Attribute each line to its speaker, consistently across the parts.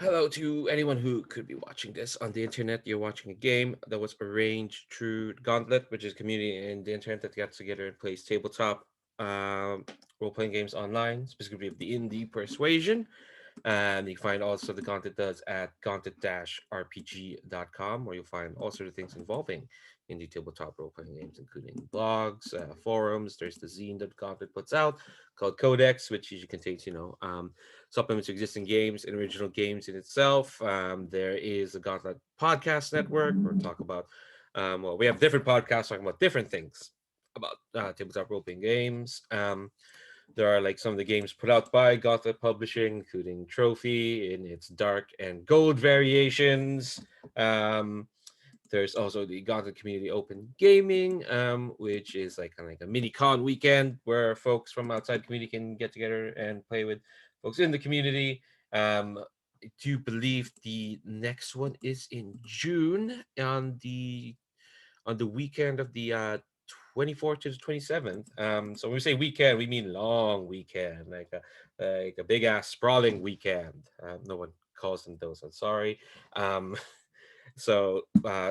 Speaker 1: Hello to anyone who could be watching this on the internet. You're watching a game that was arranged through Gauntlet, which is a community in the internet that gets together and plays tabletop role-playing games online, specifically of the indie persuasion. And you can find also the Gauntlet does at gauntlet-rpg.com, where you'll find all sorts of things involving indie tabletop role-playing games, including blogs, forums. There's the zine that Gauntlet puts out called Codex, which usually contains, supplements to existing games and original games in itself. There is a Gauntlet podcast network where we talk about, we have different podcasts talking about different things about tabletop role-playing games. There are like some of the games put out by Gauntlet Publishing, including Trophy in its dark and gold variations. Um, there's also the Gauntlet Community Open Gaming, which is like kind of like a mini con weekend where folks from outside the community can get together and play with folks in the community. I do believe the next one is in June on the weekend of the 24th to the 27th. So when we say weekend, we mean long weekend, like a big ass sprawling weekend. No one calls them those. I'm sorry. Um, so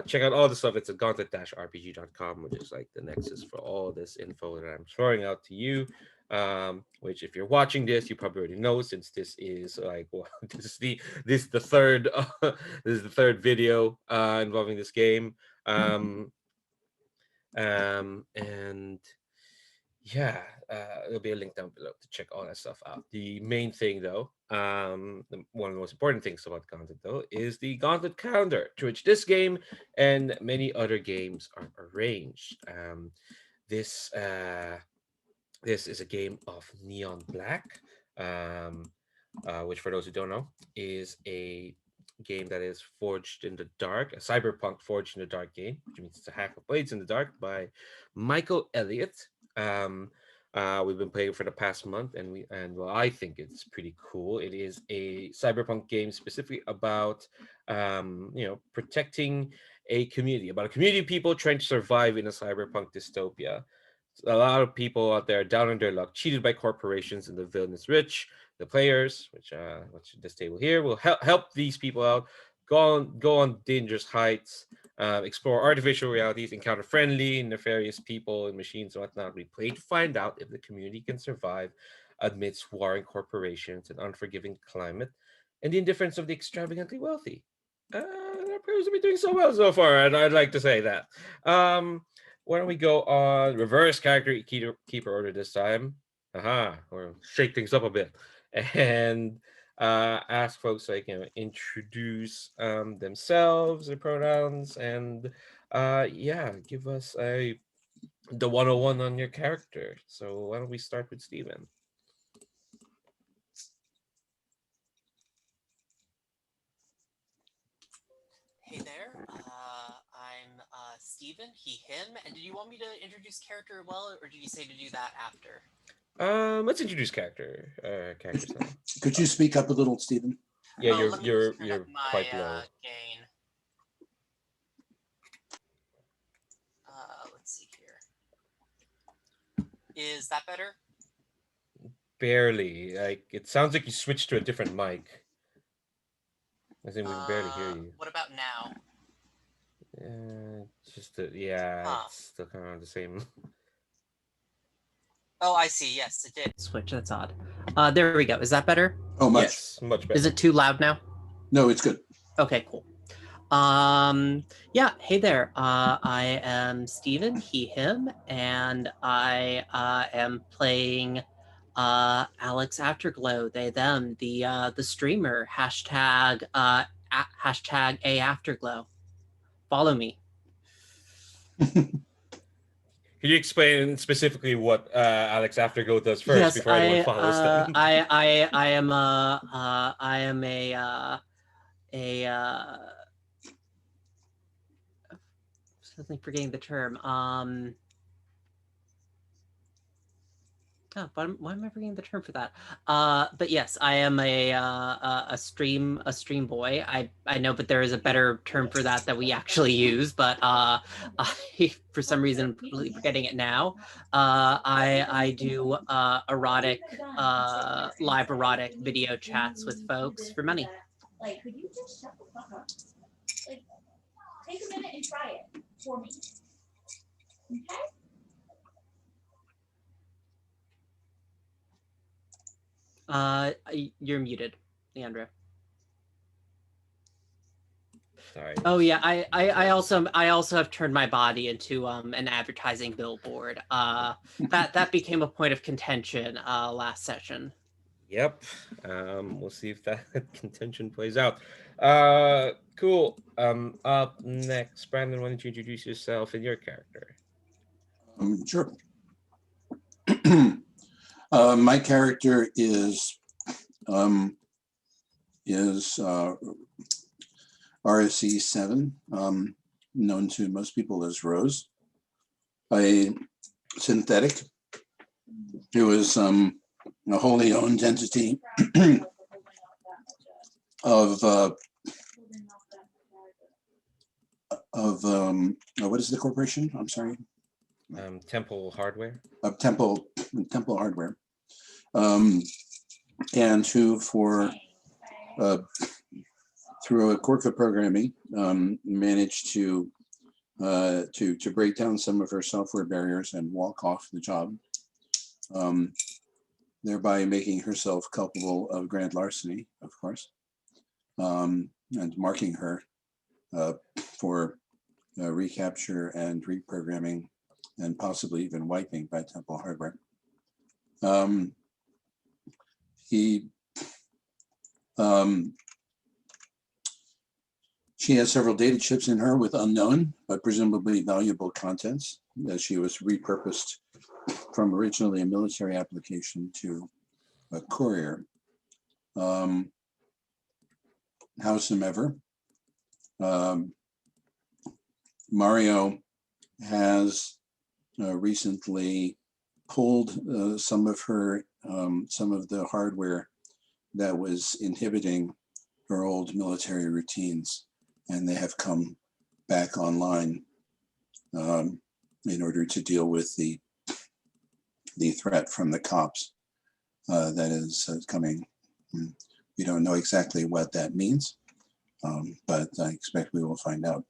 Speaker 1: check out all the stuff. It's at gauntlet-rpg.com, which is like the nexus for all this info that I'm throwing out to you. Which if you're watching this, you probably already know since this is like well, this is the third this is the third video involving this game. And yeah, there'll be a link down below to check all that stuff out. The main thing, though, one of the most important things about Gauntlet, though, is the Gauntlet calendar, to which this game and many other games are arranged. This this is a game of Neon Black, um, which, for those who don't know, is a game that is forged in the dark, a cyberpunk forged in the dark game, which means it's a hack of Blades in the Dark by Michael Elliott. Um, we've been playing for the past month, and well, I think it's pretty cool. It is a cyberpunk game specifically about protecting a community, about a community of people trying to survive in a cyberpunk dystopia. A lot of people out there down on their luck, cheated by corporations, and the villain is rich. The players, which this table here, will help these people out, go on dangerous heights, explore artificial realities, encounter friendly, nefarious people and machines and whatnot. We play to find out if the community can survive amidst warring corporations, an unforgiving climate, and the indifference of the extravagantly wealthy. It appears to be doing so well so far, and I'd like to say that. Why don't we go on reverse character keeper order this time? Aha, we'll shake things up a bit and ask folks like introduce themselves, their pronouns, and give us a the 101 on your character. So why don't we start with Steven?
Speaker 2: Hey there, I'm Steven, he, him, and did you want me to introduce character well, or did you say to do that after?
Speaker 1: Let's introduce characters now.
Speaker 3: Could you speak up a little, Stephen?
Speaker 1: Yeah,
Speaker 2: Oh, let me just turn up
Speaker 1: you're
Speaker 2: my
Speaker 1: quite low.
Speaker 2: gain. Let's see here. Is that better?
Speaker 1: Barely. Like it sounds like you switched to a different mic. I think we can barely hear you.
Speaker 2: What about now?
Speaker 1: It's still kind of the same.
Speaker 2: Oh, I see. Yes, it did.
Speaker 4: Switch. That's odd. There we go. Is that better?
Speaker 3: Oh, much.
Speaker 1: Yes, much better.
Speaker 4: Is it too loud now?
Speaker 3: No, it's good.
Speaker 4: Okay, cool. Yeah. Hey there. I am Steven, he, him, and I am playing Alex Afterglow, they, them, the streamer. Hashtag hashtag a Afterglow. Follow me.
Speaker 1: Can you explain specifically what Alex Afterglow does first
Speaker 4: Yes,
Speaker 1: before anyone follows them?
Speaker 4: I am something forgetting the term. Why am I forgetting the term for that? But yes, I am a stream boy. I know, but there is a better term for that we actually use. But I, for some reason, I'm completely forgetting it now. I do erotic, live erotic video chats with folks for money.
Speaker 5: Like, could you just shut the fuck up? Like, take a minute and try it for me. Okay?
Speaker 4: You're muted, Leandra.
Speaker 1: Sorry.
Speaker 4: Oh yeah, I also have turned my body into an advertising billboard. That became a point of contention last session.
Speaker 1: Yep. We'll see if that contention plays out. Cool. Up next, Brandon, why don't you introduce yourself and your character?
Speaker 3: Sure. My character is RSE 7, known to most people as Rose, a synthetic who is a wholly owned entity of what is the corporation? I'm sorry.
Speaker 1: Temple Hardware.
Speaker 3: Of Temple Hardware, and who through a quirk of programming managed to break down some of her software barriers and walk off the job, thereby making herself culpable of grand larceny, of course, and marking her for recapture and reprogramming and possibly even wiping by Temple Hardware. She has several data chips in her with unknown but presumably valuable contents that she was repurposed from originally a military application to a courier. Howsoever, Mario has recently pulled some of the hardware that was inhibiting her old military routines, and they have come back online in order to deal with the threat from the cops that is coming. We don't know exactly what that means, but I expect we will find out.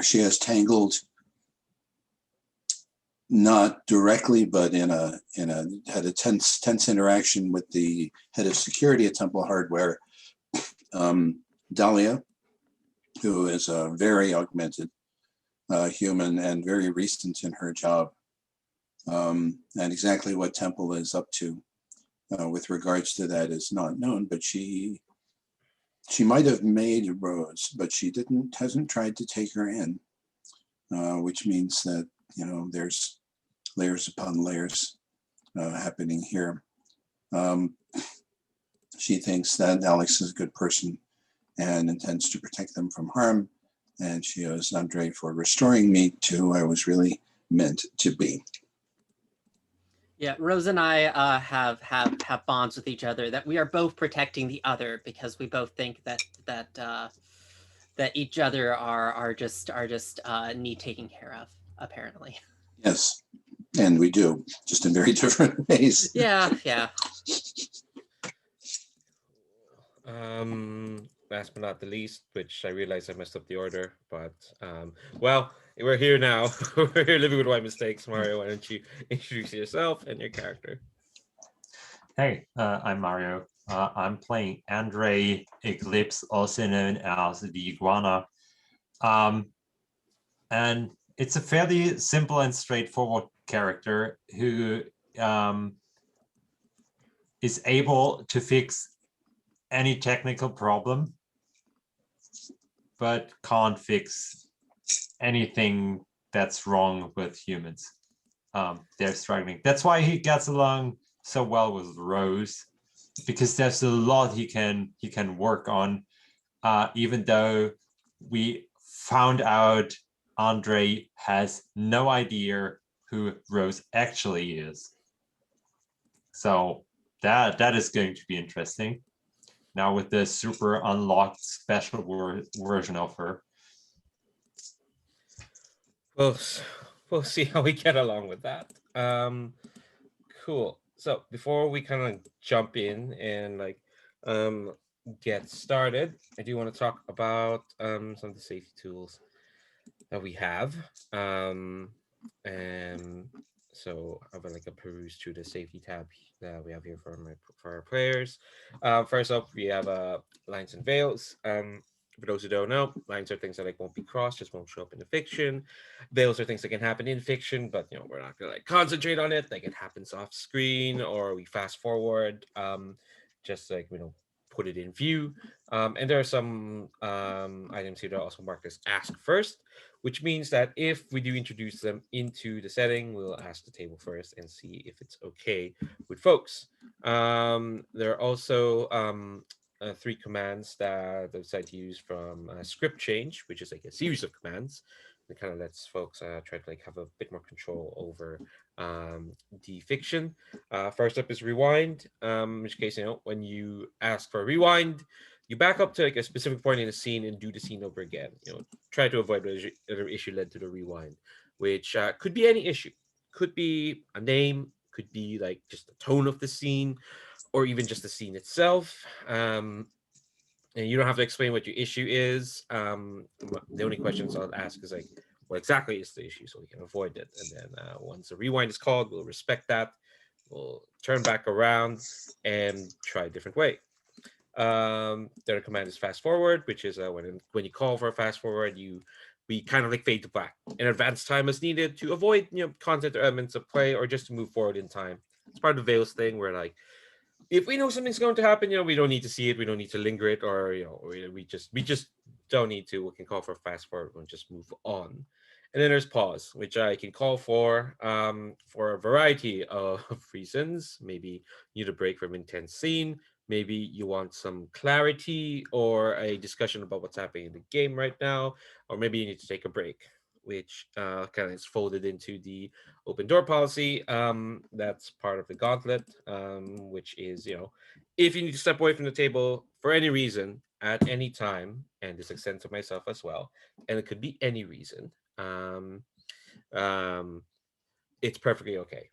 Speaker 3: She has tangled, not directly, but had a tense interaction with the head of security at Temple Hardware, Dahlia, who is a very augmented human and very recent in her job, and exactly what Temple is up to with regards to that is not known. But she might have made Rose, but she hasn't tried to take her in, which means that there's layers upon layers happening here. She thinks that Alex is a good person and intends to protect them from harm, and she owes Andrej for restoring me to who I was really meant to be.
Speaker 4: Yeah, Rose and I have bonds with each other that we are both protecting the other because we both think that each other are just need taking care of, apparently.
Speaker 3: Yes, and we do, just in very different ways.
Speaker 4: Yeah.
Speaker 1: Last but not the least, which I realize I messed up the order, but well, we're here now. We're here living with my mistakes. Mario, why don't you introduce yourself and your character?
Speaker 6: Hey, I'm Mario. I'm playing Andrej Eclipse, also known as the Iguana. And it's a fairly simple and straightforward character who is able to fix any technical problem, but can't fix anything that's wrong with humans. They're struggling. That's why he gets along so well with Rose, because there's a lot he can work on, even though we found out Andrej has no idea who Rose actually is. So that is going to be interesting. Now with the super unlocked special version of her.
Speaker 1: We'll see how we get along with that. Cool. So before we kind of jump in and get started, I do want to talk about some of the safety tools that we have. And so I'll like a peruse through the safety tab that we have here for our players. First up, we have lines and veils. For those who don't know, lines are things that like won't be crossed, just won't show up in the fiction. Veils are things that can happen in fiction, but we're not gonna like concentrate on it. Like it happens off screen, or we fast forward. Just like put it in view. And there are some items here that are also marked as ask first, which means that if we do introduce them into the setting, we'll ask the table first and see if it's okay with folks. There are also three commands that I decided to use from script change, which is like a series of commands that kind of lets folks try to like have a bit more control over the fiction. First up is rewind, in which case, when you ask for a rewind, you back up to like a specific point in the scene and do the scene over again. Try to avoid whatever issue led to the rewind, which could be any issue. Could be a name, could be like just the tone of the scene, or even just the scene itself. And you don't have to explain what your issue is. The only questions I'll ask is like, what exactly is the issue, so we can avoid it. And then once the rewind is called, we'll respect that. We'll turn back around and try a different way. The other command is fast forward, which is when you call for a fast forward, we kind of like fade to black. An advanced time is needed to avoid content or elements of play, or just to move forward in time. It's part of the Veils thing where like if we know something's going to happen, we don't need to see it, we don't need to linger it, or we just don't need to. We can call for fast forward and just move on. And then there's pause, which I can call for a variety of reasons. Maybe you need a break from intense scene. Maybe you want some clarity or a discussion about what's happening in the game right now, or maybe you need to take a break, which kind of is folded into the open door policy. That's part of the Gauntlet, which is, if you need to step away from the table for any reason at any time, and this extends to myself as well, and it could be any reason. Um, it's perfectly okay.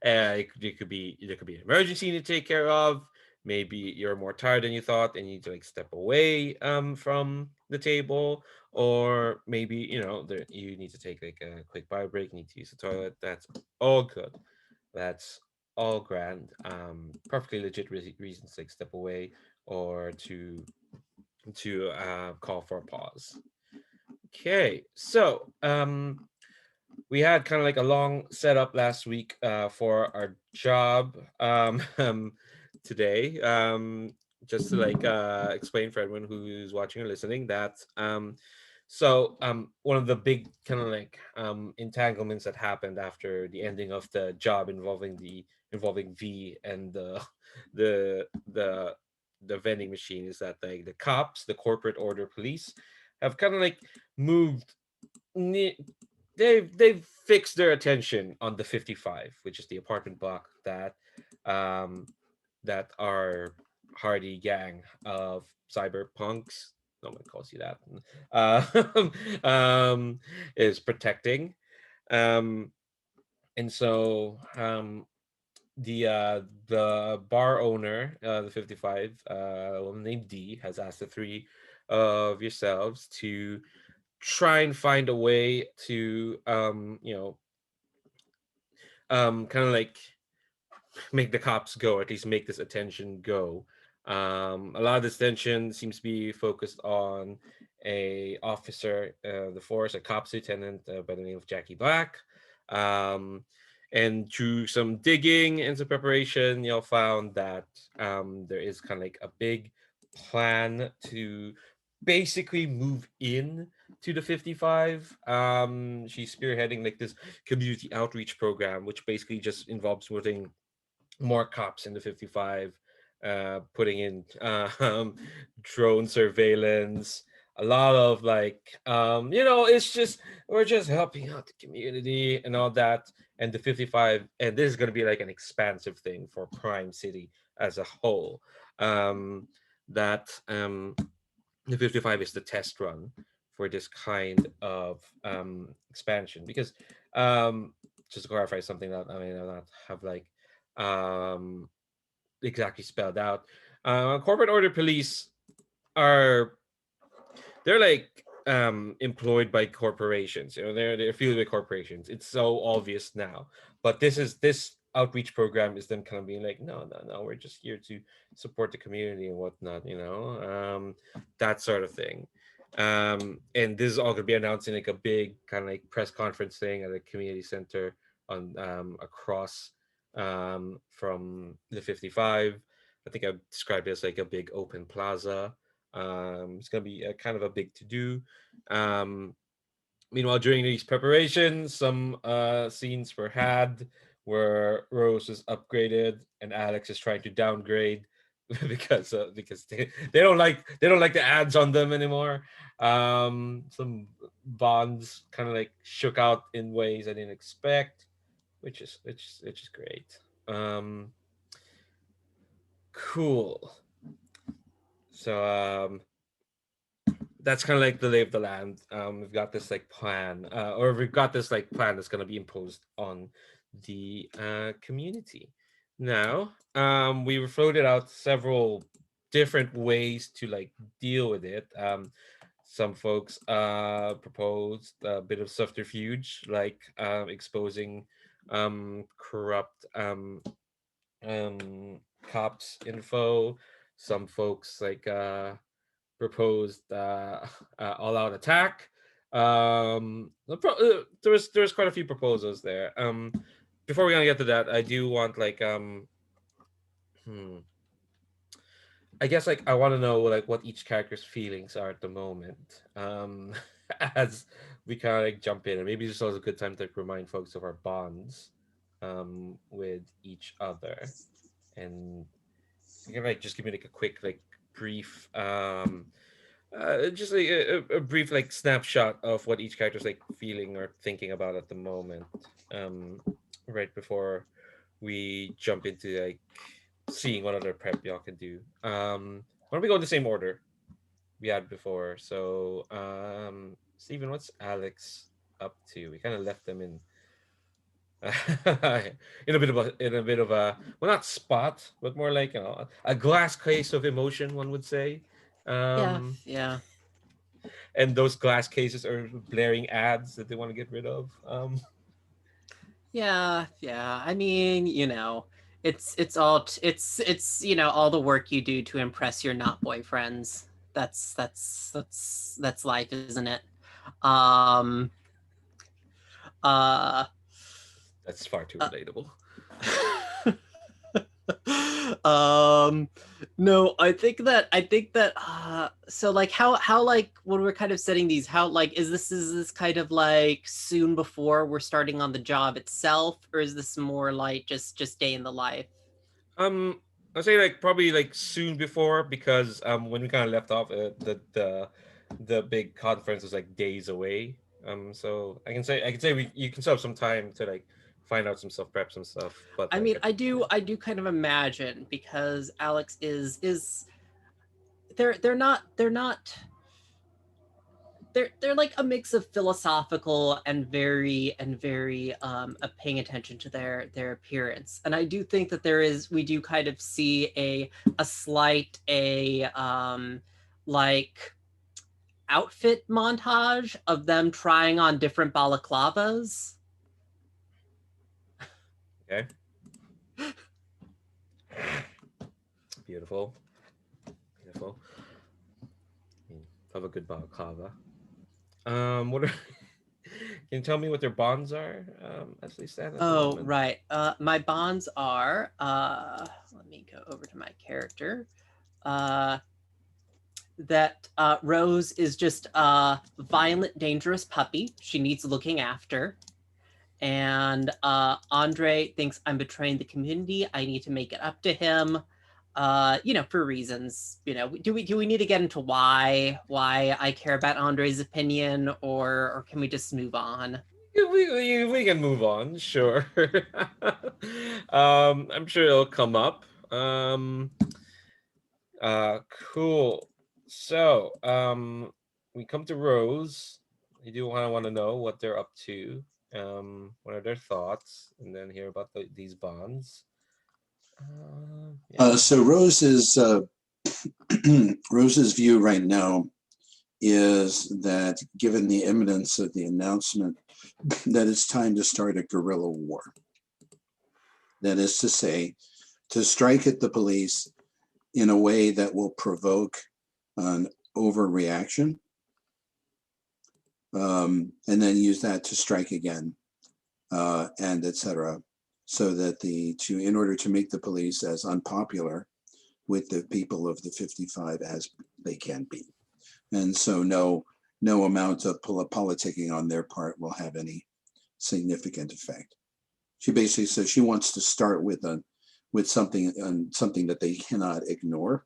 Speaker 1: It could be there could be an emergency you need to take care of. Maybe you're more tired than you thought and you need to like step away from the table, or maybe you need to take like a quick bio break, you need to use the toilet. That's all good. That's all grand. Perfectly legit reasons to like step away or to call for a pause. Okay, so we had kind of like a long setup last week for our job today. Just to like explain for everyone who's watching or listening that one of the big kind of like entanglements that happened after the ending of the job involving V and the the the vending machine is that like the cops, the corporate order police, have kind of like moved ne- they've fixed their attention on the 55, which is the apartment block um that our hardy gang of cyberpunks, no one calls you that, is protecting. Um and so the bar owner, the 55, a woman named D, has asked the three of yourselves to try and find a way to kind of like make the cops go, or at least make this attention go. A lot of this tension seems to be focused on a officer, the force, a cops lieutenant by the name of Jackie Black. Um, and through some digging and some preparation, y'all found that there is kind of like a big plan to basically move in to the 55. She's spearheading like this community outreach program, which basically just involves putting more cops in the 55, putting in drone surveillance, a lot of like it's just we're just helping out the community and all that. And the 55, and this is going to be like an expansive thing for Prime City as a whole. That the 55 is the test run for this kind of expansion, because just to clarify something that I may not have like exactly spelled out, Corporate order police are they're like employed by corporations. You know, they're affiliated with corporations. It's so obvious now. But this outreach program is them kind of being like, no, no, no, we're just here to support the community and whatnot. You know, that sort of thing. And this is all gonna be announced in like a big kind of like press conference thing at a community center on across from the 55. I think I've described it as like a big open plaza. It's gonna be a kind of a big to do. Um, Meanwhile, during these preparations, some scenes were had where Rose is upgraded and Alex is trying to downgrade because they don't like the ads on them anymore. Some bonds kind of like shook out in ways I didn't expect, which is great. Cool. So that's kind of like the lay of the land. We've got this like plan, or we've got this like plan that's going to be imposed on the community. Now, we floated out several different ways to like deal with it. Some folks proposed a bit of subterfuge, like exposing corrupt cops info. Some folks like proposed all-out attack. There was quite a few proposals there. Before we're gonna get to that, I do want like hmm, I guess like I want to know like what each character's feelings are at the moment. As we kind of like jump in, and maybe this is also a good time to like, remind folks of our bonds with each other, and you can like just give me like a quick like brief just like a brief like snapshot of what each character's like feeling or thinking about at the moment, um right before we jump into like seeing what other prep y'all can do. Why don't we go in the same order we had before? So Steven, what's Alex up to? We kind of left them in in a bit of a, well, not spot, but more like, you know, a glass case of emotion, one would say.
Speaker 4: Yeah,
Speaker 1: um
Speaker 4: yeah.
Speaker 1: and those glass cases are blaring ads that they want to get rid of.
Speaker 4: Yeah, yeah. I mean, it's all the work you do to impress your not boyfriends. That's life, isn't it? Um uh
Speaker 1: That's far too
Speaker 4: uh,
Speaker 1: relatable.
Speaker 4: um no, I think that so like how like when we're kind of setting these, how like is this kind of like soon before we're starting on the job itself, or is this more like just day in the life?
Speaker 1: um I'd say like probably like soon before, because when we kind of left off, the big conference was like days away. So I can say you can still have some time to like find out some stuff, prep some stuff, but
Speaker 4: I
Speaker 1: like
Speaker 4: mean, I do kind of imagine, because Alex is they're not they're like a mix of philosophical and very paying attention to their appearance. And I do think that we do kind of see a slight a like outfit montage of them trying on different balaclavas.
Speaker 1: okay. Beautiful, beautiful. Love a good balaclava. What are can you tell me what their bonds are as they stand at the
Speaker 4: Oh,
Speaker 1: moment?
Speaker 4: right. My bonds are, let me go over to my character. Uh, that Rose is just a violent, dangerous puppy. She needs looking after. And Andrej thinks I'm betraying the community. I need to make it up to him. For reasons. Do we need to get into why I care about Andrej's opinion, or can we just move on?
Speaker 1: Yeah, we can move on, sure. I'm sure it'll come up. Cool. So, we come to Rose. You do want to know what they're up to. What are their thoughts, and then hear about these bonds. Yeah.
Speaker 3: So Rose is Rose's view right now is that given the imminence of the announcement, that it's time to start a guerrilla war. That is to say, to strike at the police in a way that will provoke an overreaction, and then use that to strike again, and etc. So that in order to make the police as unpopular with the people of the 55 as they can be. And so no amount of politicking on their part will have any significant effect. She basically says she wants to start with something that they cannot ignore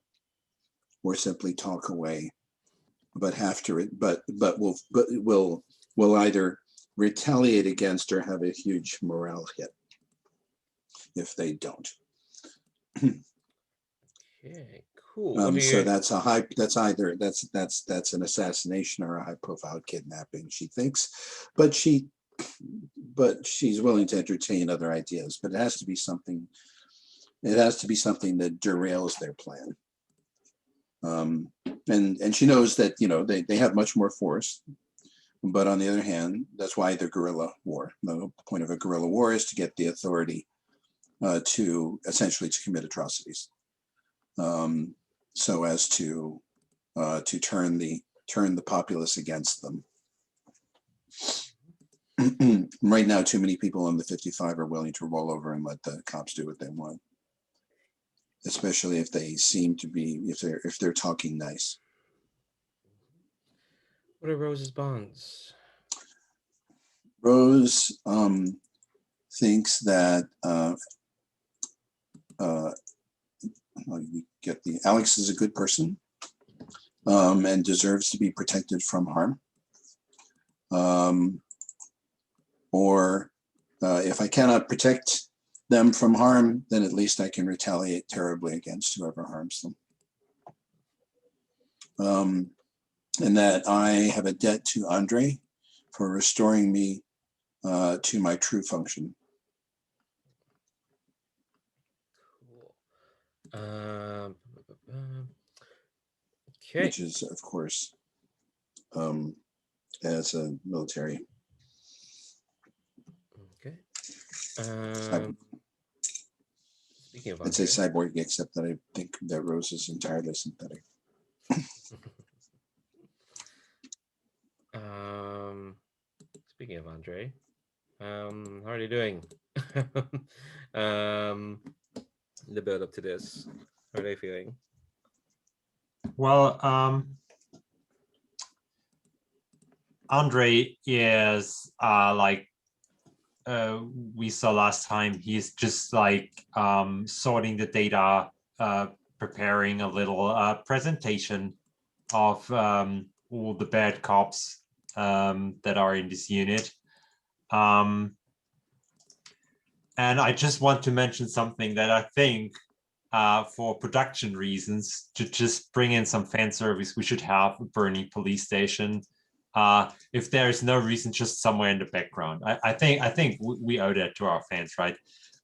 Speaker 3: or simply talk away, but will either retaliate against or have a huge morale hit if they don't.
Speaker 1: Okay, cool.
Speaker 3: So that's an assassination or a high-profile kidnapping, she thinks, but she's willing to entertain other ideas. But it has to be something. It has to be something that derails their plan. And she knows that they have much more force, but on the other hand, that's why the guerrilla war. The point of a guerrilla war is to get the authority to essentially to commit atrocities. So as to turn the populace against them. Right now, too many people in the 55 are willing to roll over and let the cops do what they want, especially if they seem to be if they're talking nice.
Speaker 1: What are Rose's bonds?
Speaker 3: Rose thinks that Alex is a good person and deserves to be protected from harm. Or if I cannot protect them from harm, then at least I can retaliate terribly against whoever harms them. And that I have a debt to Andrej for restoring me to my true function.
Speaker 1: Okay.
Speaker 3: Which is, of course, as a military.
Speaker 1: Okay. Speaking of
Speaker 3: I'd say
Speaker 1: Andrej.
Speaker 3: cyborg, except that I think that Rose is entirely synthetic.
Speaker 1: Speaking of Andrej, how are you doing? The build up to this. How are they feeling?
Speaker 6: Well, Andrej is we saw last time, he's just sorting the data, preparing a little presentation of all the bad cops that are in this unit. And I just want to mention something that I think for production reasons, to just bring in some fan service, we should have a burning police station. If there is no reason, just somewhere in the background. I think we owe that to our fans, right?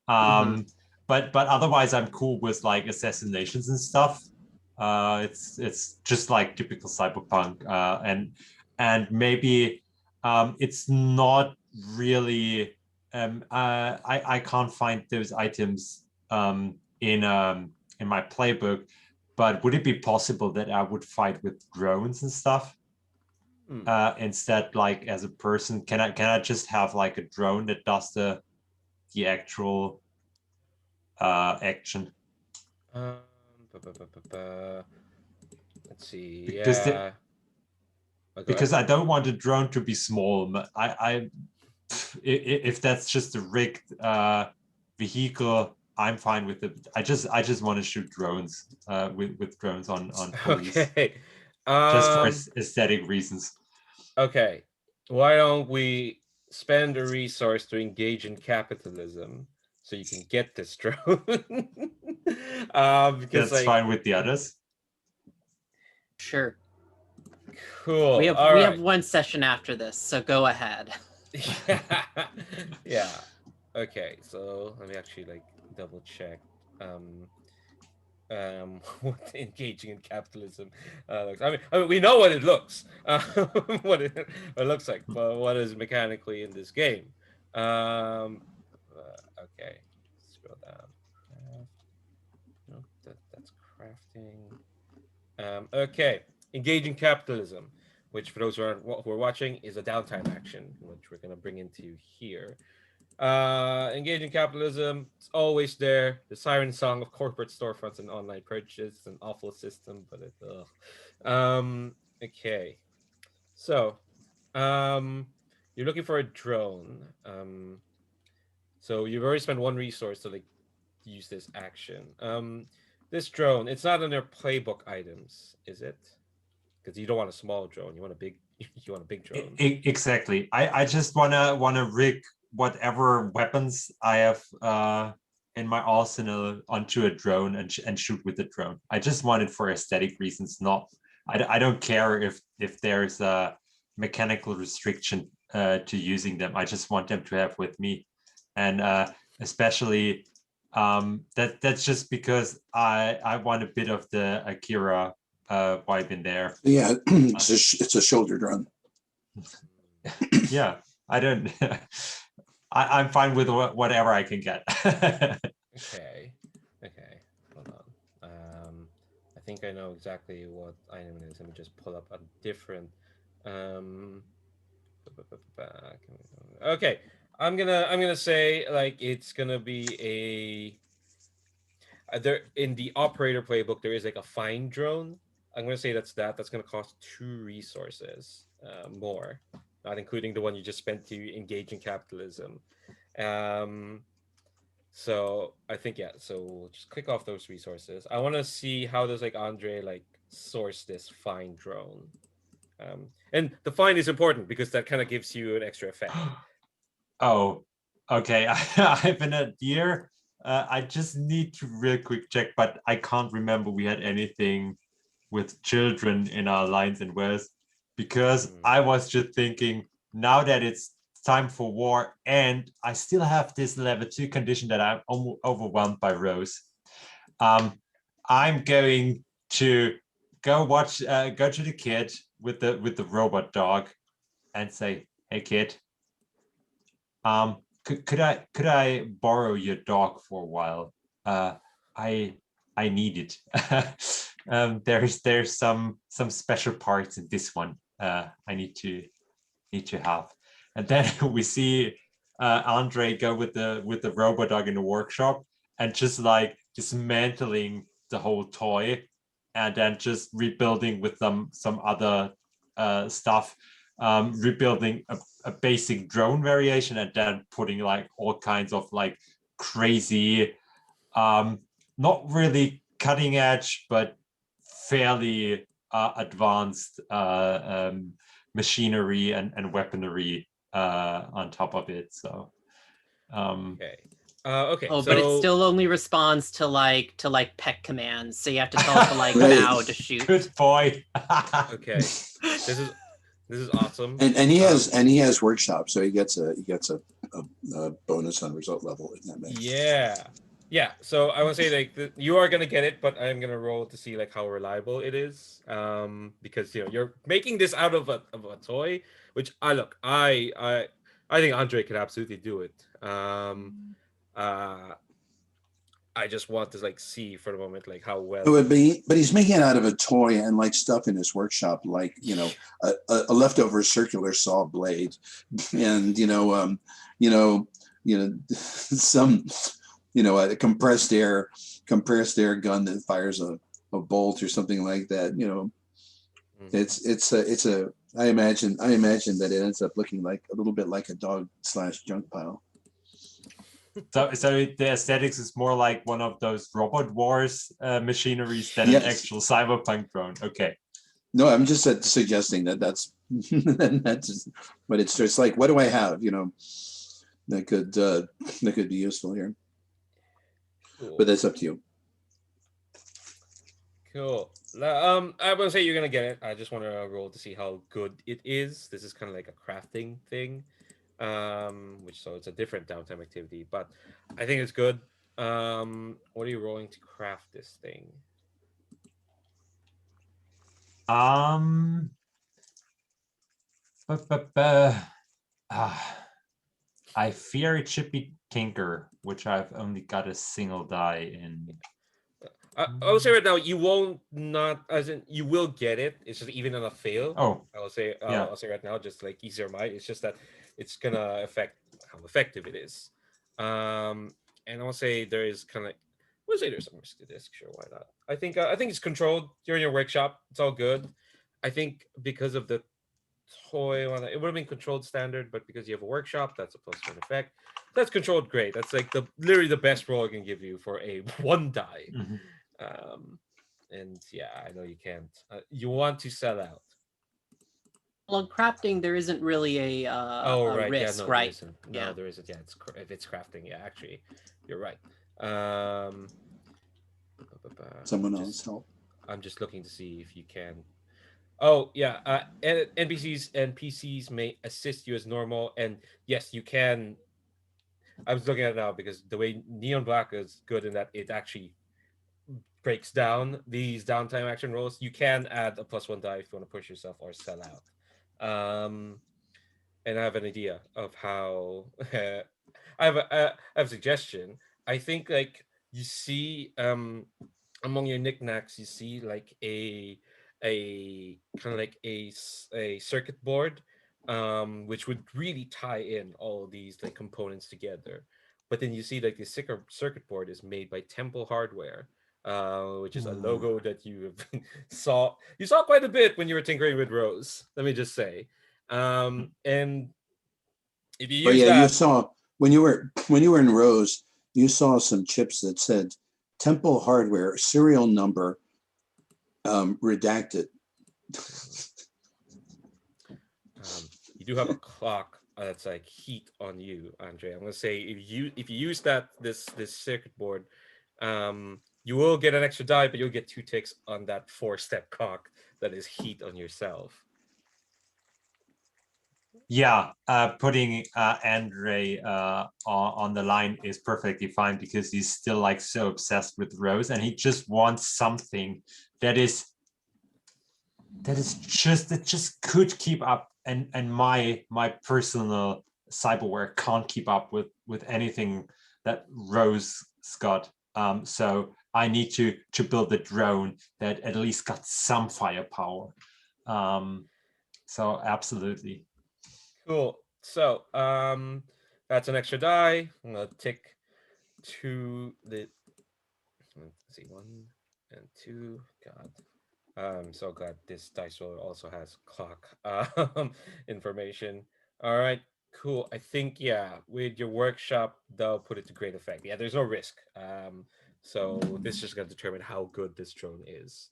Speaker 6: But otherwise, I'm cool with like assassinations and stuff. It's just like typical cyberpunk, and maybe it's not really. I can't find those items in my playbook, but would it be possible that I would fight with drones and stuff? Instead, like as a person, can I just have like a drone that does the actual action?
Speaker 1: Let's see.
Speaker 6: Because
Speaker 1: Yeah.
Speaker 6: because I don't want a drone to be small. If that's just a rigged vehicle, I'm fine with it. I just want to shoot drones with drones on police.
Speaker 1: Okay.
Speaker 6: Just for aesthetic reasons.
Speaker 1: Okay. Why don't we spend a resource to engage in capitalism so you can get this drone? Because
Speaker 6: that's fine with the others.
Speaker 4: Sure.
Speaker 1: Cool.
Speaker 4: We have one session after this, so go ahead.
Speaker 1: Yeah. Okay. So let me actually double check. what engaging in capitalism looks. I mean, we know what it looks, what it looks like, but what is mechanically in this game? Okay, scroll down. No, that's crafting. Okay, engaging capitalism, which for those who are watching is a downtime action, which we're gonna bring into here. Engaging capitalism, it's always there. The siren song of corporate storefronts and online purchases. It's an awful system, but it. Okay, so you're looking for a drone. So you've already spent one resource to like use this action. This drone, it's not in their playbook items, is it? Because you don't want a small drone. You want a big. You want a big drone.
Speaker 6: Exactly. I just wanna rig whatever weapons I have in my arsenal onto a drone and shoot with the drone. I just want it for aesthetic reasons. Not I don't care if there's a mechanical restriction to using them. I just want them to have with me, and especially that's just because I want a bit of the Akira vibe in there.
Speaker 3: Yeah, it's a shoulder drone.
Speaker 6: Yeah, I don't. I'm fine with whatever I can get.
Speaker 1: Okay. Okay. Hold on. I think I know exactly what item it is. Let me just pull up a different. Um. Okay. I'm gonna say like it's gonna be there in the operator playbook. There is like a fine drone. I'm gonna say that's gonna cost 2 resources more, not including the one you just spent to engage in capitalism. Um, so I think yeah. So we'll just click off those resources. I want to see how does like Andre like source this fine drone. And the fine is important because that kind of gives you an extra effect.
Speaker 6: Oh, okay. I've been a year. I just need to real quick check, but I can't remember we had anything with children in our lines and wares because I was just thinking now that it's time for war and I still have this level 2 condition that I'm overwhelmed by Rose. I'm going to go to the kid with the robot dog and say, "Hey kid, could I borrow your dog for a while? I need it. There's some special parts in this one. I need to have." And then we see Andre go with the robot dog in the workshop and just like dismantling the whole toy, and then just rebuilding with some other stuff, rebuilding a basic drone variation, and then putting like all kinds of like crazy, not really cutting edge, but fairly advanced machinery and weaponry on top of it. So
Speaker 1: Okay. Okay.
Speaker 4: Oh,
Speaker 1: so
Speaker 4: but it still only responds to peck commands, so you have to tell it to like
Speaker 3: Right.
Speaker 4: bow to shoot.
Speaker 6: good boy.
Speaker 1: okay. This is awesome.
Speaker 3: And he has workshop, so he gets a bonus on result level in that mix.
Speaker 1: Yeah. So I want to say like you are gonna get it, but I'm gonna roll to see like how reliable it is. Because you're making this out of a toy, which I think Andre could absolutely do it. I just want to like see for the moment like how well
Speaker 3: It would be, but he's making it out of a toy and like stuff in his workshop, like a leftover circular saw blade, and some a compressed air gun that fires a bolt or something like that. It's a I imagine that it ends up looking like a little bit like a dog/junk pile.
Speaker 6: So the aesthetics is more like one of those robot wars machineries than
Speaker 3: Yes.
Speaker 6: an actual cyberpunk drone. Okay.
Speaker 3: No, I'm just suggesting that's but it's just like, what do I have? That could be useful here.
Speaker 1: cool.
Speaker 3: But that's up to you.
Speaker 1: Cool. I wouldn't say you're gonna get it. I just want to roll to see how good it is. This is kind of like a crafting thing, so it's a different downtime activity, but I think it's good. What are you rolling to craft this thing?
Speaker 6: Um, bu- bu- bu- ah, I fear it should be Tinker, which I've only got a single die in.
Speaker 1: I will say right now, you won't not as in you will get it. It's just even on a fail.
Speaker 6: Oh, yeah.
Speaker 1: I'll say right now, just like easier mind. It's just that it's gonna affect how effective it is. And I'll say there is kind of, we'll say there's some risk to this. Sure, why not? I think it's controlled. You're in your workshop. It's all good. I think because of the toy one, it would have been controlled standard, but because you have a workshop, that's a +1 effect. That's controlled great. That's like the literally the best roll I can give you for a 1 die.
Speaker 6: Mhm.
Speaker 1: And yeah, I know you can't. You want to sell out.
Speaker 4: Well, crafting, there isn't really
Speaker 1: Oh
Speaker 4: a
Speaker 1: right, yeah,
Speaker 4: risk,
Speaker 1: no, there
Speaker 4: right?
Speaker 1: isn't. No,
Speaker 4: Yeah.
Speaker 1: there isn't. Yeah, if it's crafting, yeah, actually, you're right. Um,
Speaker 3: Someone else
Speaker 1: just,
Speaker 3: help.
Speaker 1: I'm just looking to see if you can. Oh yeah, NPCs and PCs may assist you as normal, and yes, you can. I was looking at it now because the way Neon Black is good in that it actually breaks down these downtime action rolls. You can add a +1 die if you want to push yourself or sell out. And I have an idea of how. I have a suggestion. I think like you see among your knickknacks, you see like a kind of like a circuit board, which would really tie in all of these like components together. But then you see like the circuit board is made by Temple Hardware, which is a logo that you saw quite a bit when you were tinkering with Rose. Let me just say, and if you
Speaker 3: But
Speaker 1: use
Speaker 3: yeah, you
Speaker 1: that,
Speaker 3: saw when you were in Rose, you saw some chips that said Temple Hardware serial number redacted.
Speaker 1: you do have a clock that's like heat on you, Andre. I'm gonna say if you use this circuit board, you will get an extra die, but you'll get 2 ticks on that 4-step clock that is heat on yourself.
Speaker 6: Yeah, putting Andrej on the line is perfectly fine because he's still like so obsessed with Rose, and he just wants something that is just that just could keep up, and my personal cyberware can't keep up with anything that Rose got. So I need to build a drone that at least got some firepower. So absolutely.
Speaker 1: Cool. So that's an extra die. I'm gonna tick let's see, 1 and 2. God. I'm so glad this dice roller also has clock information. All right, cool. I think yeah, with your workshop, they'll put it to great effect. Yeah, there's no risk. So this is just gonna determine how good this drone is.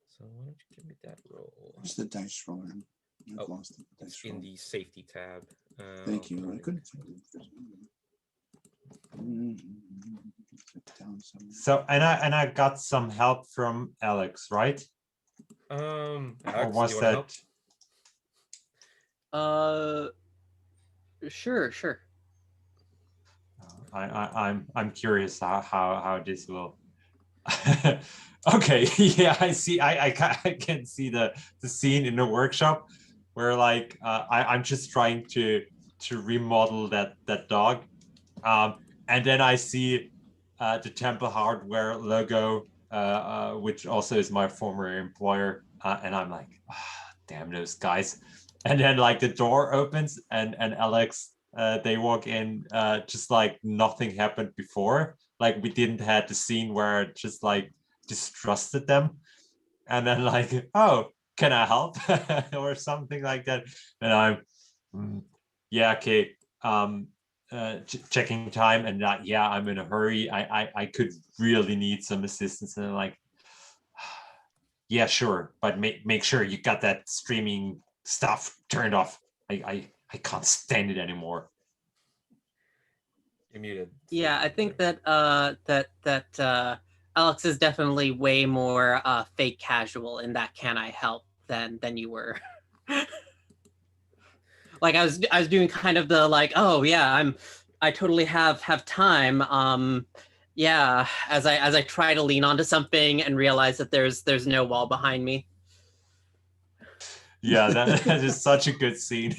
Speaker 1: So why don't you give me that roll?
Speaker 3: Where's the dice roller? I've lost the
Speaker 1: It's
Speaker 3: dice
Speaker 1: in
Speaker 3: roller.
Speaker 1: the safety tab.
Speaker 3: Thank you. I couldn't find it.
Speaker 6: So and I got some help from Alex, right?
Speaker 1: Alex,
Speaker 6: Or
Speaker 1: do
Speaker 6: was
Speaker 1: you want to help?
Speaker 6: that?
Speaker 4: Sure.
Speaker 6: I'm curious how this will. Okay, yeah, I see. I can see the scene in the workshop where like I'm just trying to remodel that dog, and then I see the Temple Hardware logo, which also is my former employer, and I'm like, damn those guys. And then like the door opens and Alex, they walk in, just like nothing happened before. Like we didn't had the scene where it just like distrusted them, and then like, oh, can I help or something like that. And I'm yeah, okay, checking time, and yeah, I'm in a hurry. I could really need some assistance, and I'm like, yeah, sure, but make sure you got that streaming stuff turned off. I can't stand it anymore.
Speaker 1: You're muted.
Speaker 4: Yeah, I think that Alex is definitely way more fake casual in that can I help than you were. Like I was doing kind of the like, oh yeah, I totally have time. Yeah, as I try to lean onto something and realize that there's no wall behind me.
Speaker 6: Yeah, that is such a good scene.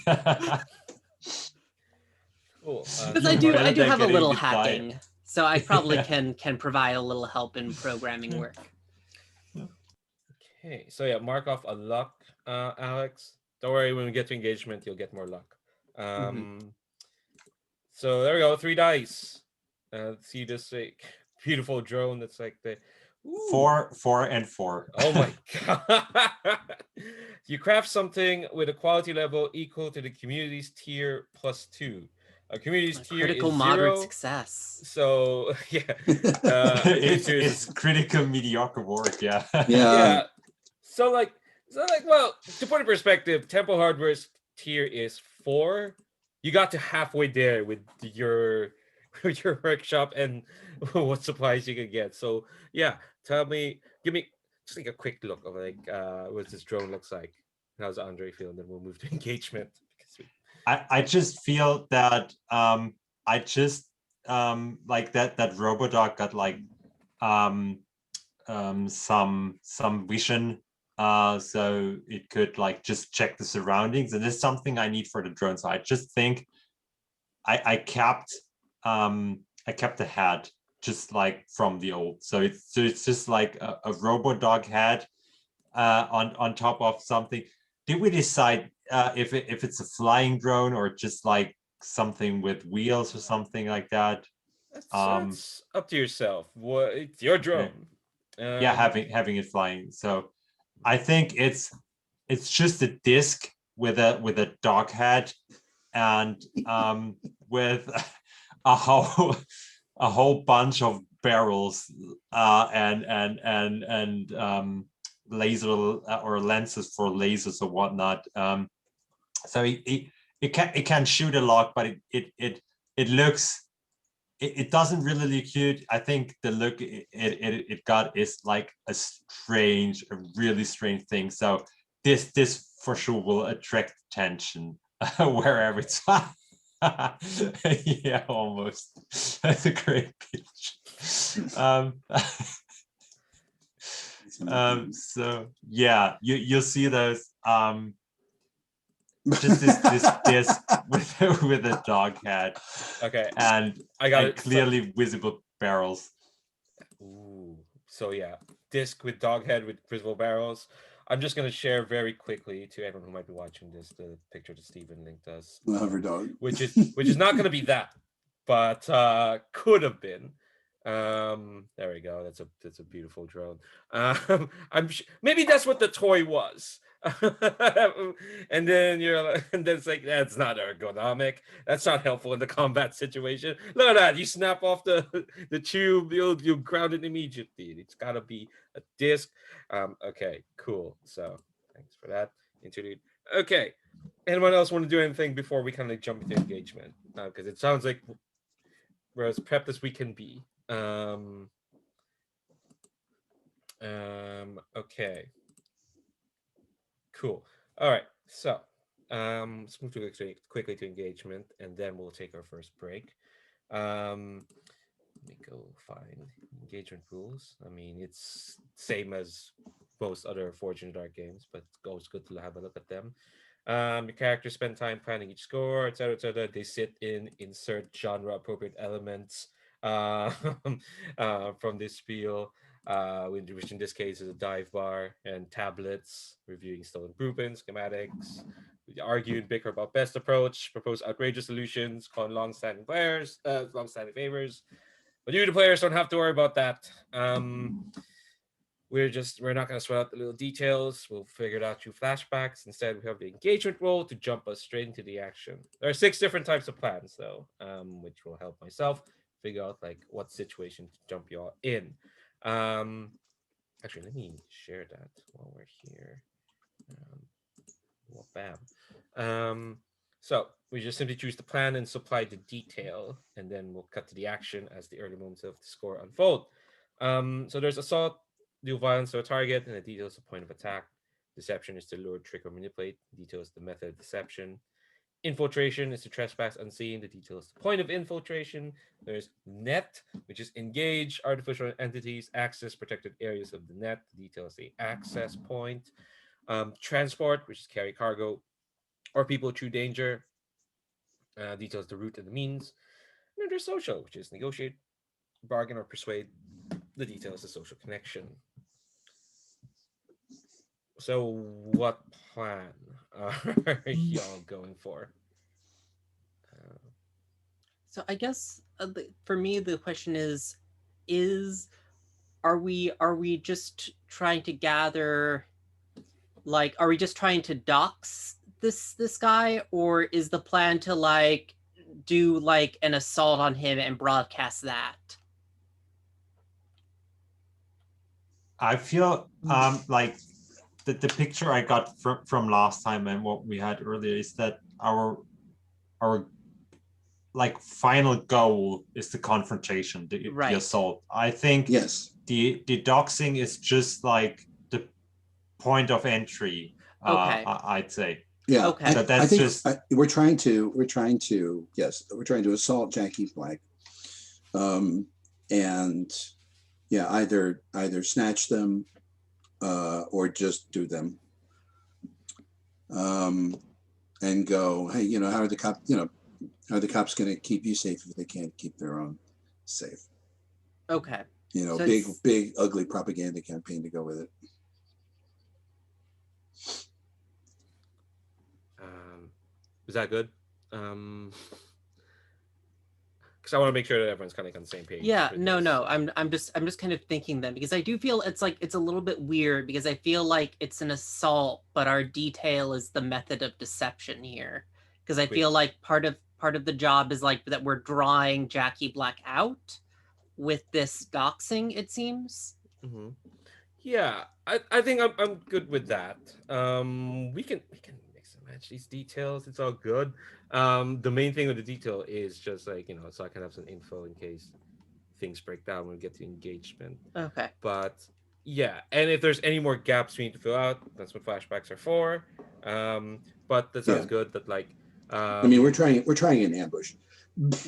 Speaker 1: Cool.
Speaker 4: Because
Speaker 6: Even
Speaker 4: I
Speaker 6: better
Speaker 4: do
Speaker 6: than
Speaker 4: have a
Speaker 6: getting
Speaker 4: little
Speaker 6: hit by it.
Speaker 4: hacking, so I probably
Speaker 6: Yeah.
Speaker 4: can provide a little help in programming work.
Speaker 1: Okay, so yeah, mark off a luck, Alex. Don't worry, when we get to engagement, you'll get more luck. So there we go, 3 dice. See this like beautiful drone that's like the ooh.
Speaker 6: 4 and 4.
Speaker 1: Oh my god! You craft something with a quality level equal to the community's tier +2. A community's
Speaker 4: A
Speaker 1: tier
Speaker 4: critical
Speaker 1: is
Speaker 4: moderate
Speaker 1: 0.
Speaker 4: success.
Speaker 1: So yeah,
Speaker 6: It's critical mediocre work, yeah.
Speaker 1: yeah. So like, well, to put in perspective, Temple Hardware's tier is 4. You got to halfway there with your workshop and what supplies you could get. So yeah, give me just like a quick look of like what this drone looks like. How's Andre feeling? Then we'll move to engagement.
Speaker 6: I just feel that I just like that Robodog got like some vision, so it could like just check the surroundings, and this is something I need for the drone. So I just think I kept the head just like from the old. So it's just like a Robodog head on top of something. Did we decide if it's a flying drone or just like something with wheels or something like that?
Speaker 1: That's up to yourself. What it's your drone.
Speaker 6: Yeah, having it flying. So I think it's just a disc with a dog head and with a whole bunch of barrels and laser or lenses for lasers or whatnot. So it can shoot a lot, but it looks it doesn't really look cute. I think the look it got is like a really strange thing. So this for sure will attract attention wherever it's yeah, almost. That's a great pitch. So yeah, you'll see those just this disc with a dog head.
Speaker 1: Okay.
Speaker 6: And
Speaker 1: I got it.
Speaker 6: Clearly visible barrels.
Speaker 1: Ooh. So yeah, disc with dog head with visible barrels. I'm just gonna share very quickly to everyone who might be watching this the picture that Stephen linked us,
Speaker 3: Hover dog,
Speaker 1: which is not gonna be that, but could have been. There we go. That's a beautiful drone. Maybe that's what the toy was. And then and then it's like that's not ergonomic. That's not helpful in the combat situation. Look at that! You snap off the tube, you'll ground it immediately. It's got to be a disc. Okay, cool. So thanks for that interlude. Okay, anyone else want to do anything before we kind of jump into engagement? Because it sounds like we're as prepped as we can be. Okay. Cool. All right. So let's move quickly to engagement, and then we'll take our first break. Let me go find engagement rules. I mean, it's same as most other Fortune Dark games, but it's always good to have a look at them. Your characters spend time planning each score, etc., etc. They sit in insert genre appropriate elements from this spiel, which in this case is a dive bar and tablets, reviewing stolen blueprints, schematics. We argue and bicker about best approach, propose outrageous solutions, call long-standing long-standing favors. But you, the players, don't have to worry about that. We're not going to sweat out the little details. We'll figure it out through flashbacks. Instead, we have the engagement role to jump us straight into the action. There are 6 different types of plans, though, which will help myself figure out like what situation to jump you all in. Actually, let me share that while we're here. Well, bam. So we just simply choose the plan and supply the detail, and then we'll cut to the action as the early moments of the score unfold. So there's assault, deal violence to a target, and the detail is the point of attack. Deception is to lure, trick, or manipulate. Detail is the method of deception. Infiltration is to trespass unseen. The details. Point of infiltration. There's net, which is engage artificial entities, access protected areas of the net. The details the access point. Transport, which is carry cargo or people through danger. Details the route and the means. And then there's social, which is negotiate, bargain, or persuade. The details the social connection. So, what plan are y'all going for?
Speaker 4: So I guess for me the question is are we just trying to gather, like, are we just trying to dox this guy, or is the plan to like do like an assault on him and broadcast that?
Speaker 6: I feel like the picture I got from last time and what we had earlier is that our like final goal is the confrontation, the assault. I think
Speaker 3: Yes.
Speaker 6: The doxing is just like the point of entry.
Speaker 4: Okay.
Speaker 6: I'd say.
Speaker 3: Yeah.
Speaker 4: Okay.
Speaker 6: So that's
Speaker 3: I think
Speaker 6: just
Speaker 3: we're trying to assault Jackie Black, and yeah, either snatch them, or just do them, and go, hey, how are the cops? How are the cops going to keep you safe if they can't keep their own safe?
Speaker 4: Okay. So
Speaker 3: big, ugly propaganda campaign to go with it.
Speaker 1: Is that good? Because I want to make sure that everyone's kind of on the same page.
Speaker 4: Yeah,
Speaker 1: with
Speaker 4: no,
Speaker 1: this.
Speaker 4: no. I'm just kind of thinking then, because I do feel it's a little bit weird, because I feel like it's an assault, but our detail is the method of deception here. Because I feel like part of the job is like that we're drawing Jackie Black out with this doxing, it seems.
Speaker 1: Mm-hmm. Yeah, I think I'm good with that. We can mix and match these details. It's all good. The main thing with the detail is just like, so I can have some info in case things break down when we get to engagement.
Speaker 4: Okay.
Speaker 1: But yeah, and if there's any more gaps we need to fill out, that's what flashbacks are for. But that sounds good. That like,
Speaker 3: I mean, we're trying an ambush.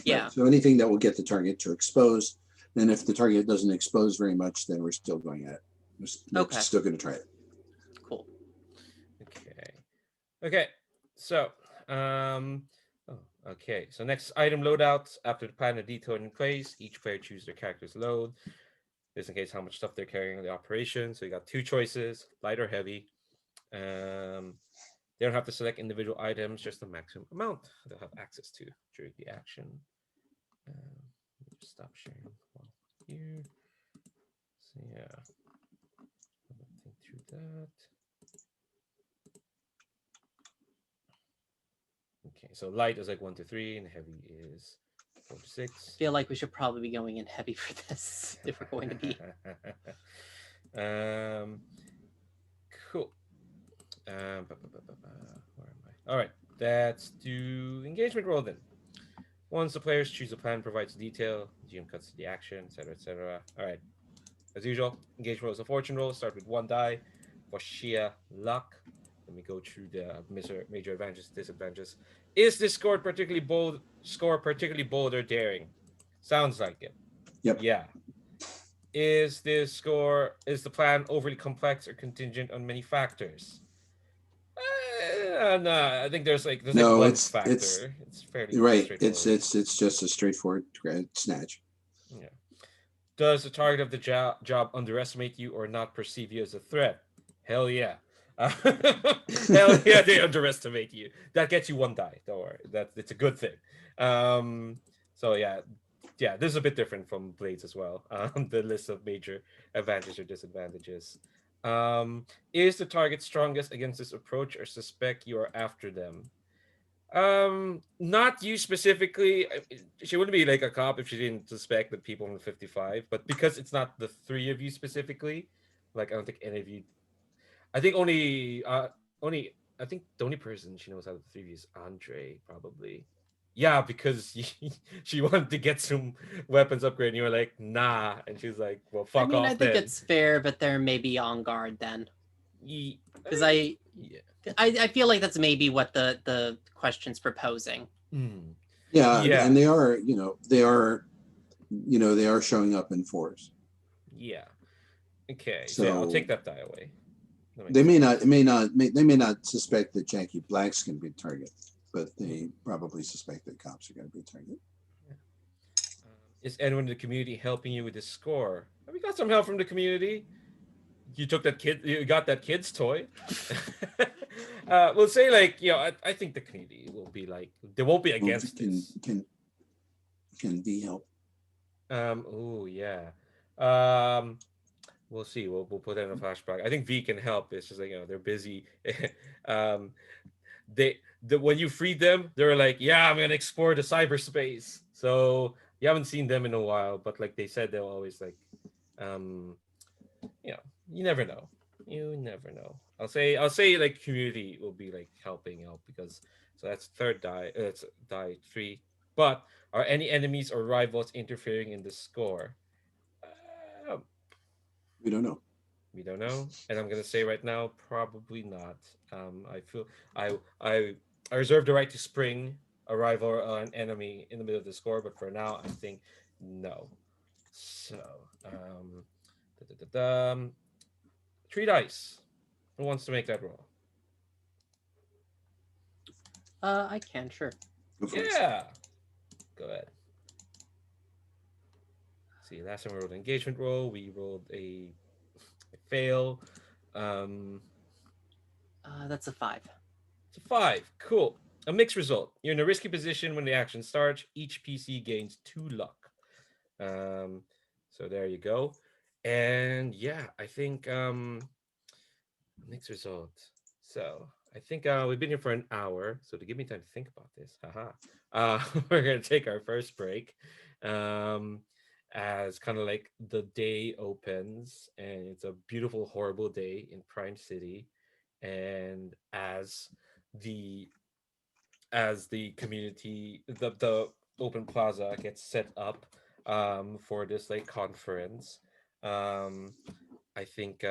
Speaker 4: Yeah.
Speaker 3: Right. So anything that will get the target to expose, and if the target doesn't expose very much, then we're still going at it. We're still going to try it.
Speaker 4: Cool.
Speaker 1: Okay. So, okay. So next item loadout. After the plan and detail in place, each player chooses their character's load. Just in case how much stuff they're carrying in the operation. So you got two choices: light or heavy. They don't have to select individual items, just the maximum amount they'll have access to during the action. Stop sharing here. So yeah, think through that. Okay, so light is like 1 to 3, and heavy is 4 to 6.
Speaker 4: I feel like we should probably be going in heavy for this if we're going to be.
Speaker 1: Cool. Where am I? All right, let's do engagement roll then. Once the players choose a plan, provides detail, GM cuts to the action, etc., etc. All right, as usual, engagement roll is a fortune roll. Start with 1 die for sheer luck. Let me go through the major advantages, disadvantages. Is this score particularly bold or daring? Sounds like it.
Speaker 3: Yep.
Speaker 1: Yeah. Is the plan overly complex or contingent on many factors? No, I think there's one factor. It's fairly
Speaker 3: right.
Speaker 1: straightforward.
Speaker 3: It's just a straightforward snatch.
Speaker 1: Yeah. Does the target of the job underestimate you or not perceive you as a threat? Hell yeah. Hell yeah, they underestimate you. That gets you 1 die. Don't worry. It's a good thing. So yeah, this is a bit different from Blades as well. The list of major advantages or disadvantages. Is the target strongest against this approach or suspect you are after them? Not you specifically. She wouldn't be like a cop if she didn't suspect the people from the 55, but because it's not the 3 of you specifically, like I don't think any of you. I think I think the only person she knows out of the 3 of you is Andrej, probably. Yeah, because she wanted to get some weapons upgrade, and you were like, nah, and she was like, well, fuck off.
Speaker 4: I think it's fair, but they're maybe on guard then. Because
Speaker 1: Yeah.
Speaker 4: I feel like that's maybe what the question's proposing.
Speaker 1: Mm.
Speaker 3: Yeah,
Speaker 1: Yeah.
Speaker 3: and they are, they are showing up in fours.
Speaker 1: Yeah. Okay. So, yeah, I'll
Speaker 3: So
Speaker 1: take that die away. That
Speaker 3: they
Speaker 1: makes
Speaker 3: may
Speaker 1: sense.
Speaker 3: not suspect that Jackie Black's going to be a target, but they probably suspect that cops are going to be a target.
Speaker 1: Is anyone in the community helping you with this score? We got some help from the community. You took that kid. You got that kid's toy. We'll say like I think the community will be like they won't be
Speaker 3: Well,
Speaker 1: against this.
Speaker 3: Can V help?
Speaker 1: Oh yeah. Um. We'll see. We'll put that in a flashback. I think V can help. It's just like they're busy. um. When you freed them, they were like, yeah, I'm gonna explore the cyberspace. So you haven't seen them in a while, but like they said, they'll always like, um, you never know. You never know. I'll say like community will be like helping out because so that's third die. It's die 3. But are any enemies or rivals interfering in the score? Uh,
Speaker 3: We don't know.
Speaker 1: we don't know, and I'm gonna say right now, probably not. I feel I I I reserve the right to spring a rival or an enemy in the middle of the score, but for now, I think no. So, um, da, da, da, da. 3 dice. Who wants to make that roll?
Speaker 4: I can, sure.
Speaker 3: Go for it.
Speaker 1: Yeah. Go ahead. See, last time we rolled an engagement roll, we rolled a fail. Um,
Speaker 4: That's a 5.
Speaker 1: it's a 5. Cool. A mixed result. You're in a risky position when the action starts. Each PC gains 2 luck. Um, so there you go. And yeah, I think mixed result. So I think we've been here for an hour. So to give me time to think about this, haha, we're gonna take our first break. Um, as kind of like the day opens, and it's a beautiful, horrible day in Prime City, and the the community, the open plaza gets set up for this like conference. Um, I think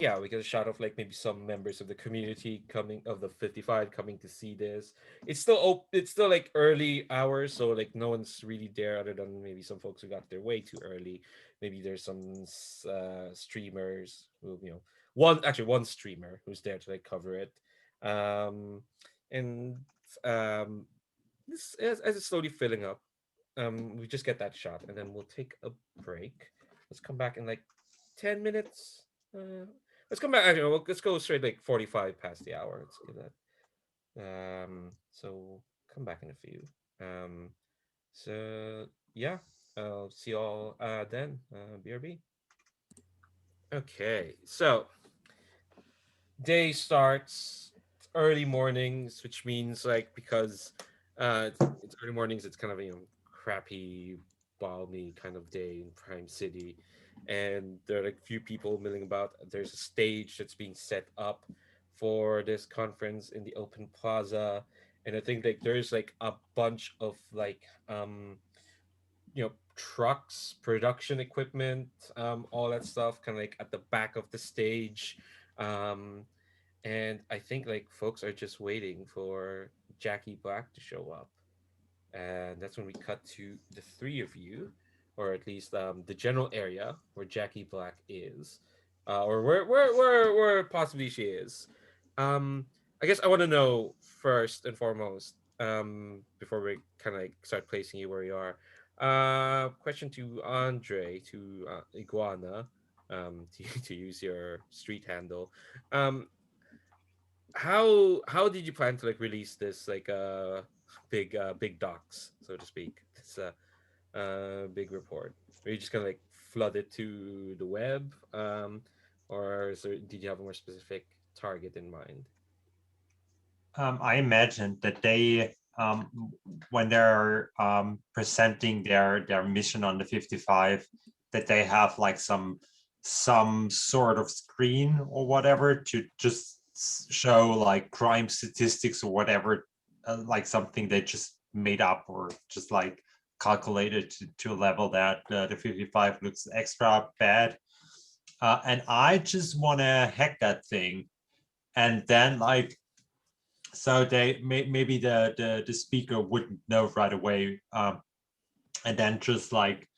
Speaker 1: yeah, we get a shot of like maybe some members of the community coming of the 55 coming to see this. It's still like early hours, so like no one's really there other than maybe some folks who got there way too early. Maybe there's some streamers who one streamer who's there to like cover it. Um and um this as it's slowly filling up, we just get that shot and then we'll take a break. Let's come back in like 10 minutes. uh, let's come back. I don't know. Let's go straight like 45 past the hour. Let's give that. So come back in a few. Um, so yeah, I'll see you all then. BRB. Okay, so day starts early mornings, which means like because it's early mornings, it's kind of crappy, balmy kind of day in Prime City, and there are like few people milling about. There's a stage that's being set up for this conference in the open plaza, and I think like there's like a bunch of like trucks, production equipment, all that stuff kind of like at the back of the stage. um and I think like folks are just waiting for Jackie Black to show up, and that's when we cut to the three of you, or at least the general area where Jackie Black is, or where possibly she is. I guess I want to know first and foremost, before we kind of like start placing you where you are. Question to Andre, to Iguana, to use your street handle. Um, how did you plan to like release this like big docs, so to speak, this big report? Are you just gonna like flood it to the web, or did you have a more specific target in mind?
Speaker 6: I imagine that they, when they're presenting their mission on the 55, that they have like some sort of screen or whatever to just show like crime statistics or whatever, like something they just made up or just like calculated to a level that the 55 looks extra bad. and I just want to hack that thing, and then like, so they maybe the speaker wouldn't know right away, and then just like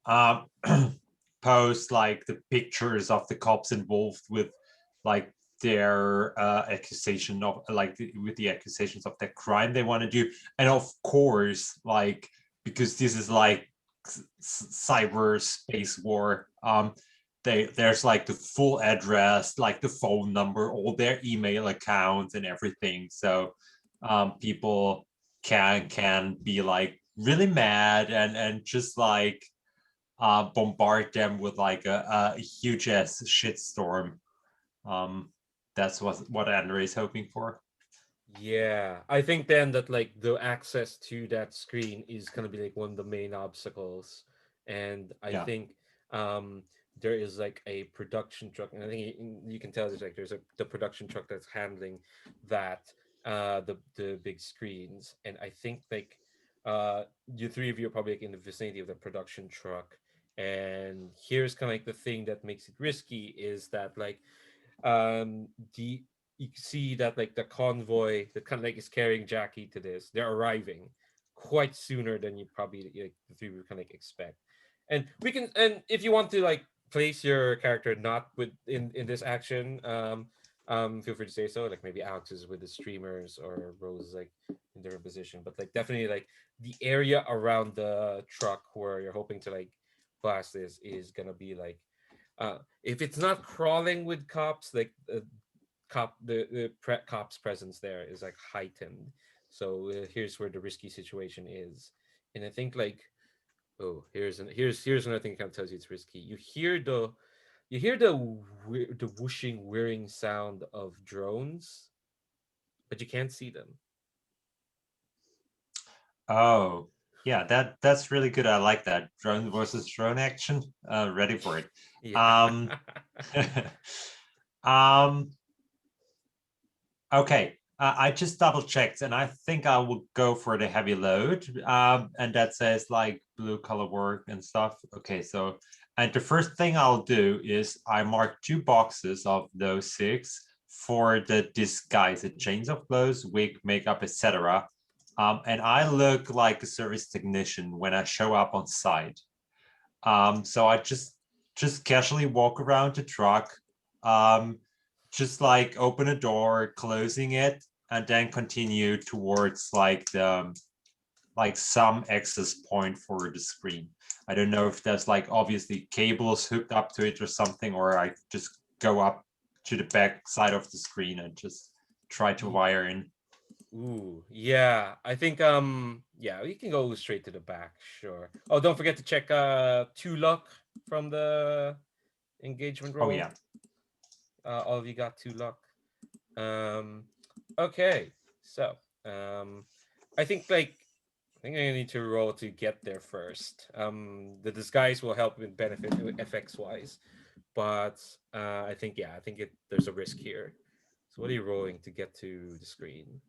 Speaker 6: um, post like the pictures of the cops involved with like their accusation of like with the accusations of the crime they want to do, and of course like because this is like cyber space war, there's like the full address, like the phone number, all their email accounts and everything, so people can be like really mad and just like bombard them with like a huge ass shitstorm. Um, that's what Andrej is hoping for.
Speaker 1: Yeah, I think then that like the access to that screen is gonna be like one of the main obstacles, and I
Speaker 6: Yeah.
Speaker 1: think um there is like a production truck, and I think you can tell there's the production truck that's handling that the big screens, and I think like you three of you are probably like in the vicinity of the production truck, and here's kind of like the thing that makes it risky is that like the you can see that like the convoy that kind of like is carrying Jackie to this, they're arriving quite sooner than you probably like the three would kind of like expect. And we can, and if you want to like place your character not with in this action, feel free to say so. Like maybe Alex is with the streamers or Rose is like in different position, but like definitely like the area around the truck where you're hoping to like blast this is gonna be like if it's not crawling with cops, like the cops presence there is like heightened. So here's where the risky situation is, and I think like oh here's another thing that kind of tells you it's risky. You hear the whooshing whirring sound of drones, but you can't see them.
Speaker 6: Oh, yeah, that's really good. I like that drone versus drone action. Ready for it.
Speaker 1: Yeah.
Speaker 6: Um, um, okay. I just double checked, and I think I will go for the heavy load. And that says like blue color work and stuff. Okay, so and the first thing I'll do is I mark 2 boxes of those 6 for the disguise, the chains of clothes, wig, makeup, etc. And I look like a service technician when I show up on site. So I just casually walk around the truck, um, just like open a door, closing it, and then continue towards like the like some access point for the screen. I don't know if there's like obviously cables hooked up to it or something, or I just go up to the back side of the screen and just try to wire in.
Speaker 1: Ooh, yeah. I think yeah, we can go straight to the back, sure. Oh, don't forget to check 2 luck from the engagement
Speaker 6: Oh
Speaker 1: roll.
Speaker 6: yeah.
Speaker 1: All of you got 2 luck. Um okay. So, I think like I think I need to roll to get there first. The disguise will help with benefit FX wise, but I think yeah, I think there's a risk here. So what are you rolling to get to the screen?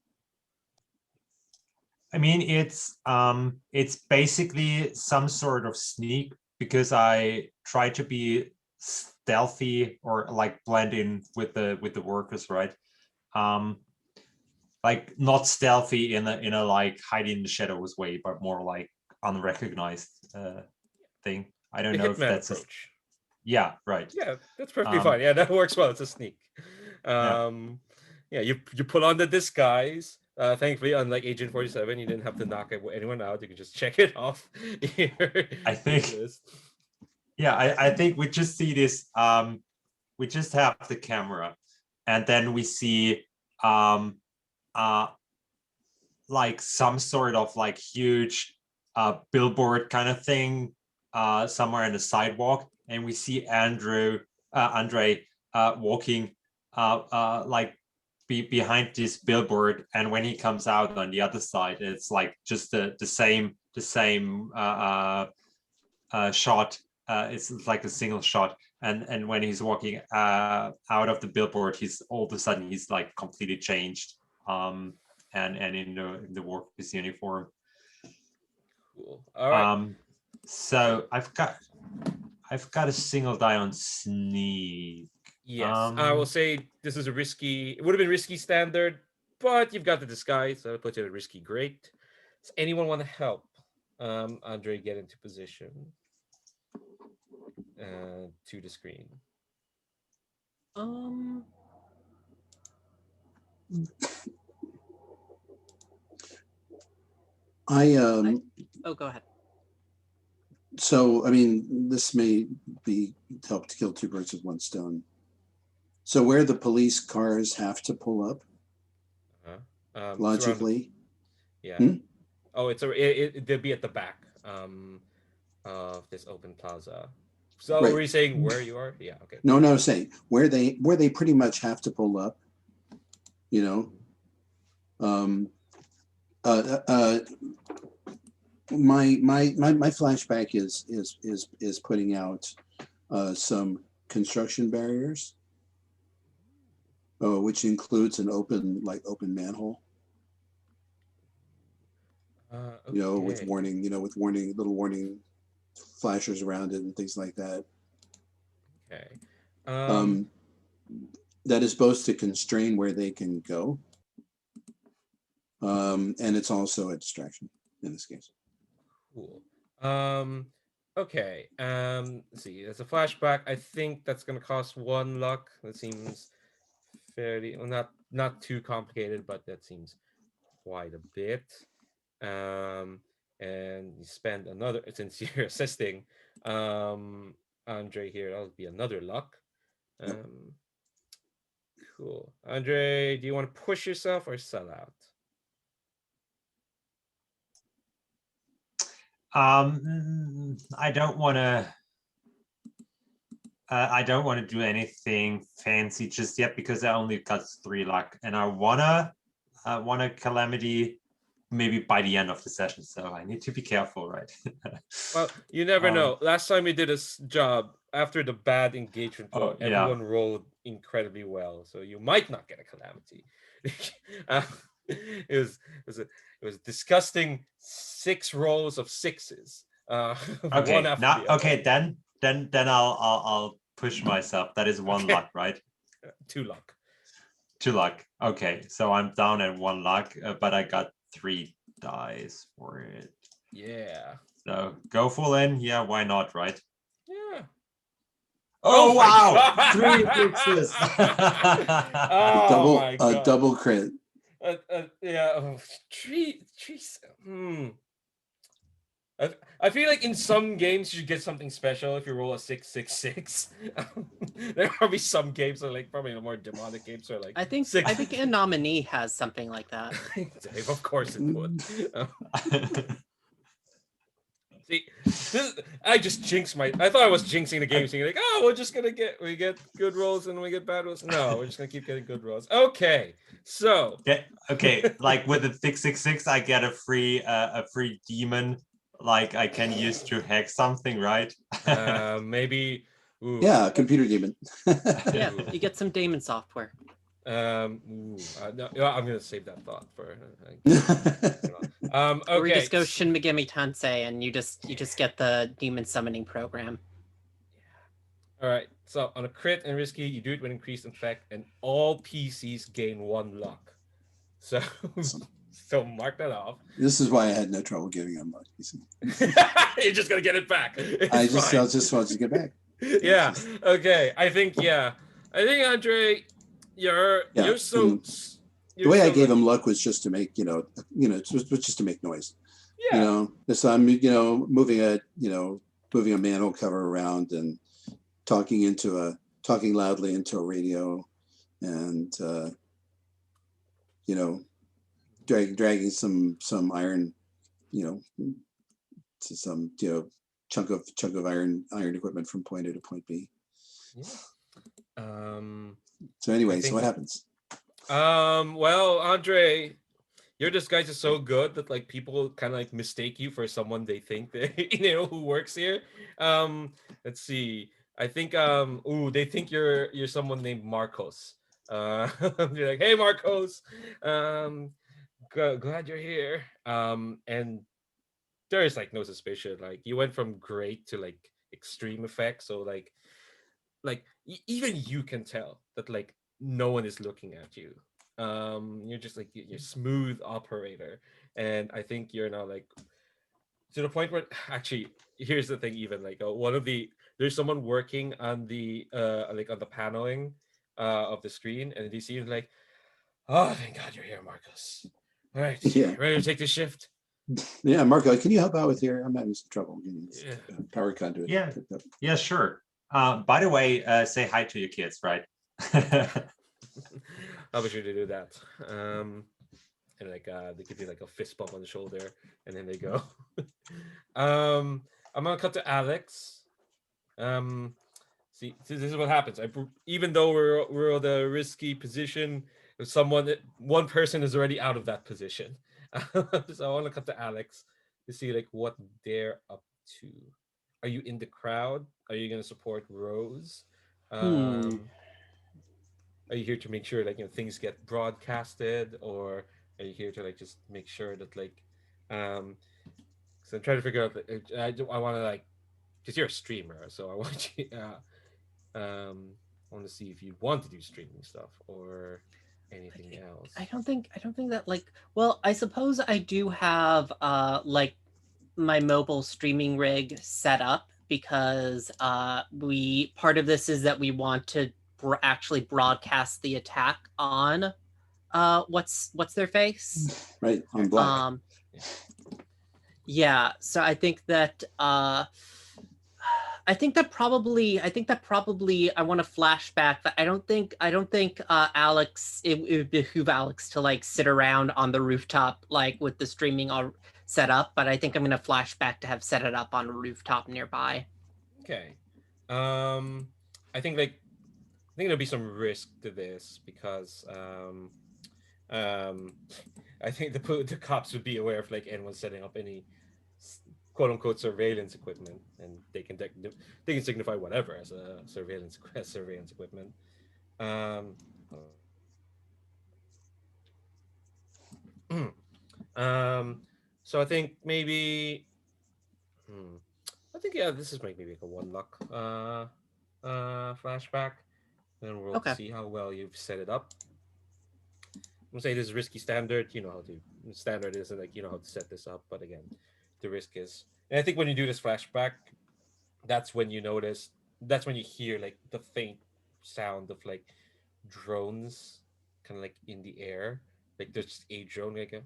Speaker 6: I mean, it's basically some sort of sneak because I try to be stealthy or like blend in with the workers, right? Um, like not stealthy in a like hiding in the shadows way, but more like unrecognized thing. I don't
Speaker 1: The
Speaker 6: know if
Speaker 1: hitman
Speaker 6: that's a
Speaker 1: approach.
Speaker 6: yeah, right.
Speaker 1: Yeah, that's perfectly
Speaker 6: Um,
Speaker 1: fine. Yeah, that works well. It's a sneak.
Speaker 6: yeah,
Speaker 1: Um, yeah, you put on the disguise. Thankfully, unlike Agent 47, you didn't have to knock anyone out. You could just check it off
Speaker 6: I
Speaker 1: your
Speaker 6: think
Speaker 1: list.
Speaker 6: yeah, I think we just see this. We just have the camera, and then we see um uh like some sort of like huge billboard kind of thing somewhere in the sidewalk, and we see Andrej walking like behind this billboard, and when he comes out on the other side, it's like just the same shot. It's like a single shot, and when he's walking out of the billboard, he's all of a sudden he's like completely changed, and in the workers uniform.
Speaker 1: Cool. All right.
Speaker 6: Um,
Speaker 1: So
Speaker 6: so I've got a single die on sneak.
Speaker 1: Yes, I will say this is a risky. It would have been risky standard, but you've got the disguise, so it puts you at a risky great. Does anyone want to help Andre get into position to the screen?
Speaker 4: Oh, go ahead.
Speaker 3: So, I mean, this may be help to kill two birds with one stone. So where the police cars have to pull up, logically.
Speaker 1: Yeah. Oh, they'll be at the back of this open plaza. So
Speaker 3: Right.
Speaker 1: were you saying where you are? Yeah. Okay.
Speaker 3: No, saying where they pretty much have to pull up. You know. My flashback is putting out some construction barriers, which includes an open manhole.
Speaker 1: Okay.
Speaker 3: With little warning flashers around it and things like that.
Speaker 1: Okay.
Speaker 3: That is supposed to constrain where they can go. And it's also a distraction in this case.
Speaker 1: Cool. Okay. Let's see. As a flashback, I think that's gonna cost 1 luck. That seems fairly not too complicated, but that seems quite a bit. And you spend another since you're assisting Andre here, that'll be another luck. Cool. Andre, do you want to push yourself or sell out?
Speaker 6: I don't want to do anything fancy just yet because I only got 3 luck, and I want a calamity maybe by the end of the session, so I need to be careful, right?
Speaker 1: Well, you never know. Last time we did this job, after the bad engagement point, everyone rolled incredibly well, so you might not get a calamity. It was disgusting 6 rolls of 6s.
Speaker 6: Okay,
Speaker 1: one after the other.
Speaker 6: Okay, then I'll push myself. That is 1 luck, right?
Speaker 1: 2 luck.
Speaker 6: 2 luck. Okay, so I'm down at 1 luck, but I got 3 dice for it.
Speaker 1: Yeah.
Speaker 6: So go full in. Yeah, why not, right?
Speaker 1: Yeah.
Speaker 6: Oh wow!
Speaker 1: God.
Speaker 6: 3 blitzes.
Speaker 3: Double crit.
Speaker 1: Yeah. I feel like in some games you should get something special if you roll a 666. There are probably some games that are like probably the more demonic games are like
Speaker 4: I think a nominee has something like that.
Speaker 1: Dave, of course it would. See, I just jinxed I thought I was jinxing the game, saying like, oh, we're just gonna get good rolls and we get bad rolls. No, we're just gonna keep getting good rolls. Okay, so
Speaker 6: okay, like with the 666, I get a free demon, like I can use to hack something, right?
Speaker 1: Maybe. Ooh.
Speaker 3: Yeah, computer demon.
Speaker 4: Yeah, you get some daemon software.
Speaker 1: No, I'm gonna save that thought for. Okay.
Speaker 4: Or you just go Shin Megami Tensei and you just get the demon summoning program.
Speaker 1: Yeah. All right. So on a crit and risky, you do it with increased effect, and all PCs gain 1 luck. So mark that off.
Speaker 3: This is why I had no trouble giving him luck.
Speaker 1: You're just gonna get it back.
Speaker 3: I just want to get back.
Speaker 1: Yeah. Okay. I think Andre, you're so.
Speaker 3: The way I gave him luck was just to make just to make noise.
Speaker 1: Yeah.
Speaker 3: So I'm moving a manhole cover around and talking loudly into a radio, and dragging some iron, to some chunk of iron equipment from point A to point B.
Speaker 1: Yeah.
Speaker 3: So anyway, what happens?
Speaker 1: Well, Andre, your disguise is so good that like people kind of like mistake you for someone they think they who works here. Let's see. I think they think you're someone named Marcos. You're like, hey Marcos, glad you're here. And there's like no suspicion. Like you went from great to like extreme effect. So even you can tell that like no one is looking at you. You're just like you're smooth operator, and I think you're now like to the point where actually here's the thing. Even like one of the there's someone working on the like on the paneling of the screen, and he seems like, oh, thank God you're here, Marcus. All right,
Speaker 3: Yeah.
Speaker 1: ready to take this shift?
Speaker 3: Yeah, Marco, can you help out with here? I'm having some trouble getting this
Speaker 1: Yeah.
Speaker 3: power conduit
Speaker 6: Yeah.
Speaker 3: hooked up.
Speaker 6: Yeah, sure. By the way, say hi to your kids, right?
Speaker 1: I'll be sure to do that. And like they give you like a fist bump on the shoulder, and then they go. I'm gonna cut to Alex. See, this is what happens. Even though we're in a risky position, if one person is already out of that position. So I want to cut to Alex to see like what they're up to. Are you in the crowd? Are you gonna support Rose? Are you here to make sure like things get broadcasted, or are you here to like just make sure that like so I'm trying to figure out I want to like because you're a streamer, so I want you I want to see if you want to do streaming stuff or anything else.
Speaker 4: I don't think that like, well, I suppose I do have like my mobile streaming rig set up because we part of this is that we want to actually broadcast the attack on what's their face,
Speaker 3: Right, on black.
Speaker 4: Yeah, so I think that probably I want to flashback, but I don't think Alex, it would behoove Alex to like sit around on the rooftop like with the streaming all set up, but I think I'm gonna flashback to have set it up on a rooftop nearby.
Speaker 1: Okay. I think there'll be some risk to this because I think the cops would be aware if like anyone setting up any quote unquote surveillance equipment, and they can signify whatever as a surveillance equipment. Um, so I think maybe I think yeah, this is maybe like a one luck flashback. Then we'll
Speaker 4: Okay.
Speaker 1: see how well you've set it up. I'm gonna say this is risky standard. You know how to standard isn't like you know how to set this up, but again, the risk is. And I think when you do this flashback, that's when you notice. That's when you hear like the faint sound of like drones, kind of like in the air. Like there's just a drone like a.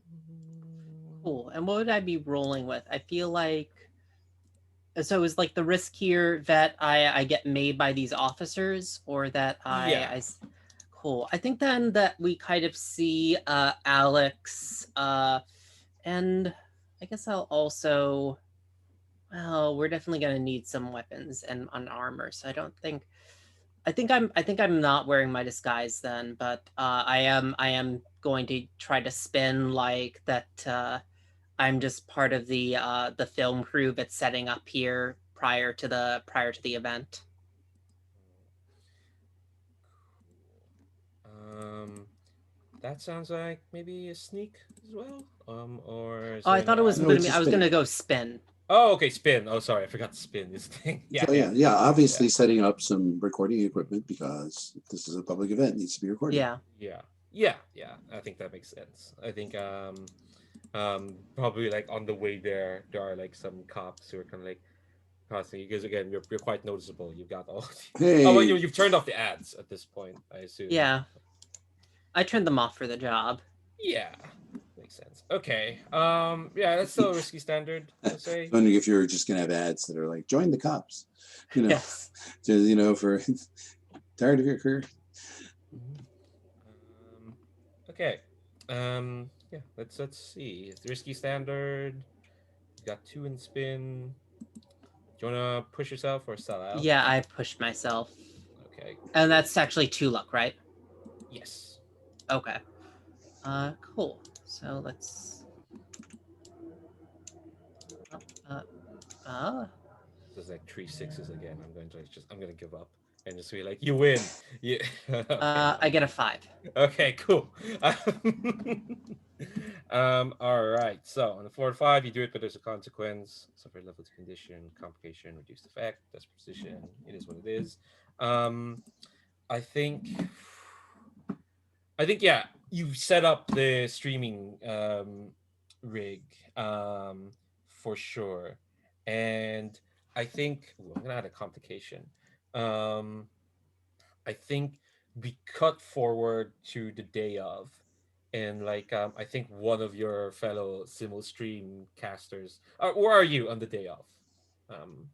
Speaker 4: Cool. And what would I be rolling with? I feel like so is like the risk here that I get made by these officers, or that
Speaker 1: Yeah.
Speaker 4: Cool. I think then that we kind of see Alex and I guess I'll also, well, we're definitely going to need some weapons and on armor, so I think I'm not wearing my disguise then, but I am going to try to spin like that I'm just part of the film crew that's setting up here prior to the event.
Speaker 1: That sounds like maybe a sneak as well. Or
Speaker 4: Oh, I thought it was
Speaker 3: No,
Speaker 4: going to
Speaker 3: it's
Speaker 4: be.
Speaker 3: a
Speaker 4: I was
Speaker 3: spin.
Speaker 4: going to go spin.
Speaker 1: Oh, okay, spin. Oh, sorry, I forgot to spin this thing. Yeah,
Speaker 3: So yeah, obviously setting up some recording equipment because this is a public event, it needs to be recorded.
Speaker 4: Yeah.
Speaker 1: I think that makes sense. I think probably like on the way there are like some cops who are kind of like crossing you because again you're quite noticeable. You've got all.
Speaker 3: Hey.
Speaker 1: Oh, well, you've turned off the ads at this point, I assume.
Speaker 4: Yeah. I turned them off for the job.
Speaker 1: Yeah, makes sense. Okay. Yeah, that's still a risky standard, I'd say.
Speaker 3: Wondering if you're just gonna have ads that are like, join the cops, you know,
Speaker 4: Yes.
Speaker 3: for tired of your career.
Speaker 1: Okay. Yeah, let's see. It's risky standard. You got 2 in spin. Do you wanna push yourself or sell out?
Speaker 4: Yeah, I pushed myself.
Speaker 1: Okay.
Speaker 4: And that's actually 2 luck, right?
Speaker 1: Yes.
Speaker 4: Okay. Cool. So let's.
Speaker 1: There's like 3 6s again. I'm gonna give up and just be like, you win. Yeah. Okay.
Speaker 4: I get a 5.
Speaker 1: Okay, cool. All right. So on the 4 to 5, you do it, but there's a consequence. Suffer level to condition, complication, reduced effect, that's precision. It is what it is. I think, yeah, you've set up the streaming rig for sure, and I think I'm gonna add a complication. Um, I think we cut forward to the day of, and like I think one of your fellow simul stream casters. Where are you on the day of? Um,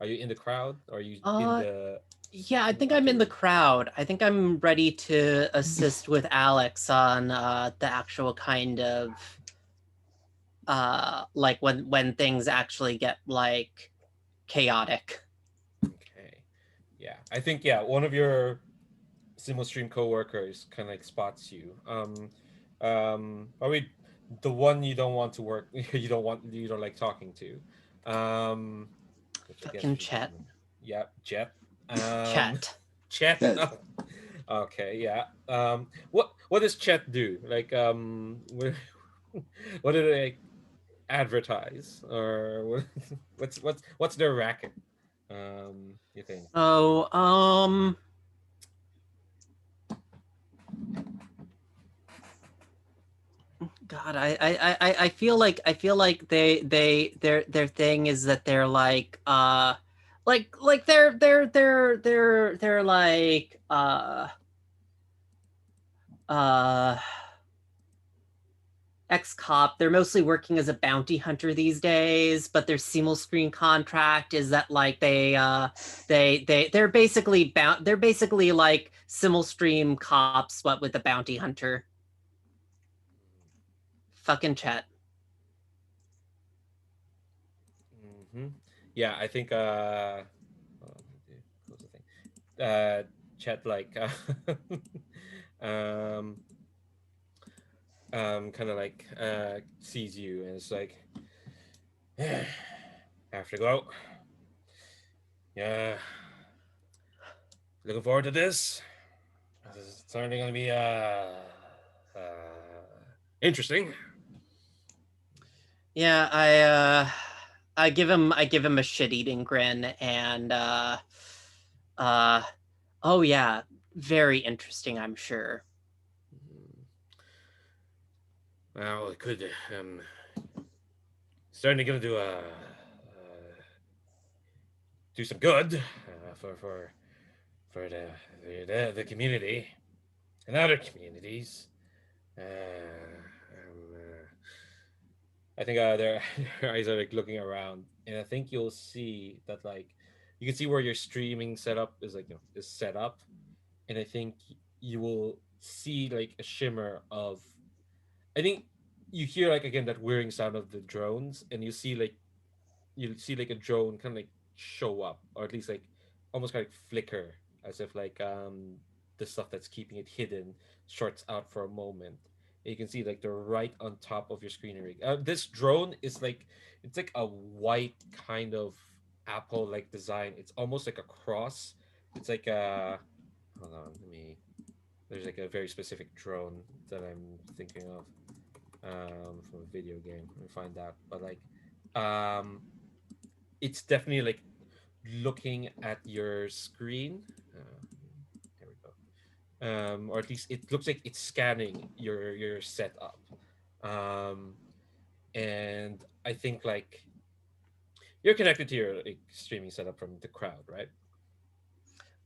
Speaker 1: are you in the crowd? Or are you in
Speaker 4: Uh,
Speaker 1: the
Speaker 4: yeah, I think I'm
Speaker 1: upper
Speaker 4: in the
Speaker 1: room?
Speaker 4: crowd. I think I'm ready to assist with Alex on the actual kind of like when things actually get like chaotic.
Speaker 1: Okay, yeah, I think one of your simul stream coworkers kind of like spots you. Probably the one you don't want to work. You don't like talking to. Which I guess
Speaker 4: Fucking
Speaker 1: we should
Speaker 4: Chet.
Speaker 1: name. Yeah, Jet.
Speaker 4: Chet.
Speaker 1: Chet.
Speaker 3: Ted.
Speaker 1: Okay, yeah. What does Chet do? Like what do they advertise, or what's their racket? You think?
Speaker 4: Oh, God, I feel like their thing is that they're like they're like uh ex-cop. They're mostly working as a bounty hunter these days, but their simul screen contract is that like they're basically like simul stream cops but with a bounty hunter. Fucking Chet.
Speaker 1: Mm-hmm. Yeah, I think hold on, let me close the thing. Chat like um kind of like sees you and it's like Afterglow. Yeah. Looking forward to this. This is certainly gonna be interesting.
Speaker 4: Yeah, I give him a shit-eating grin and uh oh yeah, very interesting, I'm sure.
Speaker 1: Well, it could certainly gonna do some good for the community and other communities. I think their their eyes are like looking around, and I think you'll see that like you can see where your streaming setup is like is set up, and I think you will see like a shimmer of. I think you hear like again that whirring sound of the drones, and you see like a drone kind of like show up, or at least like almost kind of flicker, as if like the stuff that's keeping it hidden shorts out for a moment. And you can see like they're right on top of your screen rig. This drone is like it's like a white kind of apple like design. It's almost like a cross. It's like a hold on, let me. There's like a very specific drone that I'm thinking of from a video game. Let me find that. But like um it's definitely like looking at your screen. There we go. Or at least it looks like it's scanning your setup. Um, and I think like you're connected to your like, streaming setup from the crowd, right?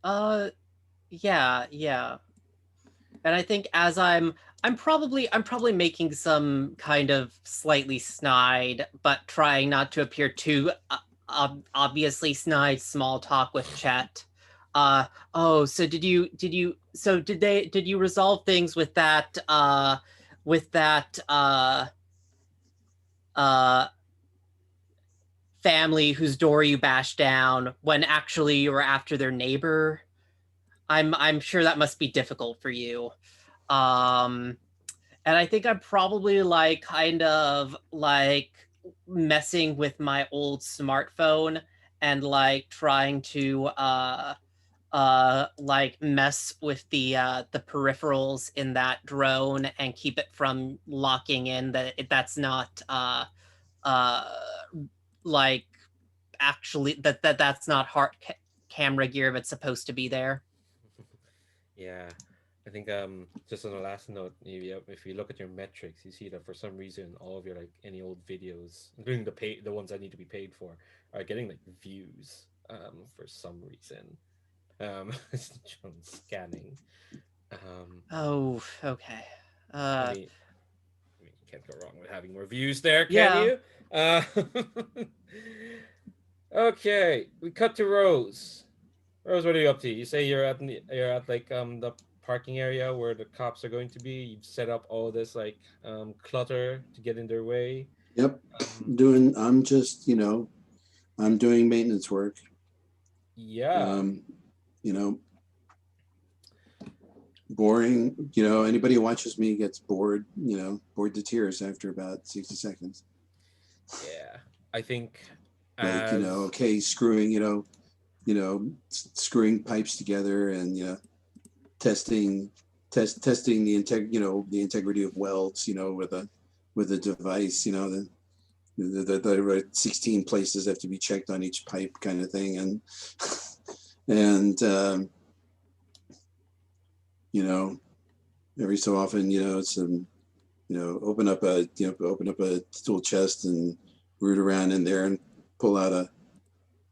Speaker 4: Uh yeah. And I think as I'm probably making some kind of slightly snide but trying not to appear too obviously snide small talk with Chet. Oh, so did you resolve things with that uh family whose door you bashed down when actually you were after their neighbor? I'm sure that must be difficult for you. Um and I think I'm probably like kind of like messing with my old smartphone and like trying to like mess with the peripherals in that drone and keep it from locking in, that's not like actually that's not hard camera gear that's supposed to be there.
Speaker 1: Yeah, I think just on the last note, if you look at your metrics, you see that for some reason all of your like any old videos, including the ones that need to be paid for, are getting like views for some reason. John scanning.
Speaker 4: Oh, okay.
Speaker 1: I mean, you can't go wrong with having more views there, can
Speaker 4: Yeah.
Speaker 1: you? Okay, we cut to Rose. Rose, what are you up to? You say you're at like the parking area where the cops are going to be. You've set up all this like clutter to get in their way.
Speaker 3: Yep.
Speaker 1: Um,
Speaker 3: I'm just, I'm doing maintenance work.
Speaker 1: yeah.
Speaker 3: You know, boring. Anybody who watches me gets bored, bored to tears after about 60 seconds.
Speaker 1: Yeah. I think
Speaker 3: Like,
Speaker 1: as
Speaker 3: okay, screwing pipes together and, testing the integrity of welds, with a device, the 16 places have to be checked on each pipe kind of thing. And every so often, it's open up a tool chest and root around in there and pull out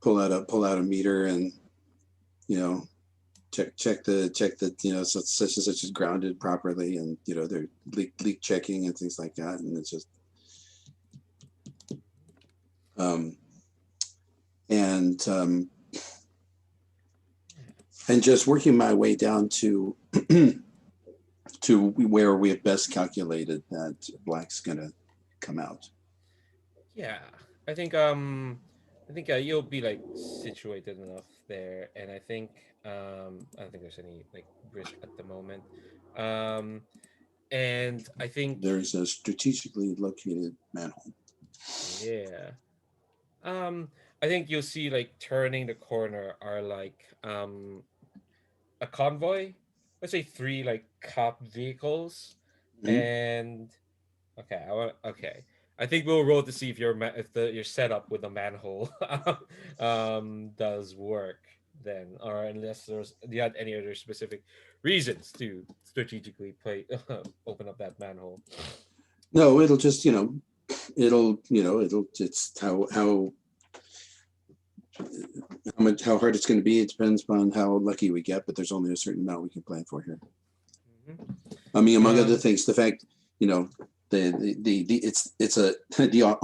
Speaker 3: a meter and check the so such and such is grounded properly, and they're leak checking and things like that. And it's just and just working my way down to to where we have best calculated that black's gonna come out.
Speaker 1: yeah, I think you'll be like situated enough there, and I don't think there's any like risk at the moment. Um, and I think
Speaker 3: There's a strategically located manhole.
Speaker 1: yeah. Um, I think you'll see like turning the corner are like a convoy. Let's say three like cop vehicles,
Speaker 3: Mhm.
Speaker 1: and okay. I think we'll roll to see if if your setup with the manhole does work then, or unless you had any other specific reasons to strategically play open up that manhole.
Speaker 3: No, it'll just it's how hard it's going to be. It depends upon how lucky we get, but there's only a certain amount we can plan for here.
Speaker 1: Mhm.
Speaker 3: I mean, among other things, the fact, on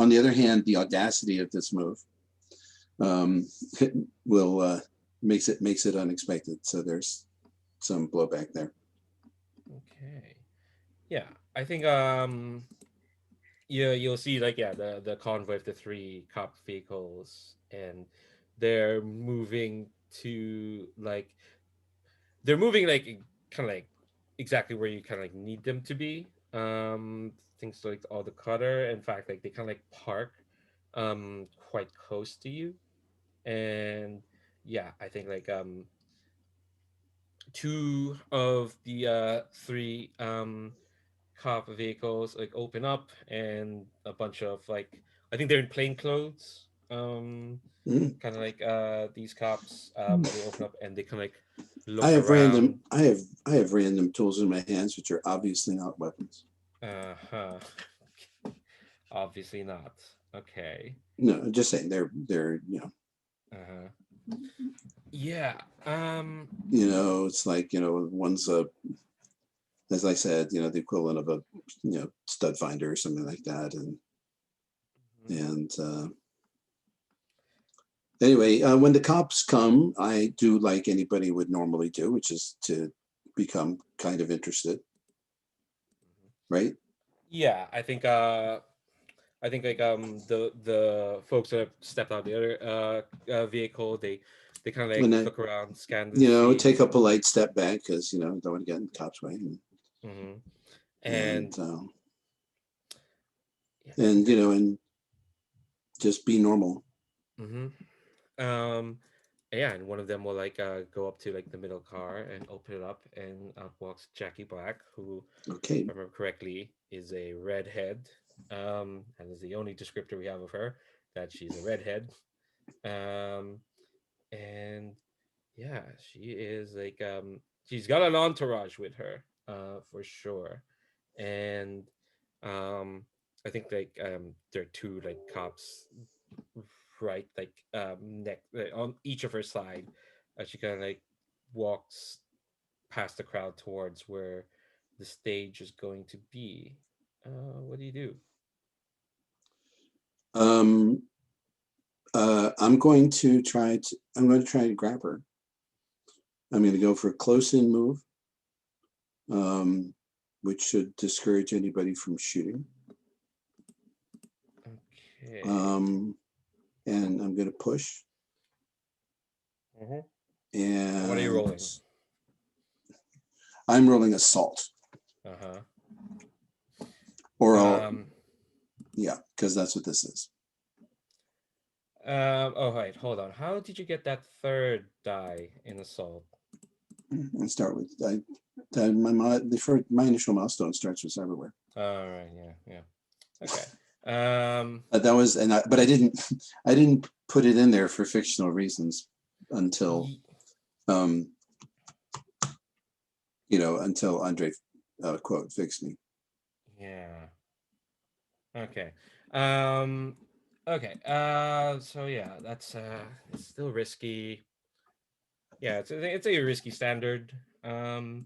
Speaker 3: the other hand, the audacity of this move will makes it unexpected. So there's some blowback there.
Speaker 1: Okay. Yeah, I think you'll see like the convoy of the three cop vehicles, and they're moving to like kind of like exactly where you kind of like need them to be. Things like all the clutter. In fact, like they kind of like park quite close to you, and yeah, I think like two of the three cop vehicles like open up, and a bunch of like I think they're in plain clothes.
Speaker 3: Mhm.
Speaker 1: Kind of like these cops. They open up and they kind of like
Speaker 3: I
Speaker 1: look
Speaker 3: have
Speaker 1: around.
Speaker 3: I have random tools in my hands, which are obviously not weapons.
Speaker 1: Uh-huh. Obviously not. Okay.
Speaker 3: No, I'm just saying they're
Speaker 1: Uh-huh. Yeah.
Speaker 3: it's like one's a, as I said, the equivalent of a stud finder or something like that, and anyway, when the cops come, I do like anybody would normally do, which is to become kind of interested, right?
Speaker 1: Yeah, I think like the folks that have stepped out the other vehicle, they kind of like
Speaker 3: And I,
Speaker 1: look around, scan the scene.
Speaker 3: take a polite step back because don't want to get in the cops' way,
Speaker 1: Hmm.
Speaker 3: and
Speaker 1: And yeah, I think
Speaker 3: and just be normal.
Speaker 1: hmm um Yeah, and one of them will like go up to like the middle car and open it up, and out walks Jackie Black, who,
Speaker 3: Okay.
Speaker 1: if I remember correctly, is a redhead. And is the only descriptor we have of her, that she's a redhead. Um, and yeah, she is like she's got an entourage with her, for sure. And um I think like there are two like cops, right, like neck on each of her side, as she kind of like walks past the crowd towards where the stage is going to be. What do you do?
Speaker 3: Um, I'm going to try to grab her. I'm going to go for a close in move, which should discourage anybody from shooting.
Speaker 1: Okay.
Speaker 3: And I'm going to push.
Speaker 1: Mhm.
Speaker 3: And
Speaker 1: What are you rolling?
Speaker 3: I'm rolling assault.
Speaker 1: Uh-huh.
Speaker 3: Or yeah, because that's what this is.
Speaker 1: Oh wait, hold on. How did you get that third die in assault?
Speaker 3: And start with my initial milestone starts with cyberware.
Speaker 1: All right, yeah. Okay.
Speaker 3: That was, but I didn't put it in there for fictional reasons until until Andrej quote fixed me.
Speaker 1: Yeah. Okay. Okay. So yeah, that's it's still risky. Yeah, it's a risky standard. You're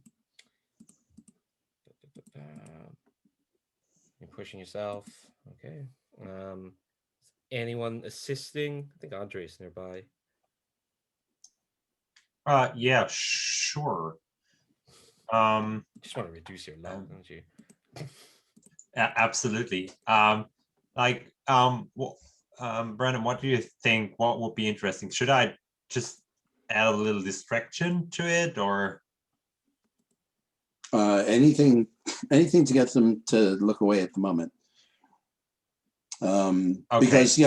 Speaker 1: pushing yourself. Okay. Is anyone assisting? I think Andre's nearby.
Speaker 6: Yeah, sure.
Speaker 1: You just want to reduce your luck, don't you?
Speaker 6: Absolutely. Brandon, what do you think? What would be interesting? Should I just add a little distraction to it, or
Speaker 3: Anything to get them to look away at the moment.
Speaker 6: Okay.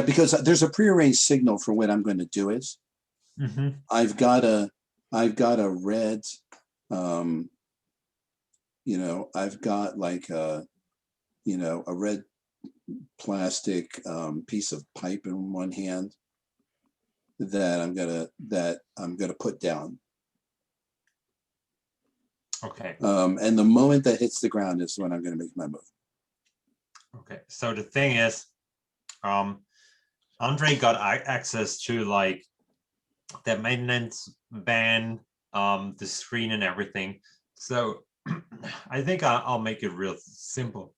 Speaker 3: Because there's a prearranged signal for when I'm going to do it.
Speaker 6: Mm-hmm.
Speaker 3: I've got a red, I've got like a red plastic piece of pipe in one hand that I'm gonna put down.
Speaker 6: Okay.
Speaker 3: And the moment that hits the ground is when I'm gonna make my move.
Speaker 6: Okay. So the thing is, Andrej got access to like the maintenance van, the screen and everything. So I think I'll make it real simple,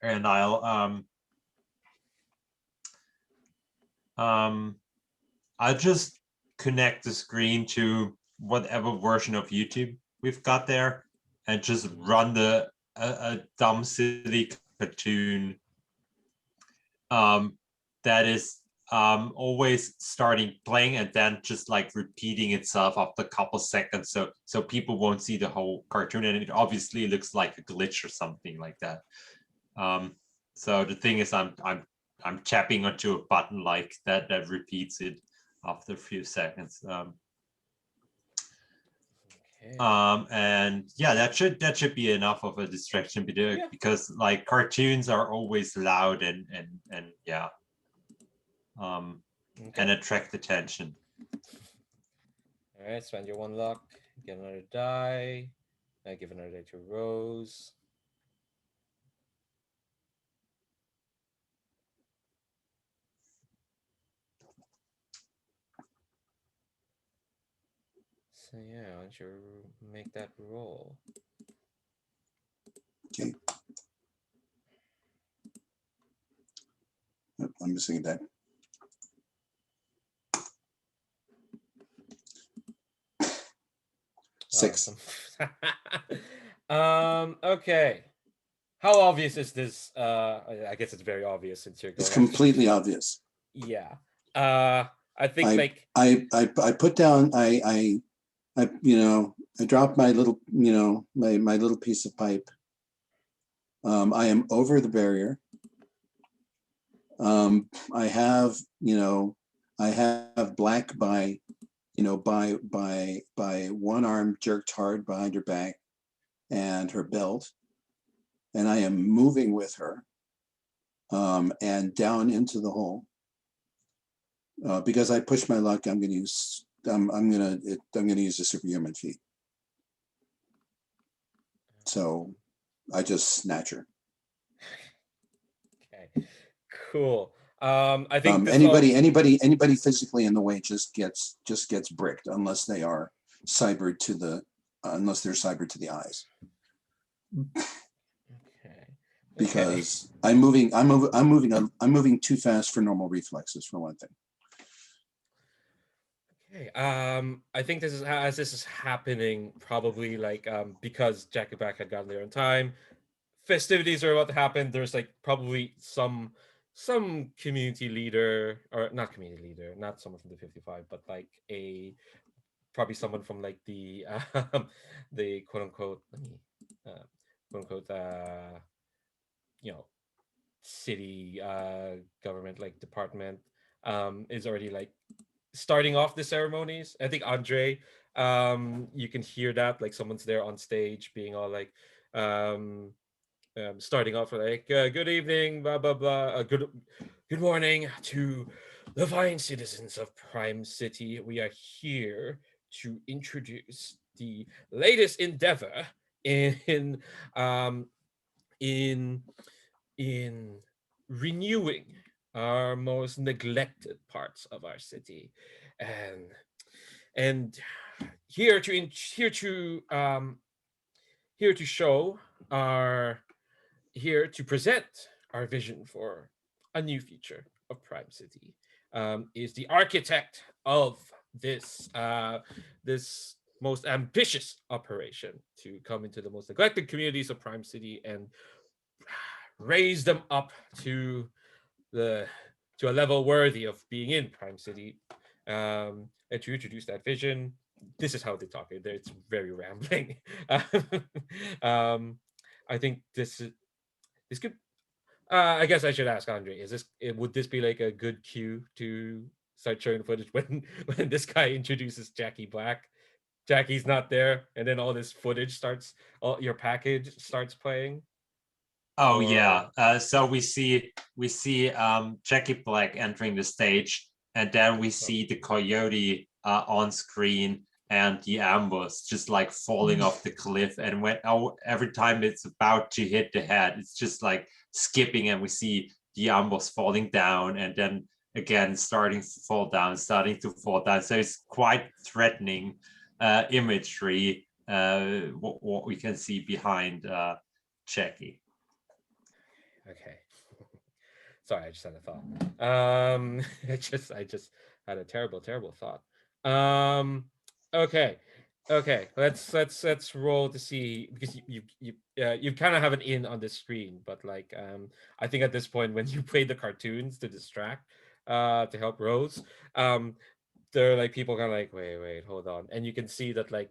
Speaker 6: and I'll just connect the screen to whatever version of YouTube we've got there, and just run a dumb silly cartoon that is always starting playing and then just like repeating itself after a couple seconds, so people won't see the whole cartoon, and it obviously looks like a glitch or something like that. So the thing is, I'm tapping onto a button like that repeats it after a few seconds.
Speaker 1: Okay.
Speaker 6: And yeah, that should be enough of a distraction because like cartoons are always loud and yeah, and attract attention.
Speaker 1: All right, spend your one luck, get another die. I give another die to Rose. So yeah, why don't you make that roll?
Speaker 3: Okay. I'm missing that. Six.
Speaker 1: Awesome. Okay. How obvious is this? I guess it's very obvious since you're going.
Speaker 3: It's completely obvious.
Speaker 1: Yeah. I think
Speaker 3: I put down I dropped my little my little piece of pipe. I am over the barrier. I have black by by one arm jerked hard behind her back and her belt, and I am moving with her and down into the hole. Because I pushed my luck, I'm gonna use a superhuman feat. So I just snatch her.
Speaker 1: Okay, cool. I think
Speaker 3: anybody physically in the way just gets bricked unless they're cybered to the eyes.
Speaker 1: Okay.
Speaker 3: Because I'm moving too fast for normal reflexes, for one thing.
Speaker 1: Okay. I think this is happening, probably like because Jack and Back had gotten there on time. Festivities are about to happen. There's like probably some community leader, or not community leader, not someone from the 55, but like probably someone from like the the quote unquote quote unquote city government like department is already like starting off the ceremonies. I think Andrej, you can hear that like someone's there on stage being all like starting off with like good evening, blah blah blah, good morning to the fine citizens of Prime City. We are here to introduce the latest endeavor in um in renewing our most neglected parts of our city, and here to show our here to present our vision for a new future of Prime City, is the architect of this most ambitious operation to come into the most neglected communities of Prime City and raise them up to a level worthy of being in Prime City. And to introduce that vision, this is how they talk. It's very rambling. I think this could. I guess I should ask Andrej: would this be like a good cue to start showing footage when this guy introduces Jackie Black? Jackie's not there, and then all this footage starts. All your package starts playing.
Speaker 6: Oh yeah. So we see Jackie Black entering the stage, and then we see the coyote on screen and the ambush just like falling off the cliff. And every time it's about to hit the head, it's just like skipping, and we see the ambush falling down, and then again starting to fall down. So it's quite threatening imagery. What we can see behind Jackie.
Speaker 1: Okay. Sorry, I just had a thought. I just had a terrible thought. Okay. Let's roll to see, because you kind of have an in on the screen, but like I think at this point when you play the cartoons to distract to help Rose, there are like people kind of like wait, hold on, and you can see that like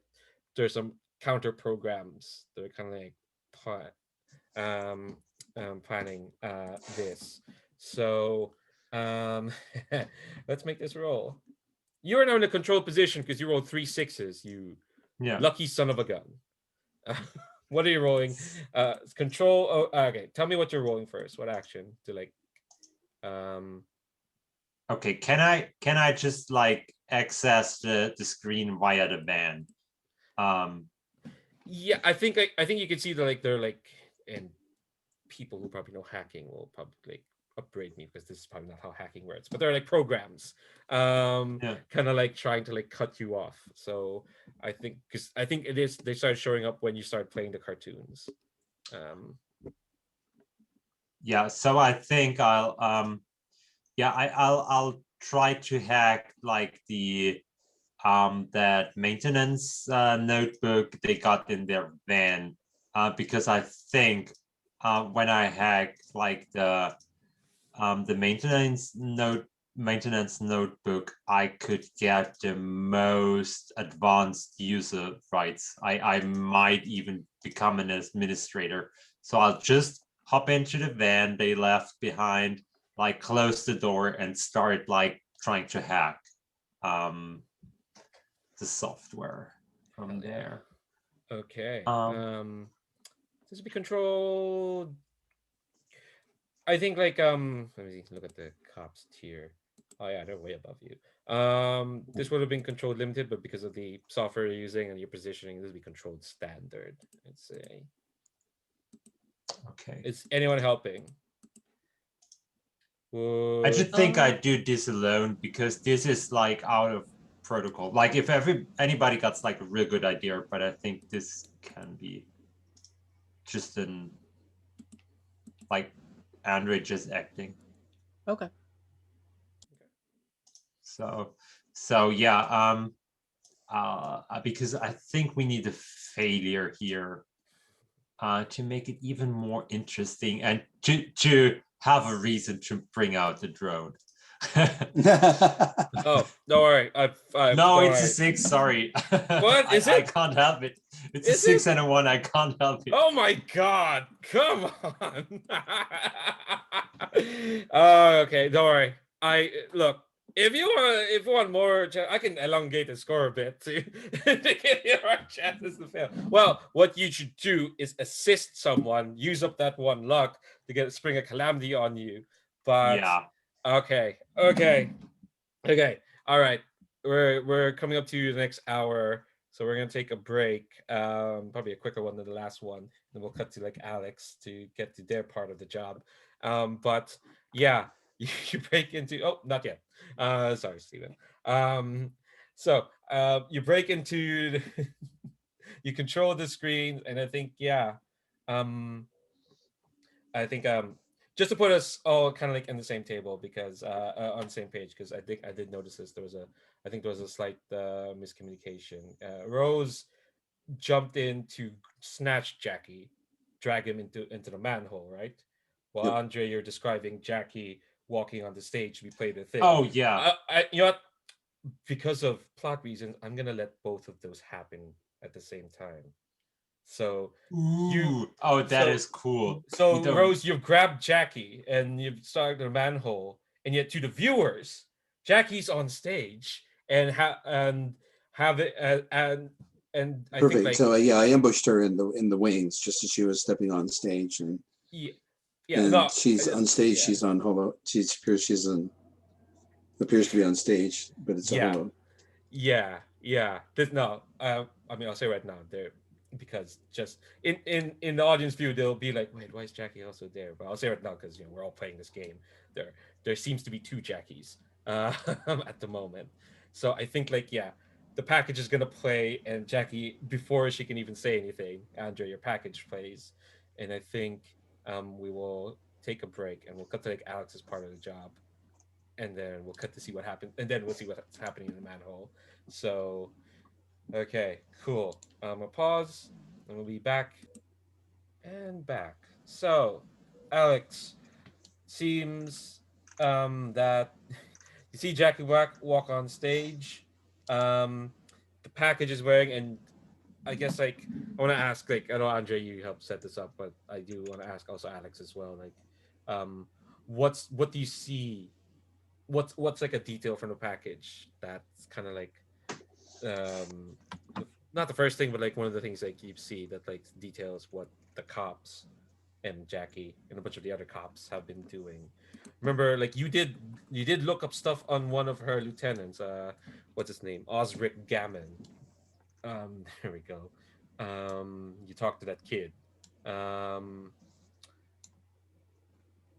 Speaker 1: there's some counter programs that are kind of like planning this. So let's make this roll. You're now in a control position because you rolled 3 6s. You lucky son of a gun. What are you rolling? Control. Oh, okay. Tell me what you're rolling first. What action to like?
Speaker 6: Okay. Can I just like access the screen via the van?
Speaker 1: Yeah, I think you can see that like they're like, and people who probably know hacking will probably like upgrade me because this is probably not how hacking works, but they're like programs kind of like trying to like cut you off. So I think they started showing up when you start playing the cartoons.
Speaker 6: So I think I'll try to hack like the that maintenance notebook they got in their van, because I think when I hack like the maintenance notebook, I could get the most advanced user rights. I might even become an administrator. So I'll just hop into the van they left behind, like close the door and start like trying to hack. the software from there.
Speaker 1: Okay. This will be controlled. I think like let me look at the cops tier. Oh yeah, they're way above you. This would have been controlled limited, but because of the software you're using and your positioning, this will be controlled standard. Let's say.
Speaker 6: Okay.
Speaker 1: Is anyone helping?
Speaker 6: I just think I do this alone because this is like out of protocol. Like if anybody got like a real good idea, but I think this can be just an like Andrej just acting.
Speaker 4: Okay.
Speaker 6: So yeah, because I think we need a failure here to make it even more interesting and to have a reason to bring out the drone.
Speaker 1: Oh, don't worry.
Speaker 6: No,
Speaker 1: don't
Speaker 6: it's a
Speaker 1: worry.
Speaker 6: 6. Sorry.
Speaker 1: What is
Speaker 6: I
Speaker 1: it?
Speaker 6: can't help it. It's
Speaker 1: Is
Speaker 6: a 6
Speaker 1: it?
Speaker 6: and a 1. I can't help it.
Speaker 1: Oh my god! Come on. Oh, okay. Don't worry. Look. If you want more, I can elongate the score a bit to give you more chances to fail. Well, what you should do is assist someone, use up that 1 luck to spring a calamity on you. But
Speaker 6: Yeah.
Speaker 1: okay. All right. We're coming up to the next hour, so we're gonna take a break. Probably a quicker one than the last one. Then we'll cut to like Alex to get to their part of the job. But yeah, you break into. Oh, not yet. Sorry, Steven. So you break into. You control the screen, and I think just to put us all kind of like in the same table because on the same page, because I think I did notice this. I think there was a slight miscommunication. Rose jumped in to snatch Jackie, drag him into the manhole, right? While
Speaker 3: Yep.
Speaker 1: Andrej, you're describing Jackie walking on the stage to be played the thing.
Speaker 6: Oh yeah.
Speaker 1: You know what? Because of plot reasons, I'm gonna let both of those happen at the same time. So
Speaker 6: that is cool.
Speaker 1: So Rose, you've grabbed Jackie and you've started the manhole, and yet to the viewers, Jackie's on stage and have it and I
Speaker 3: Perfect.
Speaker 1: think like
Speaker 3: So I ambushed her in the wings just as she was stepping on stage, and she's on stage.
Speaker 1: Yeah.
Speaker 3: She's on holo. She appears to be on stage, but it's a holo.
Speaker 1: Yeah. I mean, I'll say right now there, because just in the audience view, they'll be like, wait, why is Jackie also there? But I'll say right now because we're all playing this game. There seems to be 2 Jackies at the moment. So I think the package is gonna play, and Jackie, before she can even say anything, Andrej, your package plays, and I think we will take a break and we'll cut to like Alex's part of the job, and then we'll cut to see what happened, and then we'll see what's happening in the manhole. So, okay, cool. I'm gonna pause, and we'll be back. So, Alex, seems that you see Jackie walk on stage. The package is wearing, and I guess I want to ask, I know Andrej, you helped set this up, but I do want to ask also Alex as well. What do you see? What's like a detail from the package that's kind of like not the first thing, but like one of the things you see that like details what the cops and Jackie and a bunch of the other cops have been doing. Remember, you did look up stuff on one of her lieutenants. What's his name? Osric Gammon. There we go. You talked to that kid.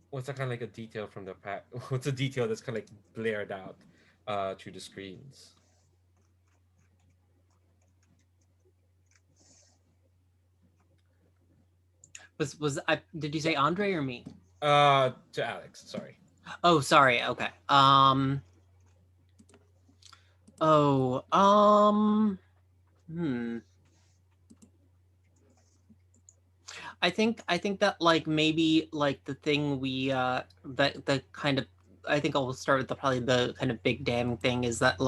Speaker 1: What's that kind of like a detail from the pack? What's a detail that's kind of like blared out through the screens?
Speaker 4: Was I? Did you say Andrej or me?
Speaker 1: To Alex. Sorry.
Speaker 4: Oh, sorry. Okay. I think that maybe the thing we that the kind of, I think I'll start with probably the kind of big damning thing is that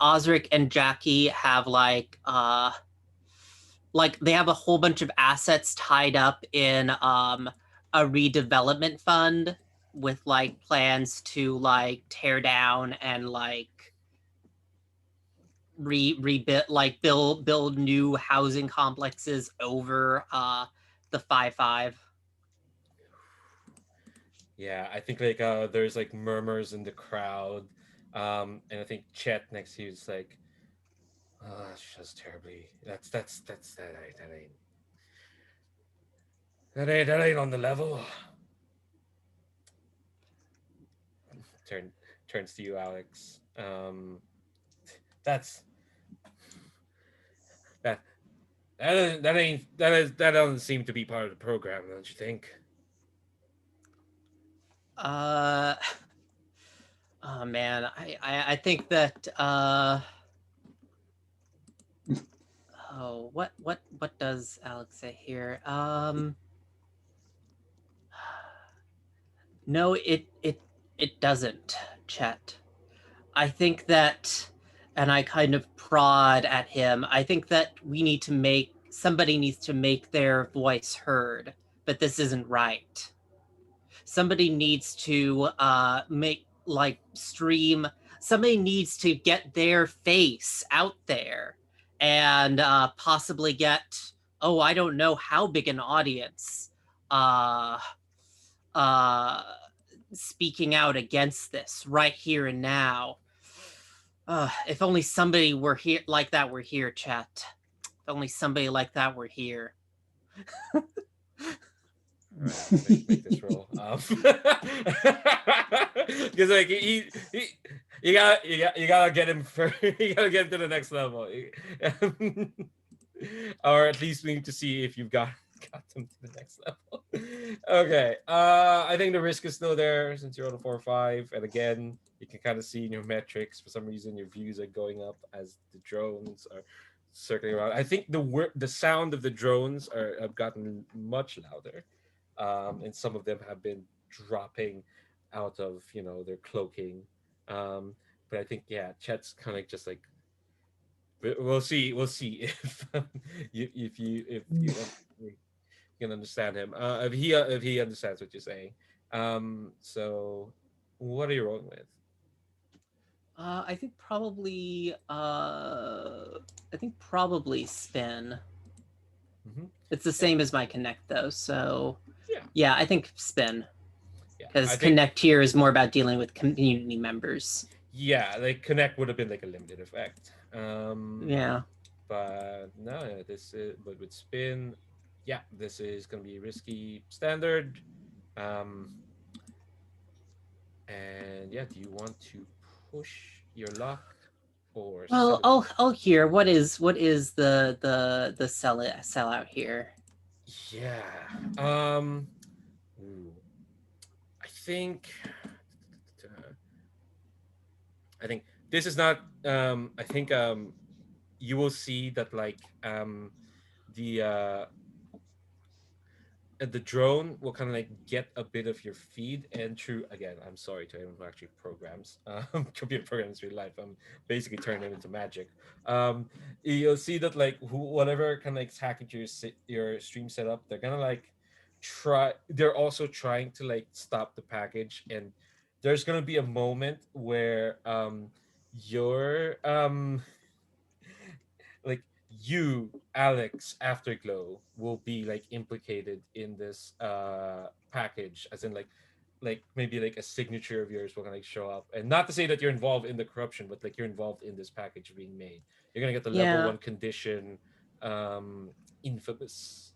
Speaker 4: Osric and Jackie have they have a whole bunch of assets tied up in a redevelopment fund like plans to like tear down and like rebuild, like build new housing complexes over the 5-5.
Speaker 1: Yeah, I think like there's like murmurs in the crowd. And I think Chet next to you is like, oh, that's just terribly. That ain't on the level. Turns to you, Alex. That's that that doesn't seem to be part of the program, don't you think?
Speaker 4: Oh man, I think that oh, what does Alex say here? No, it doesn't, Chet. I think that, and I kind of prod at him, I think that somebody needs to make their voice heard, but this isn't right. Somebody needs to somebody needs to get their face out there and possibly get, oh, I don't know how big an audience uh, speaking out against this right here and now. If only somebody were here like that were here, chat. If only somebody like that were here.
Speaker 1: All right, make this roll. Because like you gotta get him you gotta get him to the next level, or at least we need to see if you've got them to the next level. Okay, I think the risk is still there since you're on a 4 or 5, and again, you can kind of see in your metrics for some reason your views are going up as the drones are circling around. I think the sound of the drones have gotten much louder. And some of them have been dropping out of their cloaking. But I think Chet's kind of just like, we'll see if you can understand him. If he understands what you're saying. So what are you rolling with?
Speaker 4: I think probably spin.
Speaker 1: Mm-hmm.
Speaker 4: It's the same as my connect though, so
Speaker 1: yeah,
Speaker 4: I think spin.
Speaker 1: Yeah,
Speaker 4: Because connect here is more about dealing with community members.
Speaker 1: Yeah, like connect would have been like a limited effect.
Speaker 4: Yeah.
Speaker 1: But no, but with spin, this is gonna be risky standard. And do you want to push your luck or
Speaker 4: well, I'll hear what is the sell out here.
Speaker 1: Yeah. I think this is not I think you will see that like the drone will kind of like get a bit of your feed, and through, again, I'm sorry to anyone who actually programs computer programs real life, I'm basically turning them into magic. You'll see that like whatever kind of like hacking your stream setup, they're gonna like they're also trying to like stop the package, and there's gonna be a moment where your like you, Alex, Afterglow, will be like implicated in this package, as in like maybe like a signature of yours will kind of like show up, and not to say that you're involved in the corruption, but like you're involved in this package being made. You're gonna get the level 1 condition, infamous.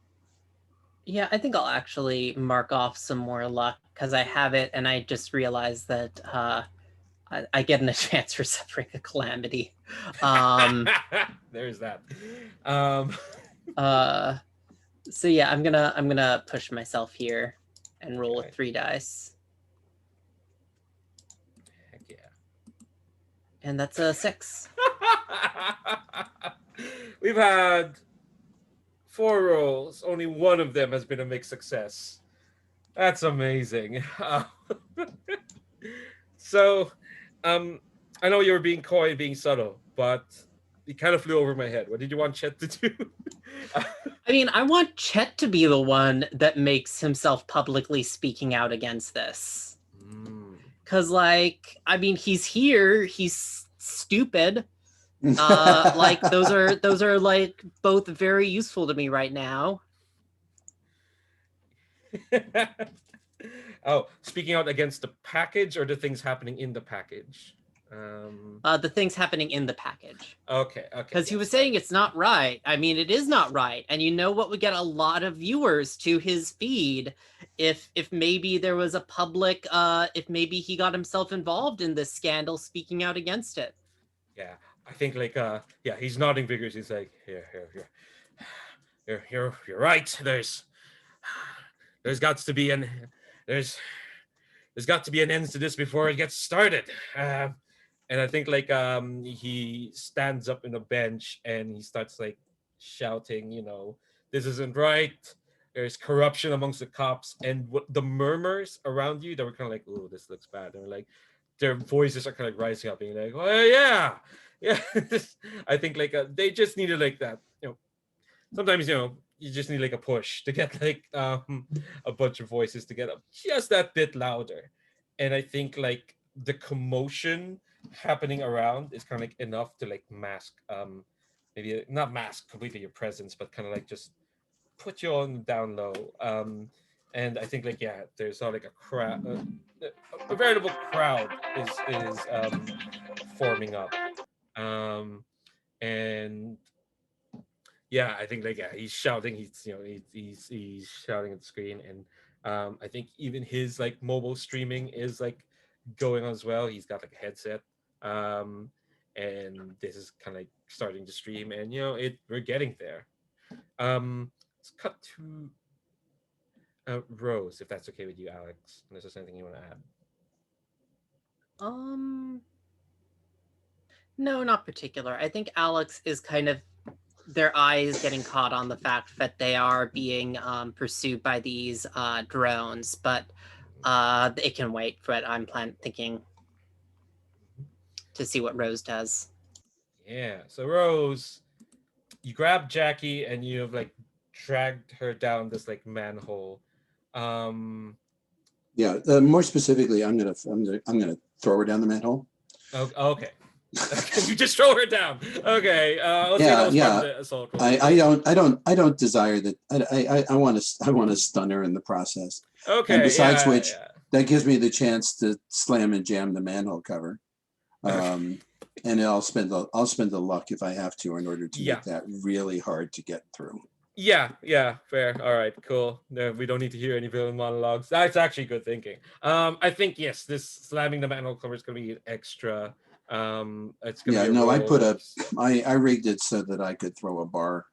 Speaker 4: Yeah, I think I'll actually mark off some more luck because I have it, and I just realized that I get an advance for suffering a calamity.
Speaker 1: There's that.
Speaker 4: So yeah, I'm gonna push myself here and roll with 3 dice.
Speaker 1: Heck yeah.
Speaker 4: And that's a 6.
Speaker 1: We've had 4 rolls. Only one of them has been a mixed success. That's amazing. So, I know you were being coy, being subtle, but it kind of flew over my head. What did you want Chet to do?
Speaker 4: I mean, I want Chet to be the one that makes himself publicly speaking out against this. Cause like, I mean, he's here, he's stupid. Like those are like both very useful to me right now.
Speaker 1: Oh, speaking out against the package or the things happening in the package?
Speaker 4: The things happening in the package.
Speaker 1: Okay.
Speaker 4: Because he
Speaker 1: yes,
Speaker 4: was saying
Speaker 1: right.
Speaker 4: it's not right. I mean, it is not right. And you know what would get a lot of viewers to his feed if maybe there was a public if maybe he got himself involved in this scandal speaking out against it.
Speaker 1: Yeah, I think like yeah, he's nodding vigorously. He's like, you're right. There's got to be there's got to be an end to this before it gets started. And I think like he stands up in a bench and he starts like shouting, this isn't right. There's corruption amongst the cops, and what the murmurs around you that were kind of like, oh, this looks bad. They're like, their voices are kind of rising up, being like, oh yeah. I think like they just needed like that. Sometimes you just need like a push to get like a bunch of voices to get up just that bit louder, and I think like the commotion happening around is kind of like enough to like mask maybe not mask completely your presence, but kind of like just put you on down low. And I think like yeah, there's not like a crowd, a veritable crowd is forming up, and yeah, I think like yeah, he's shouting. He's shouting at the screen, and I think even his like mobile streaming is like going on as well. He's got like a headset, and this is kind of like starting to stream, and we're getting there. Let's cut to Rose, if that's okay with you, Alex. Unless there's anything you want to add.
Speaker 4: No, not particular. I think Alex is kind of their eyes getting caught on the fact that they are being pursued by these drones, but it can wait for what I'm thinking to see what Rose does.
Speaker 1: Yeah. So Rose, you grab Jackie and you have like dragged her down this like manhole.
Speaker 3: Yeah, more specifically, I'm gonna throw her down the manhole.
Speaker 1: Okay. You just throw her down. Okay. Let's say that was part of the assault roll.
Speaker 3: I don't desire that. I want to stun her in the process.
Speaker 1: Okay.
Speaker 3: And besides which, that gives me the chance to slam and jam the manhole cover. And I'll spend the luck if I have to in order to make that really hard to get through.
Speaker 1: Yeah, fair. All right, cool. No, we don't need to hear any villain monologues. That's actually good thinking. I think yes, this slamming the manhole cover is going to be an extra. It's going to be
Speaker 3: no, I rigged it so that I could throw a bar.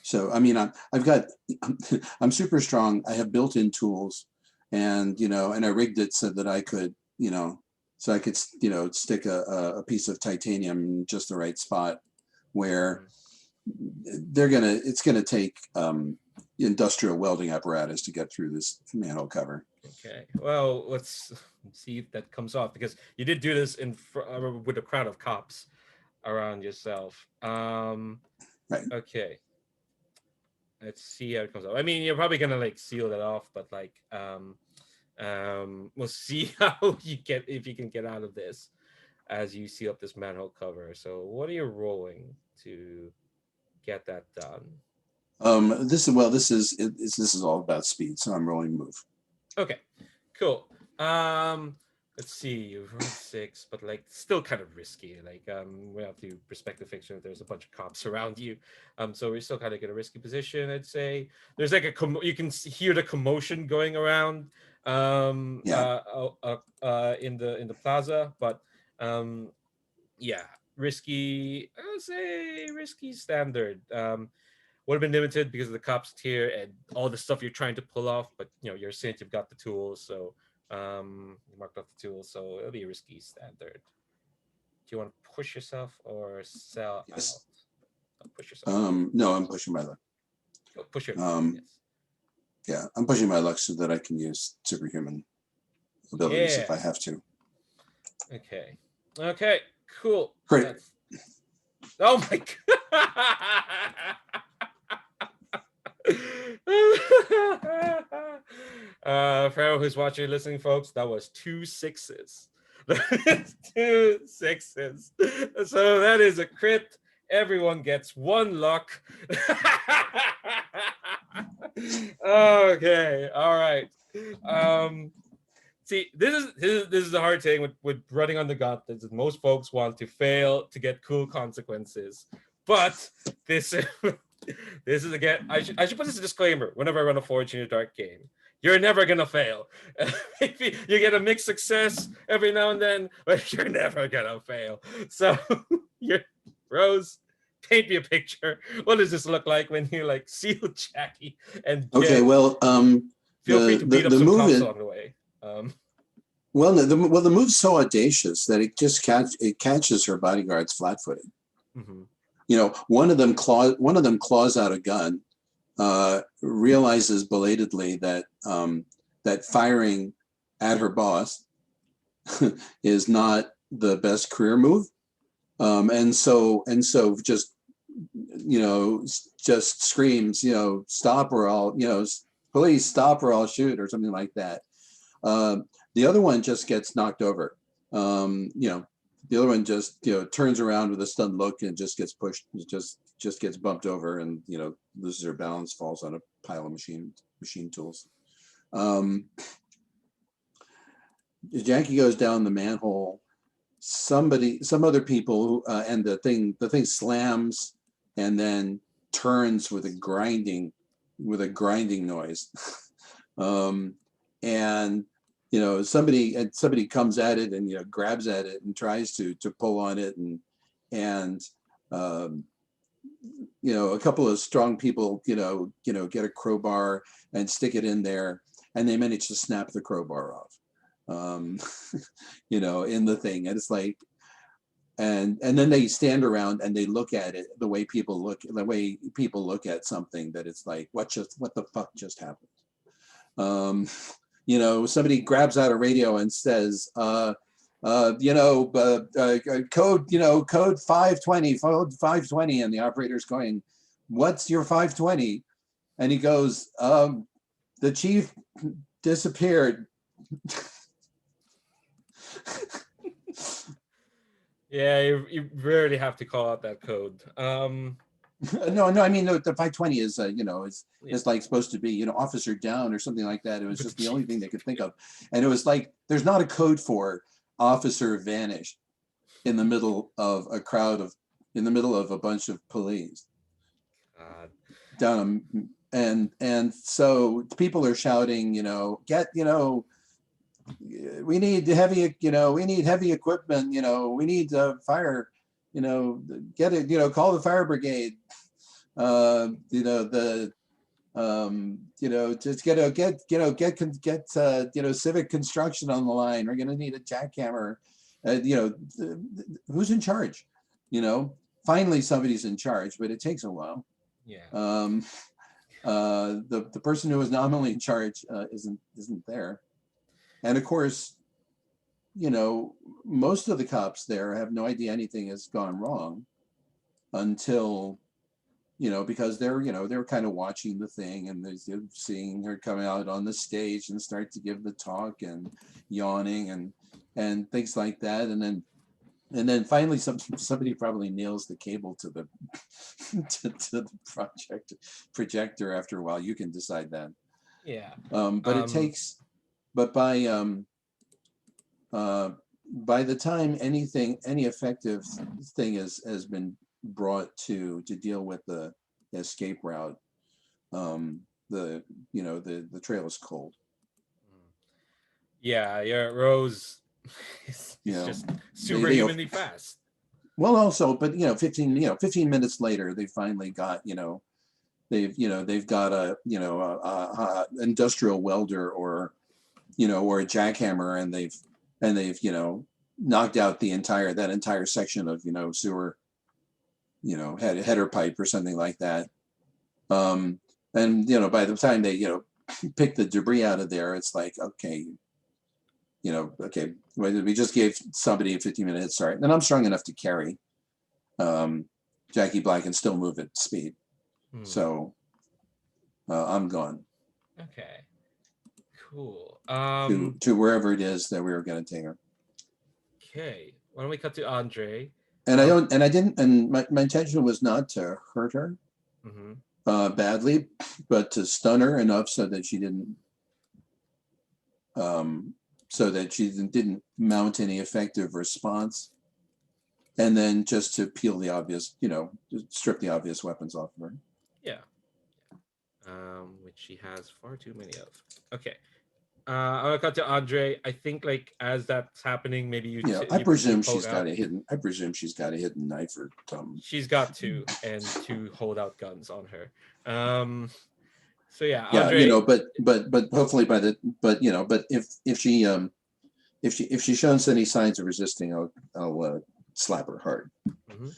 Speaker 3: So I mean, I'm super strong. I have built-in tools, and and I rigged it so that I could stick a piece of titanium in just the right spot where it's gonna take industrial welding apparatus to get through this manhole cover.
Speaker 1: Okay, well, let's see if that comes off, because you did do this with a crowd of cops around yourself.
Speaker 3: Right.
Speaker 1: Okay, let's see how it comes off. I mean, you're probably gonna like seal that off, but like we'll see how if you can get out of this as you seal up this manhole cover. So what are you rolling to get that done?
Speaker 3: This is all about speed, so I'm rolling move.
Speaker 1: Okay, cool. Let's see, you rolled 6, but like still kind of risky. Like we have to respect the fiction. There's a bunch of cops around you, so we're still kind of in a risky position. I'd say there's like you can hear the commotion going around in the plaza, but risky. I would say risky standard. Would have been limited because of the cops here and all the stuff you're trying to pull off, but you're saying you've got the tools, so you marked off the tools, so it'll be a risky standard. Do you want to push yourself or sell
Speaker 3: Yes.
Speaker 1: out? Push yourself.
Speaker 3: No, I'm pushing my luck.
Speaker 1: Push your luck, yes.
Speaker 3: Yeah, I'm pushing my luck so that I can use superhuman abilities if I have to.
Speaker 1: Okay, cool.
Speaker 3: Great.
Speaker 1: Oh my god. For everyone who's watching and listening, folks, that was 2 6s. 2 6s. So that is a crit. Everyone gets 1 luck. Okay, all right. See, this is the hard thing with running on the Gauntlet. Is most folks want to fail to get cool consequences, but this this is again. I should put this a disclaimer whenever I run a Forge in the Dark game. You're never gonna fail. Maybe you get a mixed success every now and then, but you're never gonna fail. So, you're Rose. Paint me a picture. What does this look like when you like seal Jackie and
Speaker 3: Okay, well,
Speaker 1: feel free to beat up
Speaker 3: the
Speaker 1: some
Speaker 3: move
Speaker 1: cops
Speaker 3: is,
Speaker 1: along the way.
Speaker 3: well, the move's so audacious that it just catches her bodyguards flat-footed.
Speaker 1: Mhm.
Speaker 3: You know, one of them claws out a gun, realizes belatedly that that firing at her boss is not the best career move, and so just just screams, stop or I'll, police, stop or I'll shoot, or something like that. The other one just gets knocked over. The other one just turns around with a stunned look and just gets pushed, just gets bumped over, and loses her balance, falls on a pile of machine tools. Jackie goes down the manhole. Some other people, and the thing slams and then turns with a grinding noise. And somebody comes at it and grabs at it and tries to pull on it, and a couple of strong people get a crowbar and stick it in there, and they manage to snap the crowbar off. In the thing, and it's like, and then they stand around and they look at it the way people look at something, that it's like, what the fuck just happened? Somebody grabs out a radio and says, code 520, and the operator's going, what's your 520? And he goes, the chief disappeared.
Speaker 1: Yeah, you rarely have to call out that code.
Speaker 3: No, I mean, the 520 is, is like supposed to be, officer down or something like that. It was just the only thing they could think of. And it was like, there's not a code for officer vanished in the middle of a bunch of police. Down, and so people are shouting, we need heavy equipment, we need fire, get it, call the fire brigade, just get civic construction on the line. We're going to need a jackhammer. Who's in charge? Finally somebody's in charge, but it takes a while.
Speaker 1: Yeah.
Speaker 3: The person who was nominally in charge isn't there. And of course, most of the cops there have no idea anything has gone wrong until, because they're kind of watching the thing, and they're seeing her come out on the stage and start to give the talk and yawning and things like that. And then finally somebody probably nails the cable to the to the projector after a while. You can decide that.
Speaker 1: Yeah.
Speaker 3: But it takes, but by the time any effective thing has been brought to deal with the escape route, the trail is cold.
Speaker 1: Yeah, Rose is just superhumanly fast.
Speaker 3: Well, also, but 15 minutes later, they finally got they've got a industrial welder or a jackhammer, and they've knocked out that entire section of sewer, header pipe or something like that. And by the time they pick the debris out of there, it's like, okay, we just gave somebody a 15-minute head start, and I'm strong enough to carry Jackie Black and still move at speed. So I'm gone.
Speaker 1: Okay, Cool.
Speaker 3: to wherever it is that we were going to take her.
Speaker 1: Okay. Why don't we cut to Andrej?
Speaker 3: And my intention was not to hurt her
Speaker 1: Mm-hmm.
Speaker 3: badly, but to stun her enough so that she didn't mount any effective response. And then just to peel the obvious, strip the obvious weapons off of her.
Speaker 1: Yeah. Which she has far too many of. Okay. I'm gonna cut to Andrej. I think like as that's happening, maybe you.
Speaker 3: I presume
Speaker 1: poke
Speaker 3: she's got
Speaker 1: out.
Speaker 3: a hidden. I presume she's got a hidden knife or something.
Speaker 1: She's got two and two hold out guns on her. So yeah,
Speaker 3: Yeah,
Speaker 1: Andrej,
Speaker 3: but hopefully but if she shows any signs of resisting, I'll slap her hard.
Speaker 1: Mhm.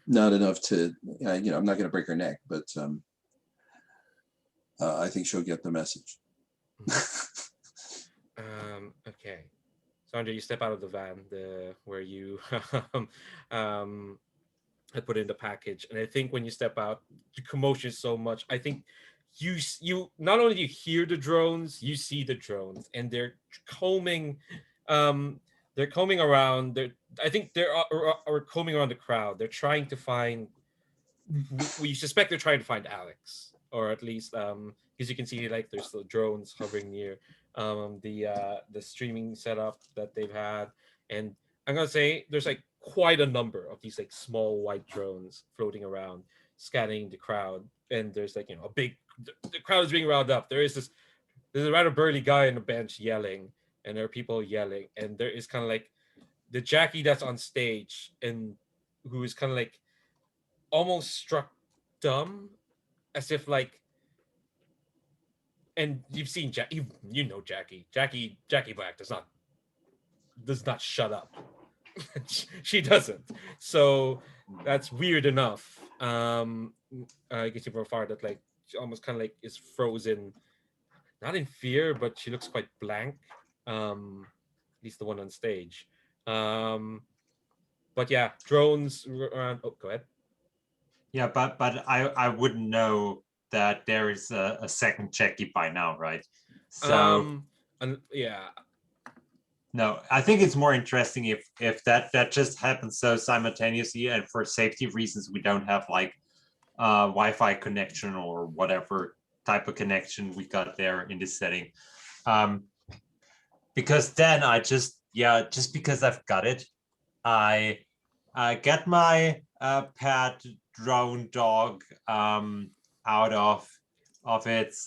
Speaker 3: Not enough to, I'm not going to break her neck, but I think she'll get the message.
Speaker 1: Okay. So Andrej, you step out of the van, where you had put in the package, and I think when you step out, the commotion is so much. I think you not only do you hear the drones, you see the drones, and they're combing, around. I think they're combing around the crowd. They're trying to find. We suspect they're trying to find Alex, or at least because you can see like there's the drones hovering near the streaming setup that they've had, and I'm gonna say there's like quite a number of these like small white drones floating around, scanning the crowd, and there's like a big the crowd is being riled up. There's a rather burly guy on the bench yelling, and there are people yelling, and there is kind of like the Jackie that's on stage and who is kind of like almost struck dumb, as if like. And you've seen Jackie, Jackie Black does not shut up. She doesn't. So that's weird enough. I can see from afar that like she almost kind of like is frozen, not in fear, but she looks quite blank. At least the one on stage. But yeah, drones around. Oh, go ahead.
Speaker 6: Yeah, but I wouldn't know that there is a second Jackie by now, right? So
Speaker 1: yeah.
Speaker 6: No, I think it's more interesting if that just happens so simultaneously, and for safety reasons we don't have like Wi-Fi connection or whatever type of connection we got there in this setting. Because then I just because I've got it, I get my pet drone dog out of its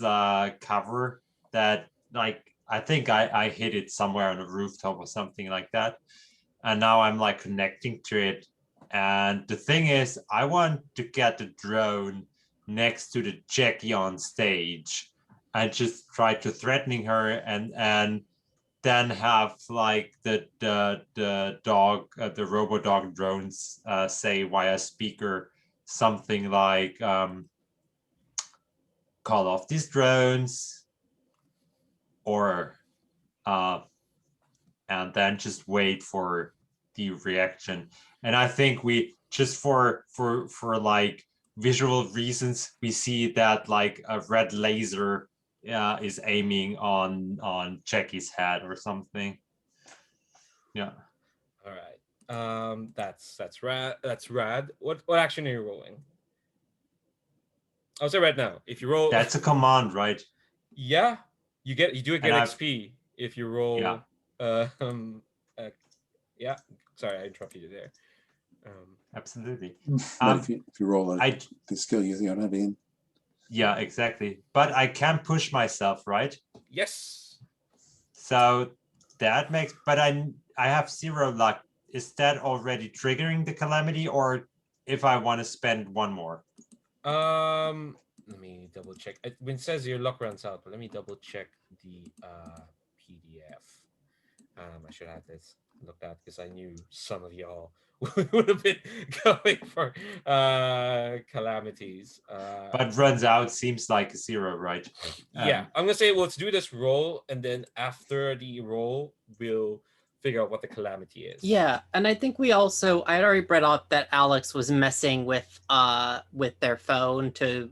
Speaker 6: cover that like I think I hit it somewhere on a rooftop or something like that. And now I'm like connecting to it. And the thing is, I want to get the drone next to the Jackie on stage and just try to threatening her and then have like the dog, the robo dog drones say via speaker something like call off these drones, or and then just wait for the reaction. And I think we just for like visual reasons, we see that like a red laser is aiming on Jackie's head or something. Yeah.
Speaker 1: All right. That's rad. That's rad. What action are you rolling? I'll say right now. If you roll,
Speaker 6: That's a command, right?
Speaker 1: Yeah, you do get
Speaker 6: And
Speaker 1: XP if you roll.
Speaker 6: Yeah.
Speaker 1: Yeah. Sorry, I interrupted you there.
Speaker 6: Absolutely.
Speaker 3: But if you roll the skill, you don't have any.
Speaker 6: Yeah, exactly. But I can push myself, right?
Speaker 1: Yes.
Speaker 6: So that makes, but I have 0 luck. Is that already triggering the calamity, or if I want to spend one more?
Speaker 1: Let me double check. When it says your luck runs out, but let me double check the PDF. I should have this looked at because I knew some of y'all would have been going for calamities.
Speaker 6: But runs out seems like a 0, right?
Speaker 1: Yeah, I'm gonna say let's do this roll, and then after the roll, we'll figure out what the calamity is.
Speaker 4: Yeah, and I think I had already brought up that Alex was messing with their phone to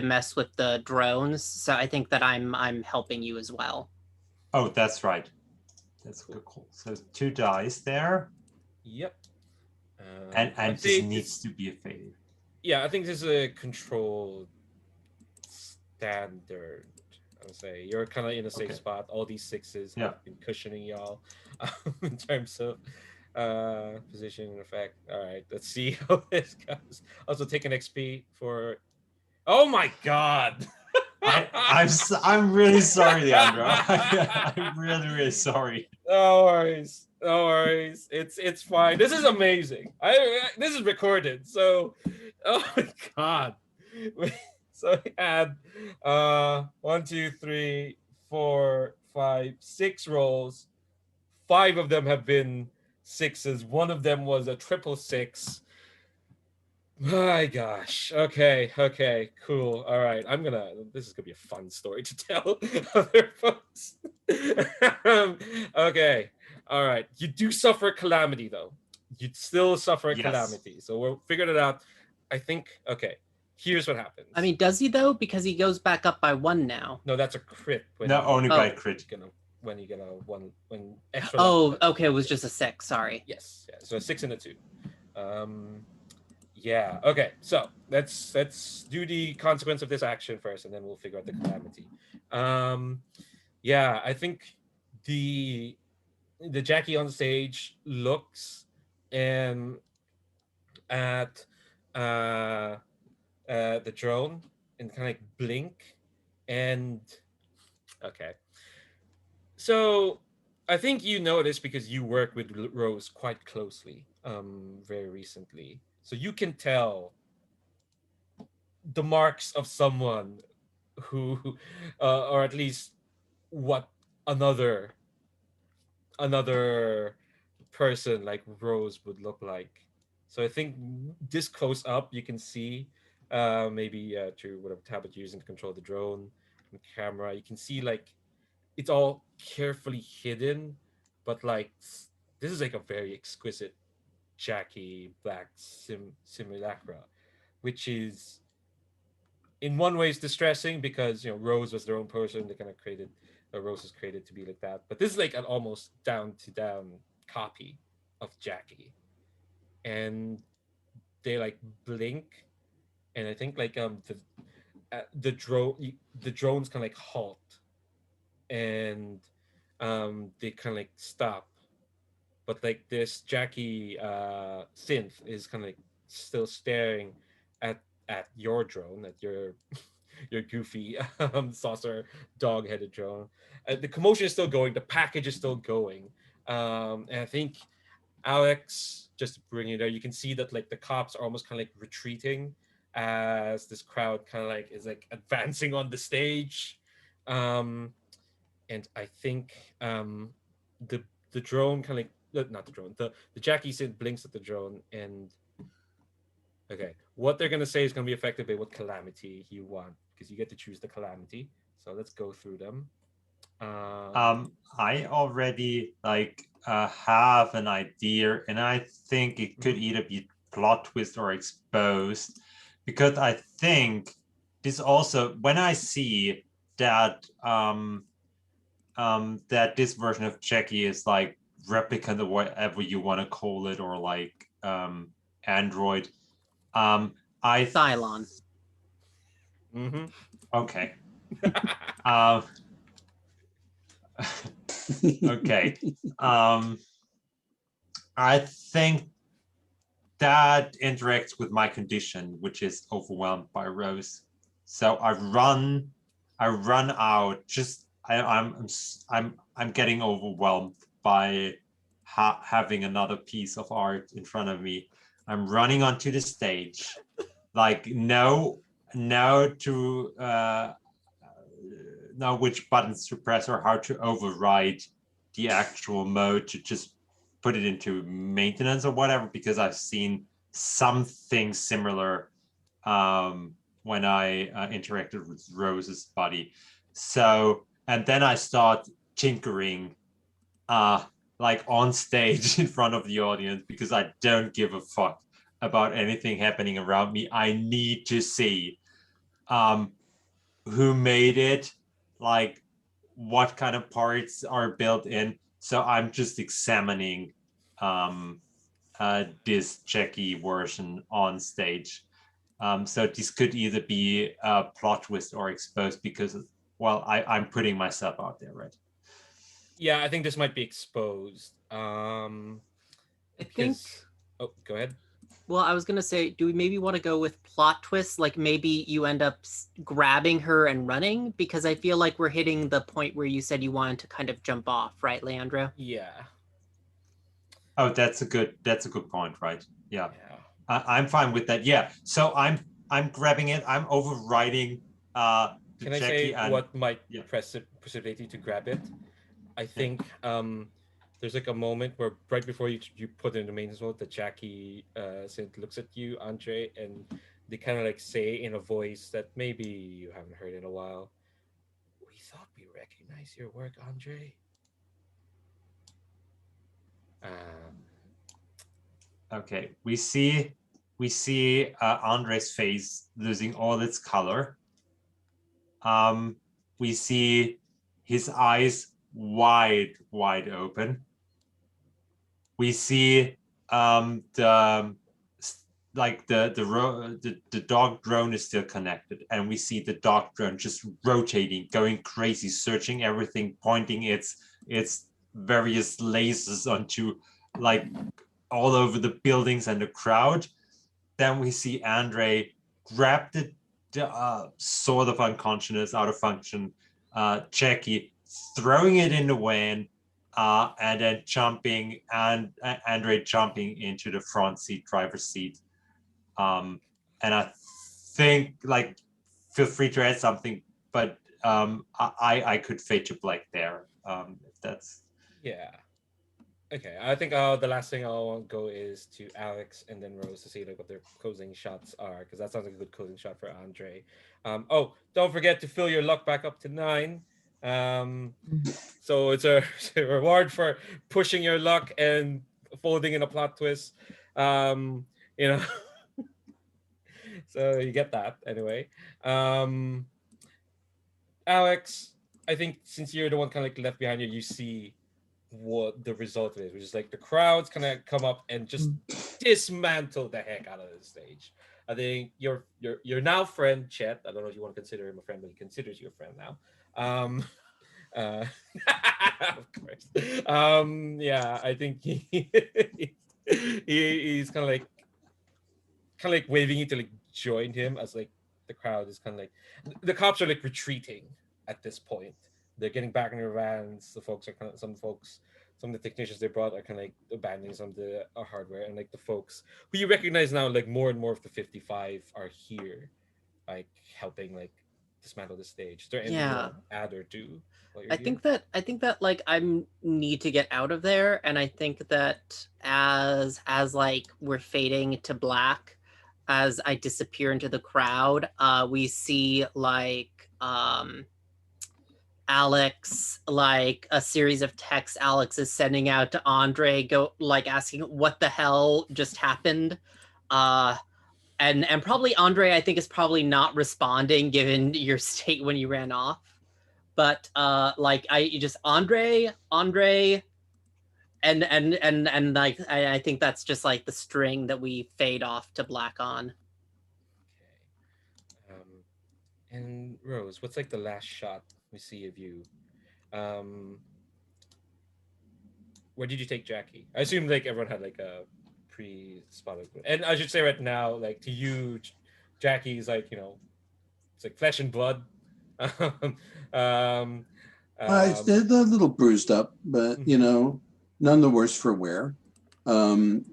Speaker 4: mess with the drones. So I think that I'm helping you as well.
Speaker 6: Oh, that's right. That's a good call. So 2 dice there,
Speaker 1: Yep.
Speaker 6: and
Speaker 1: I'd
Speaker 6: this
Speaker 1: say
Speaker 6: needs to be a failure.
Speaker 1: Yeah, I think this is a controlled standard. I would say you're kind of in a safe
Speaker 6: Okay.
Speaker 1: spot. All these sixes
Speaker 6: Yeah.
Speaker 1: have been cushioning y'all in terms of position and effect. All right, let's see how this goes. Also, take an XP for. Oh my god!
Speaker 6: I'm really sorry, Andrej. I'm really sorry.
Speaker 1: No worries, no worries. It's fine. This is amazing. This is recorded, so oh my god. So we had 1, 2, 3, 4, 5, 6 rolls. 5 of them have been sixes. One of them was a triple six. My gosh. Okay, cool. All right. This is gonna be a fun story to tell other folks. Okay. All right. You do suffer calamity though. You'd still suffer
Speaker 6: Yes.
Speaker 1: calamity. So we're figured it out. I think, okay. Here's what happens.
Speaker 4: I mean, does he though? Because he goes back up by 1 now.
Speaker 1: No, that's a crit.
Speaker 6: No, only by crit.
Speaker 1: When you get a 1, when extra.
Speaker 4: Oh, okay. It was just a 6. Sorry.
Speaker 1: Yes. Yeah. So a 6 and a 2. Yeah. Okay. So let's do the consequence of this action first, and then we'll figure out the calamity. Yeah. I think the Jackie on stage looks at the drone and kind of like blink, and okay. So I think you know this because you work with Rose quite closely very recently. So you can tell the marks of someone who, or at least what another person like Rose would look like. So I think this close up, you can see maybe through whatever tablet you're using to control the drone and camera, you can see like it's all carefully hidden, but like this is like a very exquisite Jackie Black simulacra, which is in one way is distressing because Rose was their own person. They kind of created, Rose was created to be like that. But this is like an almost down to down copy of Jackie, and they like blink, and I think like the drones kind of like halt, and they kind of like stop, but like this Jackie synth is kind of like still staring at your drone, at your your goofy saucer dog-headed drone. The commotion is still going, the package is still going, and I think Alex, just to bring you there, you can see that like the cops are almost kind of like retreating as this crowd kind of like is like advancing on the stage, and I think the drone kind of like not the drone, the Jackie Sid blinks at the drone, and okay, what they're gonna say is gonna be affected by what calamity you want, because you get to choose the calamity. So let's go through them.
Speaker 6: I already have an idea, and I think it could either be plot twist or exposed, because I think this also, when I see that that this version of Jackie is like replicant or whatever you want to call it, or like Android, I
Speaker 4: Cylon.
Speaker 6: Okay. Okay. I think that interacts with my condition, which is overwhelmed by Rose. So I run out. Just I'm getting overwhelmed by having another piece of art in front of me. I'm running onto the stage, like know which buttons to press or how to override the actual mode to just put it into maintenance or whatever, because I've seen something similar when I interacted with Rose's body. So, and then I start tinkering, like on stage in front of the audience because I don't give a fuck about anything happening around me. I need to see who made it, like what kind of parts are built in. So I'm just examining this Jackie version on stage. So this could either be a plot twist or exposed because, well, I'm putting myself out there, right?
Speaker 1: Yeah, I think this might be exposed.
Speaker 4: I think.
Speaker 1: Because oh, go ahead.
Speaker 4: Well, I was gonna say, do we maybe want to go with plot twists? Like maybe you end up grabbing her and running, because I feel like we're hitting the point where you said you wanted to kind of jump off, right, Leandro?
Speaker 1: Yeah.
Speaker 6: Oh, that's a good point, right? Yeah.
Speaker 1: Yeah.
Speaker 6: I'm fine with that. Yeah. So I'm grabbing it. I'm overriding the
Speaker 1: Can I
Speaker 6: Jackie
Speaker 1: say
Speaker 6: and
Speaker 1: what might
Speaker 6: yeah.
Speaker 1: precipitate you to grab it? I think there's like a moment where right before you put in the maintenance mode, that Jackie looks at you, Andre, and they kind of like say in a voice that maybe you haven't heard in a while. We thought we recognized your work, Andre.
Speaker 6: Okay. We see Andre's face losing all its color. We see his eyes wide open. We see the dog drone is still connected, and we see the dog drone just rotating, going crazy, searching everything, pointing its various lasers onto like all over the buildings and the crowd. Then we see Andrej grab the sort of unconsciousness, out of function Jackie, throwing it in the van, and then jumping, and Andrej jumping into the front seat, driver's seat. And I think, like, feel free to add something, but I could fade to black there, if that's.
Speaker 1: Yeah. Okay, I think the last thing I'll go is to Alex and then Rose to see like what their closing shots are, because that sounds like a good closing shot for Andre. Oh, don't forget to fill your luck back up to 9. So it's a reward for pushing your luck and folding in a plot twist. You know, so you get that anyway. Alex, I think since you're the one kind of like left behind here, you see what the result is, which is like the crowd's gonna come up and just dismantle the heck out of the stage. I think your now friend Chet, I don't know if you want to consider him a friend, but he considers you a friend now. Of course. Yeah, I think he's kind of like waving you to like join him, as like the crowd is kind of like, the cops are like retreating at this point. They're getting back in their vans. Some of the technicians they brought are kind of like abandoning some of the hardware, and like the folks who you recognize now, like more and more of the 55 are here, like helping like dismantle the stage. Is there anything you want to add or do?
Speaker 4: I think that like I need to get out of there, and I think that as like we're fading to black, as I disappear into the crowd, we see like Alex, like a series of texts Alex is sending out to Andre, go like asking what the hell just happened. And probably Andre, I think, is probably not responding given your state when you ran off. But like I just Andre, and like I think that's just like the string that we fade off to black on.
Speaker 1: Okay. And Rose, what's like the last shot we see of you? Where did you take Jackie? I assume like everyone had like a pre-spotted, and I should say right now, like to you, Jackie's like, you know, it's like flesh and blood.
Speaker 3: It's a little bruised up, but you know, none the worse for wear. You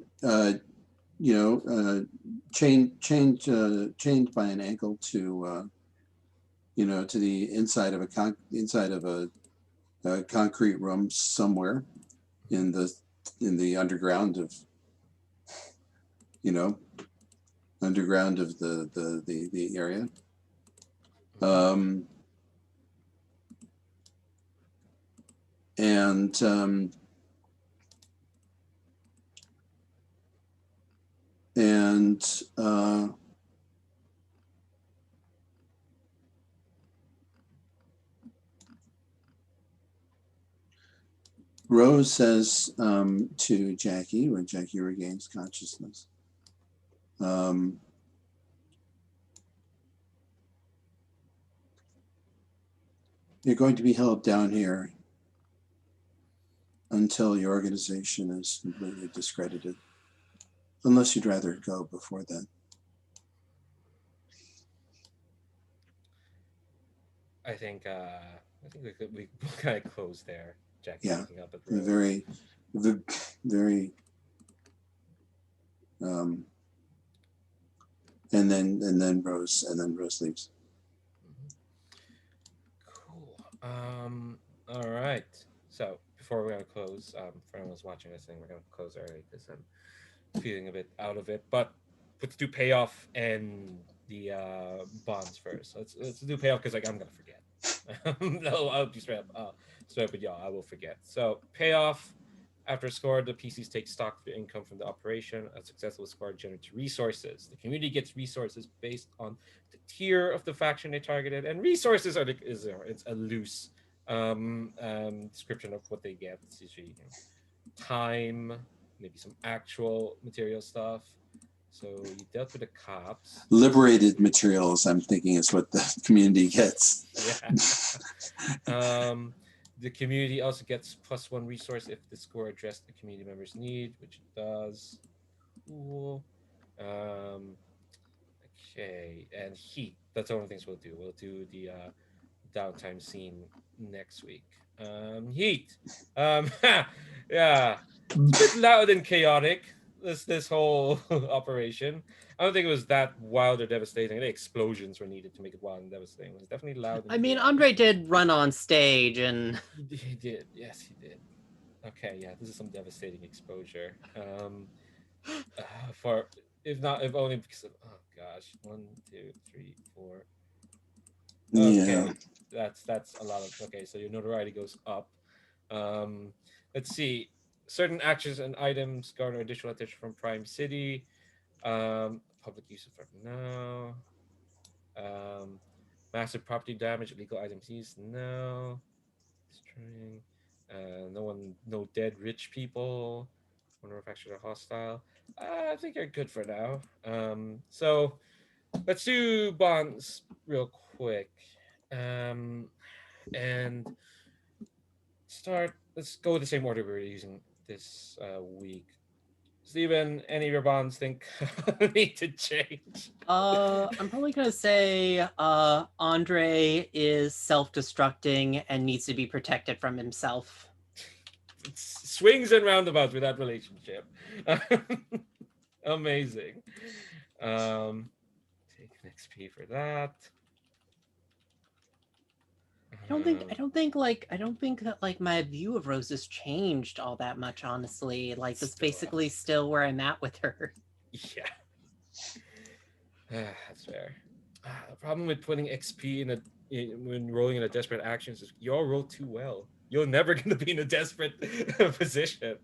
Speaker 3: know, chained by an ankle to you know, to the inside of a concrete room somewhere in the underground of, you know, underground of the area. And And Rose says to Jackie, when Jackie regains consciousness, you're going to be held down here until your organization is completely discredited, unless you'd rather go before then.
Speaker 1: I think we kind of close there. Jackie
Speaker 3: Yeah,
Speaker 1: looking up at Rose.
Speaker 3: very, and then Rose leaves.
Speaker 1: Cool. All right. So before we're gonna close, for anyone who's watching this thing, we're gonna close early because I'm feeling a bit out of it. But let's do payoff and the bonds first. Let's do payoff because I'm gonna forget. No, I'll be straight up with y'all. I will forget. So payoff. After a score, the PCs take stock of the income from the operation. A successful score generates resources. The community gets resources based on the tier of the faction they targeted, and resources it's a loose description of what they get. It's usually time, maybe some actual material stuff. So you dealt with the cops.
Speaker 3: Liberated materials, I'm thinking, is what the community gets.
Speaker 1: Yeah. The community also gets +1 resource if the score addressed the community member's need, which it does. Cool. Okay, and heat. That's the only things we'll do. We'll do the downtime scene next week. Heat. Yeah. It's a bit loud and chaotic. This whole operation. I don't think it was that wild or devastating. The explosions were needed to make it wild and devastating. It was definitely loud.
Speaker 4: I mean, Andrej did run on stage, and
Speaker 1: he did. Yes, he did. Okay, yeah, this is some devastating exposure. For if only because of, oh gosh, 1, 2, 3, 4. Okay,
Speaker 3: Yeah.
Speaker 1: that's a lot of. Okay, so your notoriety goes up. Let's see. Certain actions and items garner additional attention from Prime City. Public use of now. Massive property damage, illegal items used no. Destroying. No dead rich people. Manufactured are hostile. I think you're good for now. So let's do bonds real quick. And let's go with the same order we were using this week. Steven, any of your bonds think need to change?
Speaker 4: I'm probably gonna say Andrej is self-destructing and needs to be protected from himself.
Speaker 1: Swings and roundabouts with that relationship. Amazing. Take an XP for that.
Speaker 4: I don't think that like my view of Rose has changed all that much, honestly. Like that's basically still where I'm at with her.
Speaker 1: Yeah. That's fair. The problem with putting XP when rolling in a desperate action is you all roll too well. You're never going to be in a desperate position.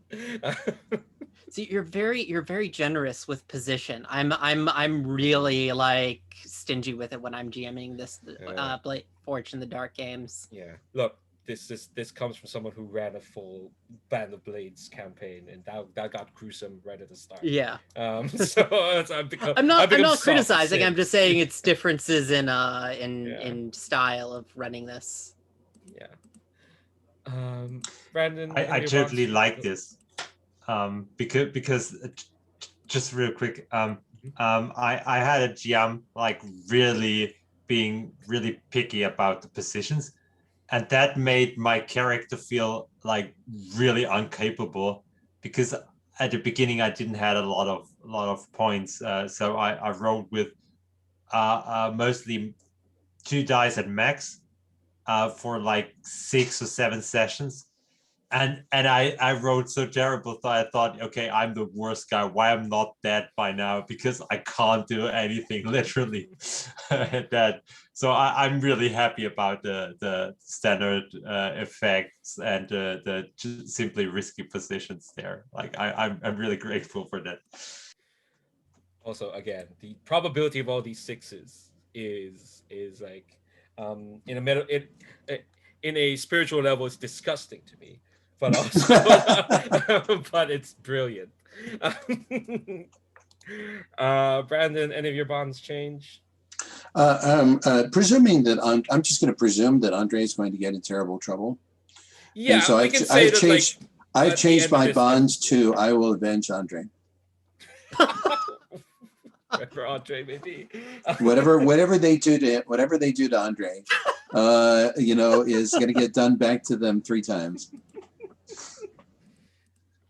Speaker 4: See, you're very generous with position. I'm really like stingy with it when I'm GMing this Forge in the Dark games.
Speaker 1: Yeah. Look, this comes from someone who ran a full Band of Blades campaign, and that got gruesome right at the start.
Speaker 4: Yeah.
Speaker 1: So
Speaker 4: I'm not criticizing. I'm just saying it's differences in style of running this.
Speaker 1: Yeah. Brandon,
Speaker 6: I totally like this. Because just real quick, I had a GM like really being really picky about the positions, and that made my character feel like really incapable because at the beginning I didn't have a lot of points, so I rolled with mostly 2 dice at max for like 6 or 7 sessions. And I wrote so terrible that I thought, okay, I'm the worst guy. Why I'm not dead by now? Because I can't do anything, literally. So I'm really happy about the standard effects and the simply risky positions there. Like I'm really grateful for that.
Speaker 1: Also, again, the probability of all these sixes is like in a in a spiritual level, it's disgusting to me, but also but it's brilliant. Brandon, any of your bonds change?
Speaker 3: Presuming that I'm just going to presume that Andre is going to get in terrible trouble, and
Speaker 1: Yeah,
Speaker 3: so
Speaker 1: we can say that like
Speaker 3: I've
Speaker 1: at the
Speaker 3: changed
Speaker 1: end of
Speaker 3: my
Speaker 1: this
Speaker 3: bonds
Speaker 1: episode.
Speaker 3: to I will avenge Andre.
Speaker 1: For Andre, maybe.
Speaker 3: Whatever they do to Andre, is going to get done back to them 3 times.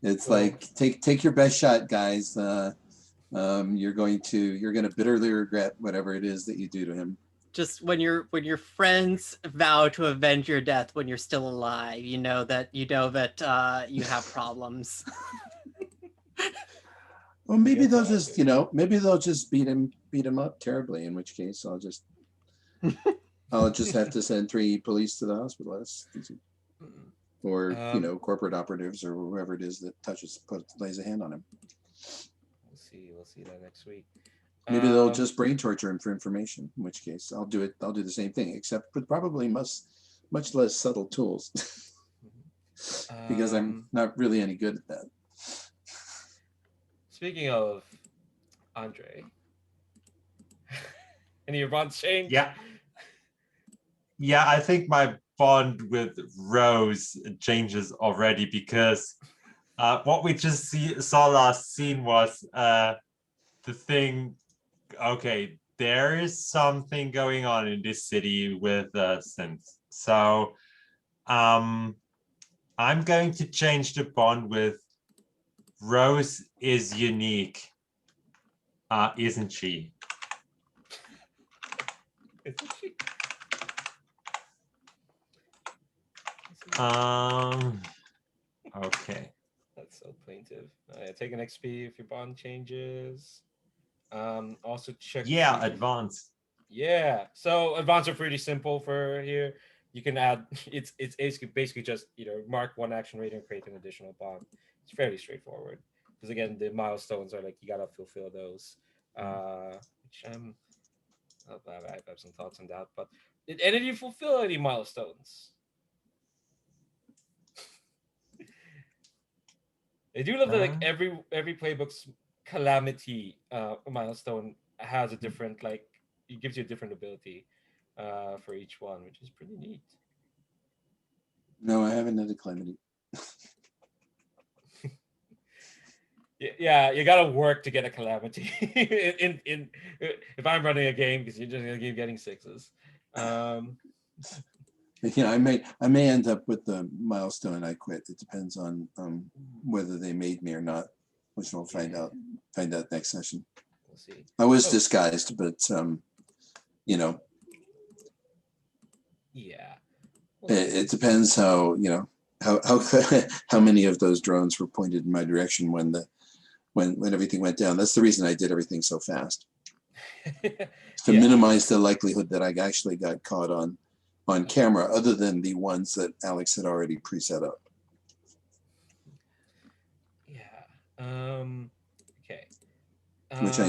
Speaker 3: It's
Speaker 1: Well,
Speaker 3: like take your best shot, guys. You're going to bitterly regret whatever it is that you do to him.
Speaker 4: Just when your friends vow to avenge your death when you're still alive, you know that you have problems.
Speaker 3: Well, maybe
Speaker 1: Yes,
Speaker 3: they'll
Speaker 1: I
Speaker 3: just,
Speaker 1: do.
Speaker 3: maybe they'll just beat him up terribly. In which case, I'll just have to send 3 police to the hospital. Or corporate operatives or whoever it is that lays a hand on him.
Speaker 1: We'll see that next week.
Speaker 3: Maybe they'll just brain torture him for information. In which case, I'll do the same thing, except with probably much less subtle tools, because I'm not really any good at that.
Speaker 1: Speaking of Andre, any of your bonds change?
Speaker 6: Yeah, I think my bond with Rose changes already because what we just saw last scene was the thing. Okay, there is something going on in this city with synths. So I'm going to change the bond with Rose is unique, isn't she?
Speaker 1: Isn't she?
Speaker 6: Okay.
Speaker 1: That's so plaintive. Take an XP if your bond changes. Also check.
Speaker 6: Yeah, advanced.
Speaker 1: Yeah. So advanced are pretty simple for here. You can add. It's basically just mark 1 action rating and create an additional bond. It's fairly straightforward because again the milestones are like you gotta fulfill those. Which I have some thoughts on that. But did any of you fulfill any milestones? I do love that like every playbook's calamity milestone has a different it gives you a different ability for each one, which is pretty neat.
Speaker 3: No, I haven't had a calamity.
Speaker 1: Yeah, you gotta work to get a calamity. in if I'm running a game, because you're just gonna keep getting 6s.
Speaker 3: I may end up with the milestone I quit. It depends on whether they made me or not, which we'll find out next session.
Speaker 1: We'll see.
Speaker 3: I was disguised, but
Speaker 1: Yeah.
Speaker 3: it depends how how many of those drones were pointed in my direction when everything went down. That's the reason I did everything so fast, to minimize the likelihood that I actually got caught on camera, other than the ones that Alex had already preset up.
Speaker 1: Yeah. Okay.
Speaker 3: Which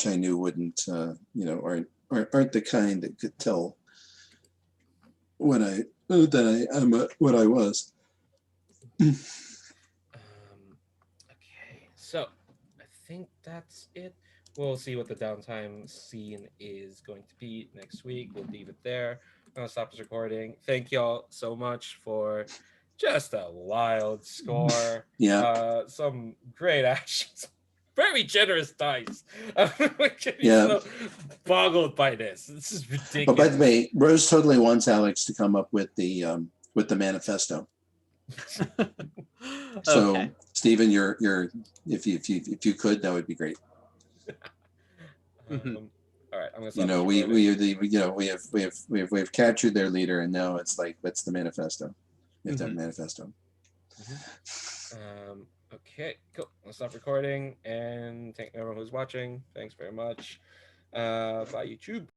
Speaker 3: I knew wouldn't, aren't the kind that could tell what I was.
Speaker 1: Okay. So I think that's it. We'll see what the downtime scene is going to be next week. We'll leave it there. I'm gonna stop this recording. Thank y'all so much for just a wild score.
Speaker 3: Yeah.
Speaker 1: Some great actions. Very generous dice. I'm
Speaker 3: Yeah.
Speaker 1: so boggled by this. This is ridiculous.
Speaker 3: But by the way, Rose totally wants Alex to come up with the manifesto. So
Speaker 4: Okay.
Speaker 3: Stephen, if you could, that would be great.
Speaker 1: All right, I'm gonna stop.
Speaker 3: We've captured their leader, and now it's like, what's the manifesto? We have to have a manifesto.
Speaker 1: Okay, cool. I'll stop recording and thank everyone who's watching. Thanks very much. Bye, YouTube.